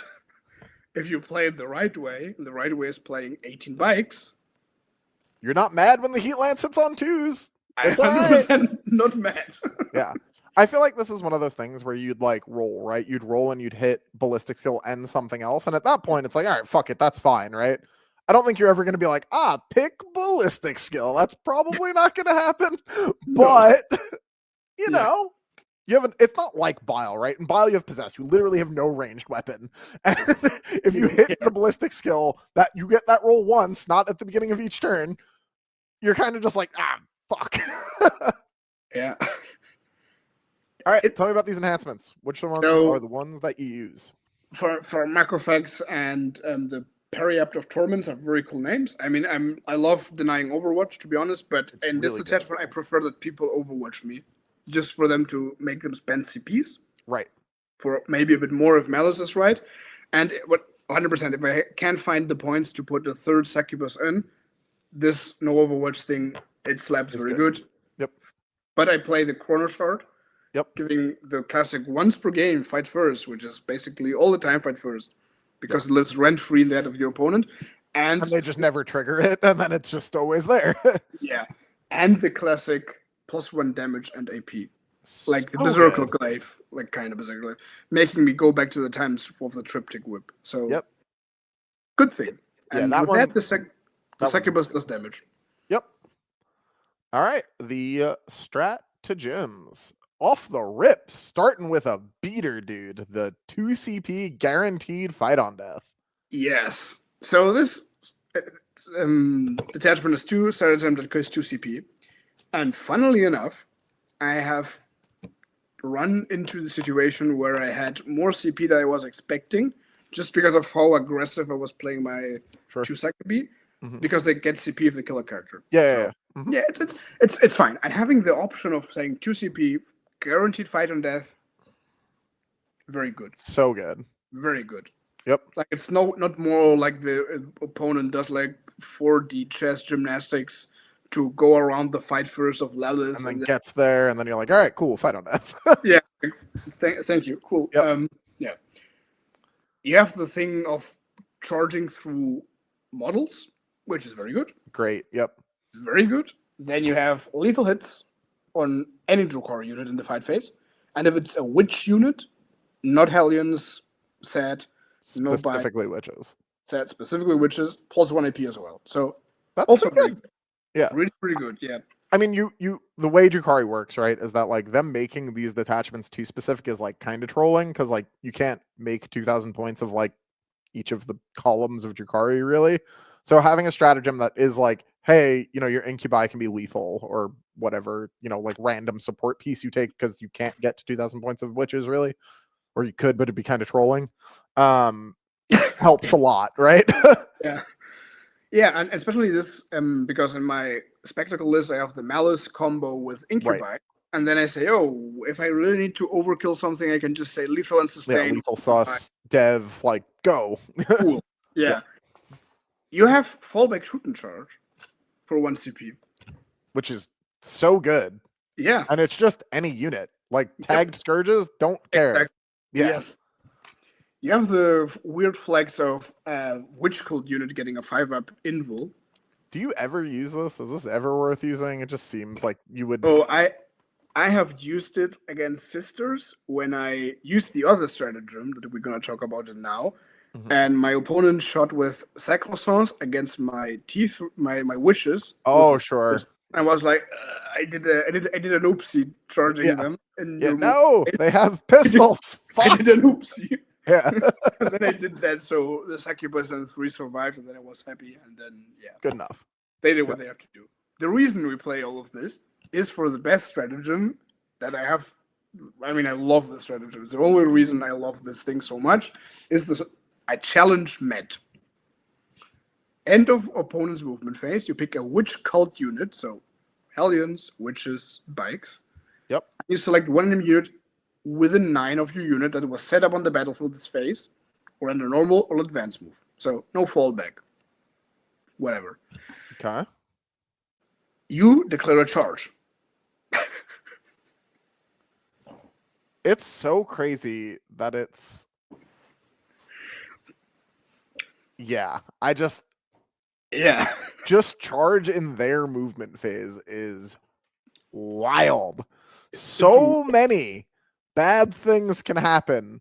if you play it the right way, and the right way is playing 18 bikes, you're not mad when the heat lance hits on 2s. It's 100% right. Not mad. Yeah. I feel like this is one of those things where you'd like roll, right? You'd roll and you'd hit ballistic skill and something else. And at that point, it's like, all right, fuck it. That's fine, right? I don't think you're ever going to be like, pick ballistic skill. That's probably not going to happen. But, you know, it's not like Bile, right? In Bile, you have Possessed. You literally have no ranged weapon. And if you hit the ballistic skill, that you get that roll once, not at the beginning of each turn, you're kind of just like, fuck. Yeah. All right, tell me about these enhancements. Which ones are the ones that you use? For Macrophags and the Periapt of Torments have very cool names. I mean, I love denying Overwatch, to be honest, but in this attachment, I prefer that people Overwatch me, just for them to make them spend CPs. Right. For maybe a bit more if Malice is right. And 100%, if I can't find the points to put the 3rd Succubus in, this no Overwatch thing, it slaps very good. Yep. But I play the Corner Shard. Yep. Giving the classic once per game fight first, which is basically all the time fight first, because it lives rent-free in that of your opponent. And they just never trigger it, and then it's just always there. Yeah. And the classic +1 damage and AP. Like the Berserker Glaive, like kind of Berserker, making me go back to the times of the Triptych Whip. So, good thing. And that with one, the Succubus does damage. Yep. All right. The stratagems. Off the rip, starting with a beater, dude. The 2 CP guaranteed fight on death. Yes. So this detachment is 2 stratagem that costs 2 CP. And funnily enough, I have run into the situation where I had more CP than I was expecting, just because of how aggressive I was playing my Sure. Chusakabi, Mhm. because they get CP if they kill a character. Yeah. Yeah, it's fine. And having the option of saying 2 CP, guaranteed fight on death, very good. So good. Very good. Yep. Like it's not more like the opponent does like 4D chess gymnastics to go around the fight first of Lilith And then gets there, and then you're like, all right, cool, fight on death. yeah. Thank you. Cool. Yep. Yeah. You have the thing of charging through models, which is very good. Great. Yep. Very good. Then you have lethal hits on any Drukhari unit in the fight phase. And if it's a witch unit, not Hellions, sad, no bite, Specifically witches. sad, specifically witches, plus 1 AP as well. So That's also pretty good. Yeah. pretty good. Yeah. I mean, the way Drukhari works, right, is that like them making these detachments too specific is like kind of trolling, because like you can't make 2,000 points of like each of the columns of Drukhari, really. So having a stratagem that is like, hey, your incubi can be lethal or whatever, like random support piece you take because you can't get to 2,000 points of witches, really, or you could, but it'd be kind of trolling. Helps a lot, right? Yeah. Yeah, and especially this, because in my spectacle list I have the Malice combo with Incubi, Right. and then I say, oh, if I really need to overkill something, I can just say lethal and sustain. Yeah, lethal sus, dev, like, go. Cool. Yeah. You have fallback shoot and charge for 1 CP. Which is so good. Yeah. And it's just any unit. Like, tagged scourges, don't care. Exactly. Yeah. Yes. You have the weird flex of Witch Cult unit getting a 5-up invul. Do you ever use this? Is this ever worth using? It just seems like you would. Oh, I have used it against sisters when I used the other stratagem that we're going to talk about it now. Mhm. And my opponent shot with sacrosanct against my teeth, my wishes. Oh, sure. I was like, I did an oopsie charging them. And no, they have pistols. I did an oopsie. Yeah. And then I did that, so the succubus and 3 survived, and then I was happy. And then Good enough. they did what they have to do. The reason we play all of this is for the best stratagem that I have. I mean, I love this stratagem. The only reason I love this thing so much is this. I challenge Met. End of opponent's movement phase, you pick a witch cult unit, so Hellions, witches, bikes. Yep. You select one unit within 9 of your unit that was set up on the battlefield this phase, or under normal or advanced move. So no fallback. Whatever. Okay. You declare a charge. It's so crazy that it's. Yeah, Yeah. just charge in their movement phase is wild. So many bad things can happen.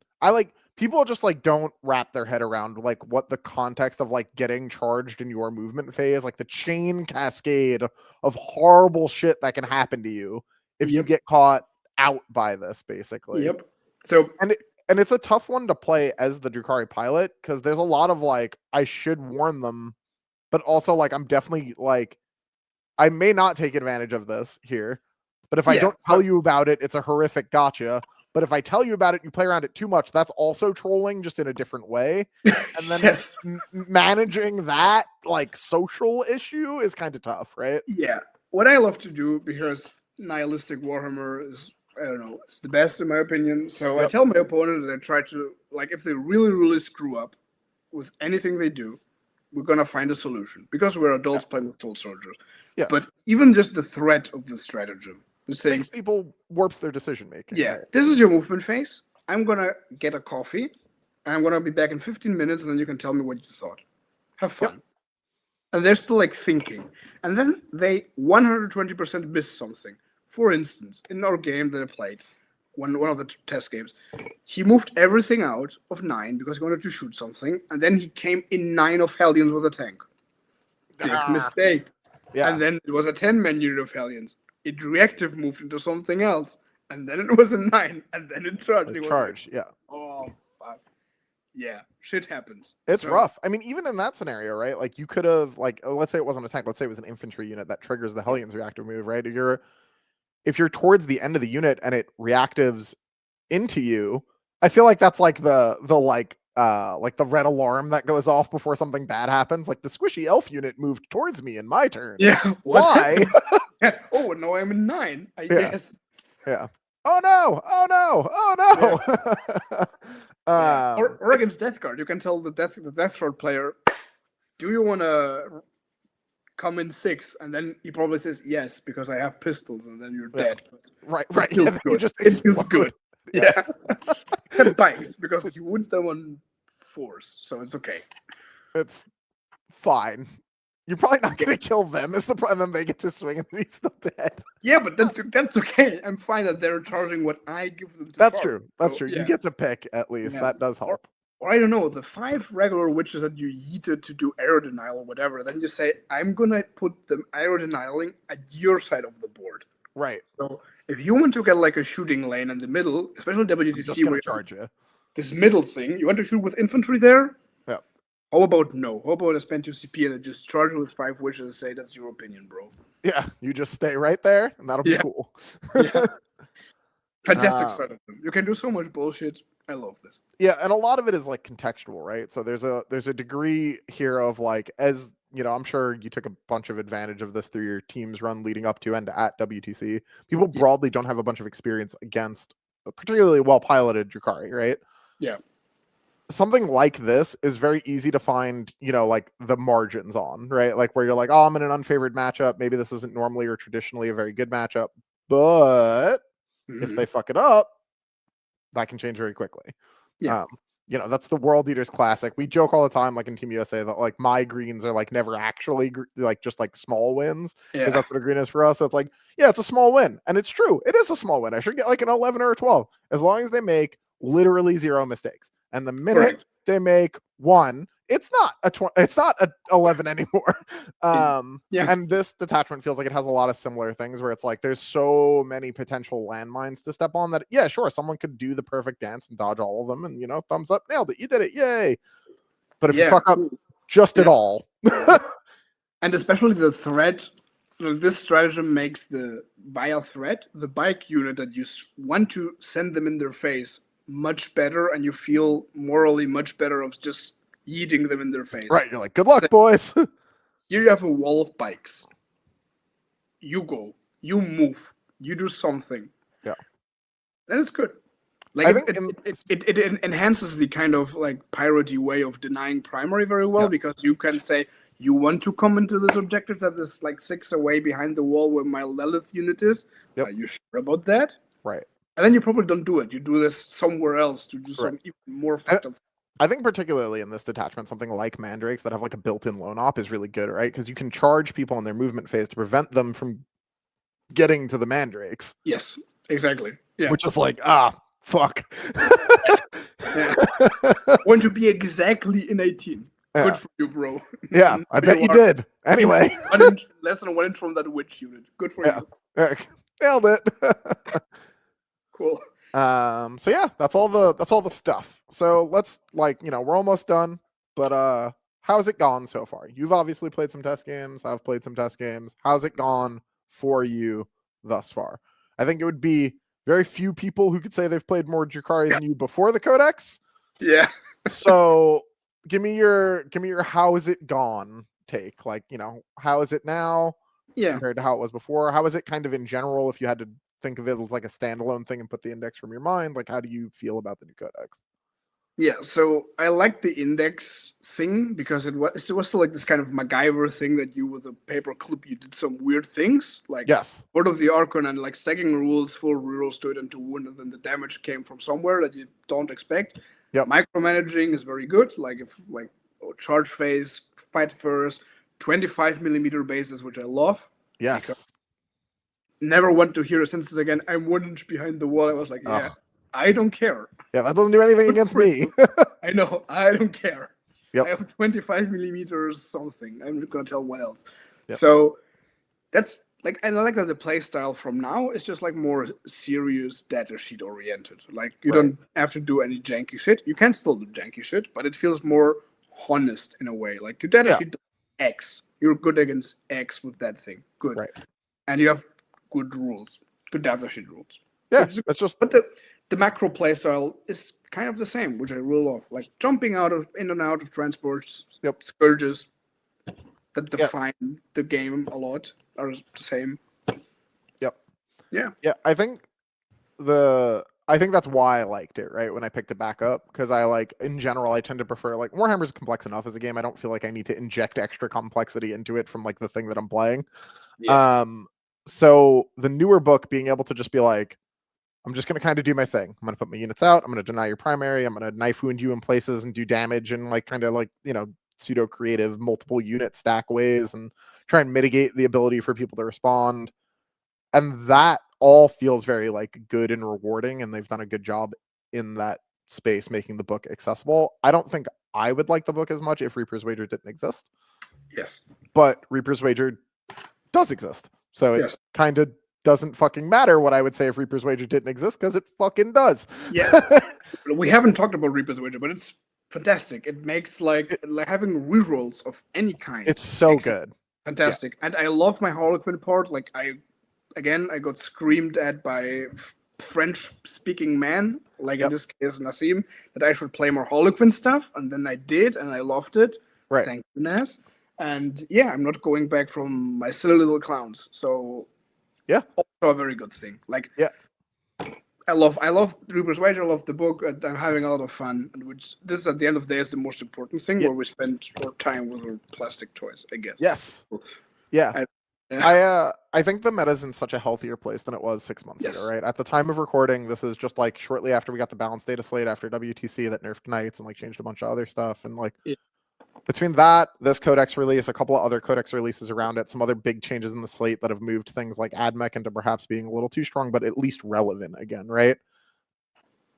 People just like don't wrap their head around like what the context of like getting charged in your movement phase, like the chain cascade of horrible shit that can happen to you if you get caught out by this, basically. Yep. So and it's a tough one to play as the Drukhari pilot, because there's a lot of like, I should warn them, but also like I'm definitely like, I may not take advantage of this here, but if I don't tell you about it, it's a horrific gotcha. But if I tell you about it and you play around it too much, that's also trolling, just in a different way. And then managing that like social issue is kind of tough, right? Yeah. What I love to do, because nihilistic Warhammer is, I don't know, it's the best in my opinion. So I tell my opponent that I try to, like, if they really, really screw up with anything they do, we're going to find a solution, because we're adults playing with tool soldiers. Yeah. But even just the threat of the stratagem, saying, makes people warps their decision making. Yeah, right? This is your movement phase. I'm going to get a coffee. And I'm going to be back in 15 minutes, and then you can tell me what you thought. Have fun. Yep. And they're still like thinking. And then they 120% miss something. For instance, in our game that I played, one of the test games, he moved everything out of 9 because he wanted to shoot something, and then he came in 9 of Hellions with a tank. Big mistake. Yeah. And then it was a 10-man unit of Hellions. It reactive moved into something else, and then it was a 9, and then it charged. Yeah. Oh, fuck. Yeah, shit happens. It's rough. I mean, even in that scenario, right? Like, you could have, like, let's say it wasn't a tank. Let's say it was an infantry unit that triggers the Hellions reactive move, right? if you're towards the end of the unit and it reactives into you, I feel like that's like the red alarm that goes off before something bad happens. Like the squishy elf unit moved towards me in my turn. Yeah. Why? Oh, now I'm in 9. I Yeah. guess. Yeah. Oh no! Oh no! Oh no! Yeah. Or against Death Guard, you can tell the Death Guard player, "Do you want to come in 6?" And then he probably says yes because I have pistols, and then you're dead. But right. it feels good. It feels good. Yeah. And bikes because you wound them on force, so it's okay. It's fine. You're probably not going to kill them. Is the problem? And then they get to swing and then he's still dead. Yeah, but that's okay. I'm fine that they're charging what I give them to That's charge. true. That's So, true. yeah. You get to pick at least. Yeah. That does help. Or I don't know, the 5 regular witches that you yeeted to do aero denial or whatever, then you say, I'm gonna put them aero denialing at your side of the board. Right. So if you want to get like a shooting lane in the middle, especially WTC where you charge you. This middle thing, you want to shoot with infantry there? Yeah. How about no? How about I spend 2 CP and I just charge with 5 witches and say that's your opinion, bro? Yeah, you just stay right there and that'll be cool. Yeah. Fantastic start of them. You can do so much bullshit. I love this. Yeah, and a lot of it is like contextual, right? So there's a degree here of like, as you know, I'm sure you took a bunch of advantage of this through your team's run leading up to and at WTC. People broadly don't have a bunch of experience against a particularly well piloted Drukhari, right? Yeah. Something like this is very easy to find, you know, like the margins on, right? Like where you're like, oh, I'm in an unfavored matchup. Maybe this isn't normally or traditionally a very good matchup, but if they fuck it up, that can change very quickly. Yeah. You know, that's the World Eaters Classic. We joke all the time, like in Team USA, that like my greens are like never actually like just like small wins, because that's what a green is for us. So it's like, yeah, it's a small win, and it's true. It is a small win. I should get like an 11 or a 12, as long as they make literally 0 mistakes. And the minute they make 1, it's not a 11 anymore. And this detachment feels like it has a lot of similar things where it's like there's so many potential landmines to step on that, yeah, sure, someone could do the perfect dance and dodge all of them and, you know, thumbs up, nailed it, you did it, yay. But if you fuck up just at all. And especially the threat, this stratagem makes the via threat, the bike unit that you want to send them in their face much better, and you feel morally much better of just eating them in their face. Right, you're like, good luck, boys. Here you have a wall of bikes. You go, you move, you do something. Yeah. Then it's good. Like it enhances the kind of like piratey way of denying primary very well, because you can say you want to come into this objective that is like 6 away behind the wall where my Lilith unit is. Are you sure about that? Right. And then you probably don't do it. You do this somewhere else to do some even more fucked up. I think particularly in this detachment, something like Mandrakes that have like a built-in lone op is really good, right? Because you can charge people in their movement phase to prevent them from getting to the Mandrakes. Yes, exactly. Yeah. Which is like, fuck. Want to be exactly in 18. Yeah. Good for you, bro. Yeah, I bet you did. Anyway. Less than 1 inch from that witch unit. Good for you. Nailed it. Cool. So yeah, that's all the stuff. So let's, like, you know, we're almost done, but how's it gone so far? You've obviously played some test games. I've played some test games. How's it gone for you thus far? I think it would be very few people who could say they've played more Drukhari than you before the Codex. Yeah. So give me your how is it gone take. Like, you know, how is it now compared to how it was before? How is it kind of in general, if you had to think of it as like a standalone thing and put the index from your mind? Like, how do you feel about the new Codex? Yeah, so I like the index thing because it was still like this kind of MacGyver thing that you, with a paper clip, you did some weird things, like Word of the Archon and like stacking rules, full rerolls to it into wound, and then the damage came from somewhere that you don't expect. Micromanaging is very good, like if charge phase, fight first, 25mm bases, which I love. Yes. Never want to hear a sentence again, I'm 1 inch behind the wall. I was like, I don't care. Yeah, that doesn't do anything against me. I know, I don't care. Yep. I have 25mm something. I'm not gonna tell what else. So that's like, and I like that the play style from now is just like more serious data sheet oriented. Like you don't have to do any janky shit. You can still do janky shit, but it feels more honest in a way. Like your data sheet X, you're good against X with that thing. Good. And you have good rules. good data sheet rules. Yeah, that's just. But the macro playstyle is kind of the same, which I really love. Like jumping in and out of transports, scourges that define the game a lot are the same. Yep. Yeah. Yeah, I think that's why I liked it, right? When I picked it back up, because in general, I tend to prefer Warhammer's complex enough as a game. I don't feel like I need to inject extra complexity into it from the thing that I'm playing. Yeah. So the newer book being able to just be like, I'm just going to kind of do my thing. I'm going to put my units out. I'm going to deny your primary. I'm going to knife wound you in places and do damage and pseudo creative multiple unit stack ways and try and mitigate the ability for people to respond. And that all feels very good and rewarding. And they've done a good job in that space, making the book accessible. I don't think I would like the book as much if Reaper's Wager didn't exist. Yes. But Reaper's Wager does exist. So it kind of doesn't fucking matter what I would say if Reaper's Wager didn't exist, because it fucking does. Yeah. We haven't talked about Reaper's Wager, but it's fantastic. It makes having rerolls of any kind. It's so good. Fantastic. Yeah. And I love my Harlequin part. I got screamed at by French-speaking man, in this case Nassim, that I should play more Harlequin stuff, and then I did, and I loved it. Right. Thank goodness. And yeah, I'm not going back from my silly little clowns. So yeah, also a very good thing. I love Reaper's Wager. I love the book. I'm having a lot of fun, and this at the end of the day is the most important thing, where we spend our time with our plastic toys, I guess. Yes. Yeah. I think the meta's in such a healthier place than it was 6 months ago, right? At the time of recording, this is just shortly after we got the balanced data slate after WTC that nerfed knights and changed a bunch of other stuff, and between that, this Codex release, a couple of other Codex releases around it, some other big changes in the slate that have moved things like AdMech into perhaps being a little too strong, but at least relevant again, right?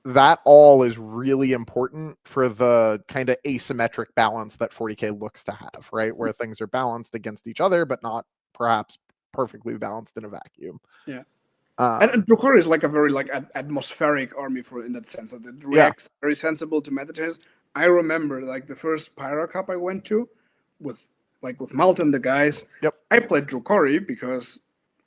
That all is really important for the kind of asymmetric balance that 40K looks to have, right? Where things are balanced against each other, but not perhaps perfectly balanced in a vacuum. Yeah. And Drukhari is a very atmospheric army in that sense. That it reacts very sensible to meta changes. I remember the first Pyro Cup I went to with Malta and the guys. Yep. I played Drukhari because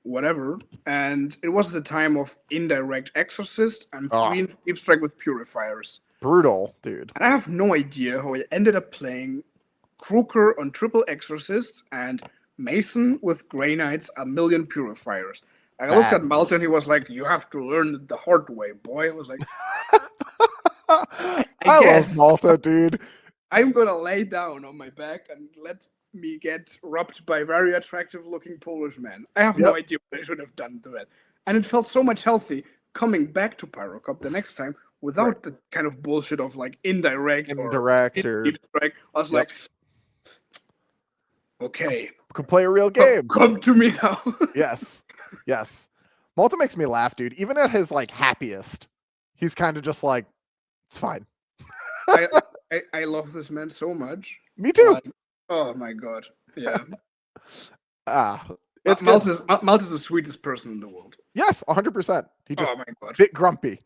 whatever, and it was the time of indirect exorcist and 3 deep strike with purifiers. Brutal, dude. And I have no idea how I ended up playing Kruker on triple exorcists and Mason with Grey Knights, a million purifiers. I looked at Malta and he was like, "You have to learn it the hard way, boy." I was like, I love Malta, dude. I'm gonna lay down on my back and let me get robbed by very attractive looking Polish men. I have no idea what I should have done to it. And it felt so much healthy coming back to Pyro Cup the next time without the kind of bullshit of indirect or deep strike. I was like, okay. Could play a real game. Come to me now. Yes. Malta makes me laugh, dude. Even at his happiest, he's kind of just it's fine. I love this man so much. Me too. Oh my god. Yeah. Malta's the sweetest person in the world. Yes, 100%. He just oh my god. Bit grumpy.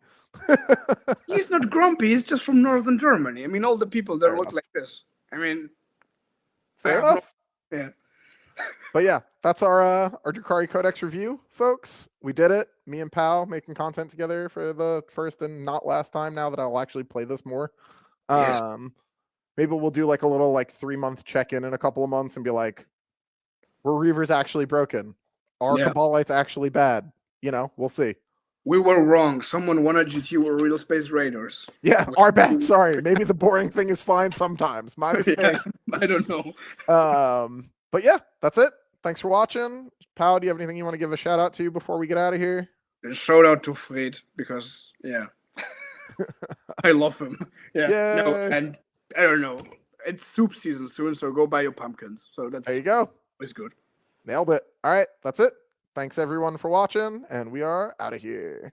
He's not grumpy. He's just from northern Germany. I mean, all the people there look like this. I mean, fair enough. Yeah. But yeah, that's our Drukhari Codex review, folks. We did it. Me and Pal making content together for the first and not last time. Now that I'll actually play this more, maybe we'll do a little 3-month check-in in a couple of months and be like, were Reavers actually broken? Are Cabalites actually bad? We'll see. We were wrong. Someone wanted GT were real space raiders. Yeah, our bad. Sorry. Maybe the boring thing is fine sometimes. My mistake. I don't know. But yeah, that's it. Thanks for watching. Pal, do you have anything you want to give a shout out to before we get out of here? A shout out to Fred because I love him. Yeah. No, and I don't know. It's soup season soon, so go buy your pumpkins. So there you go. It's good. Nailed it. All right, that's it. Thanks everyone for watching, and we are out of here.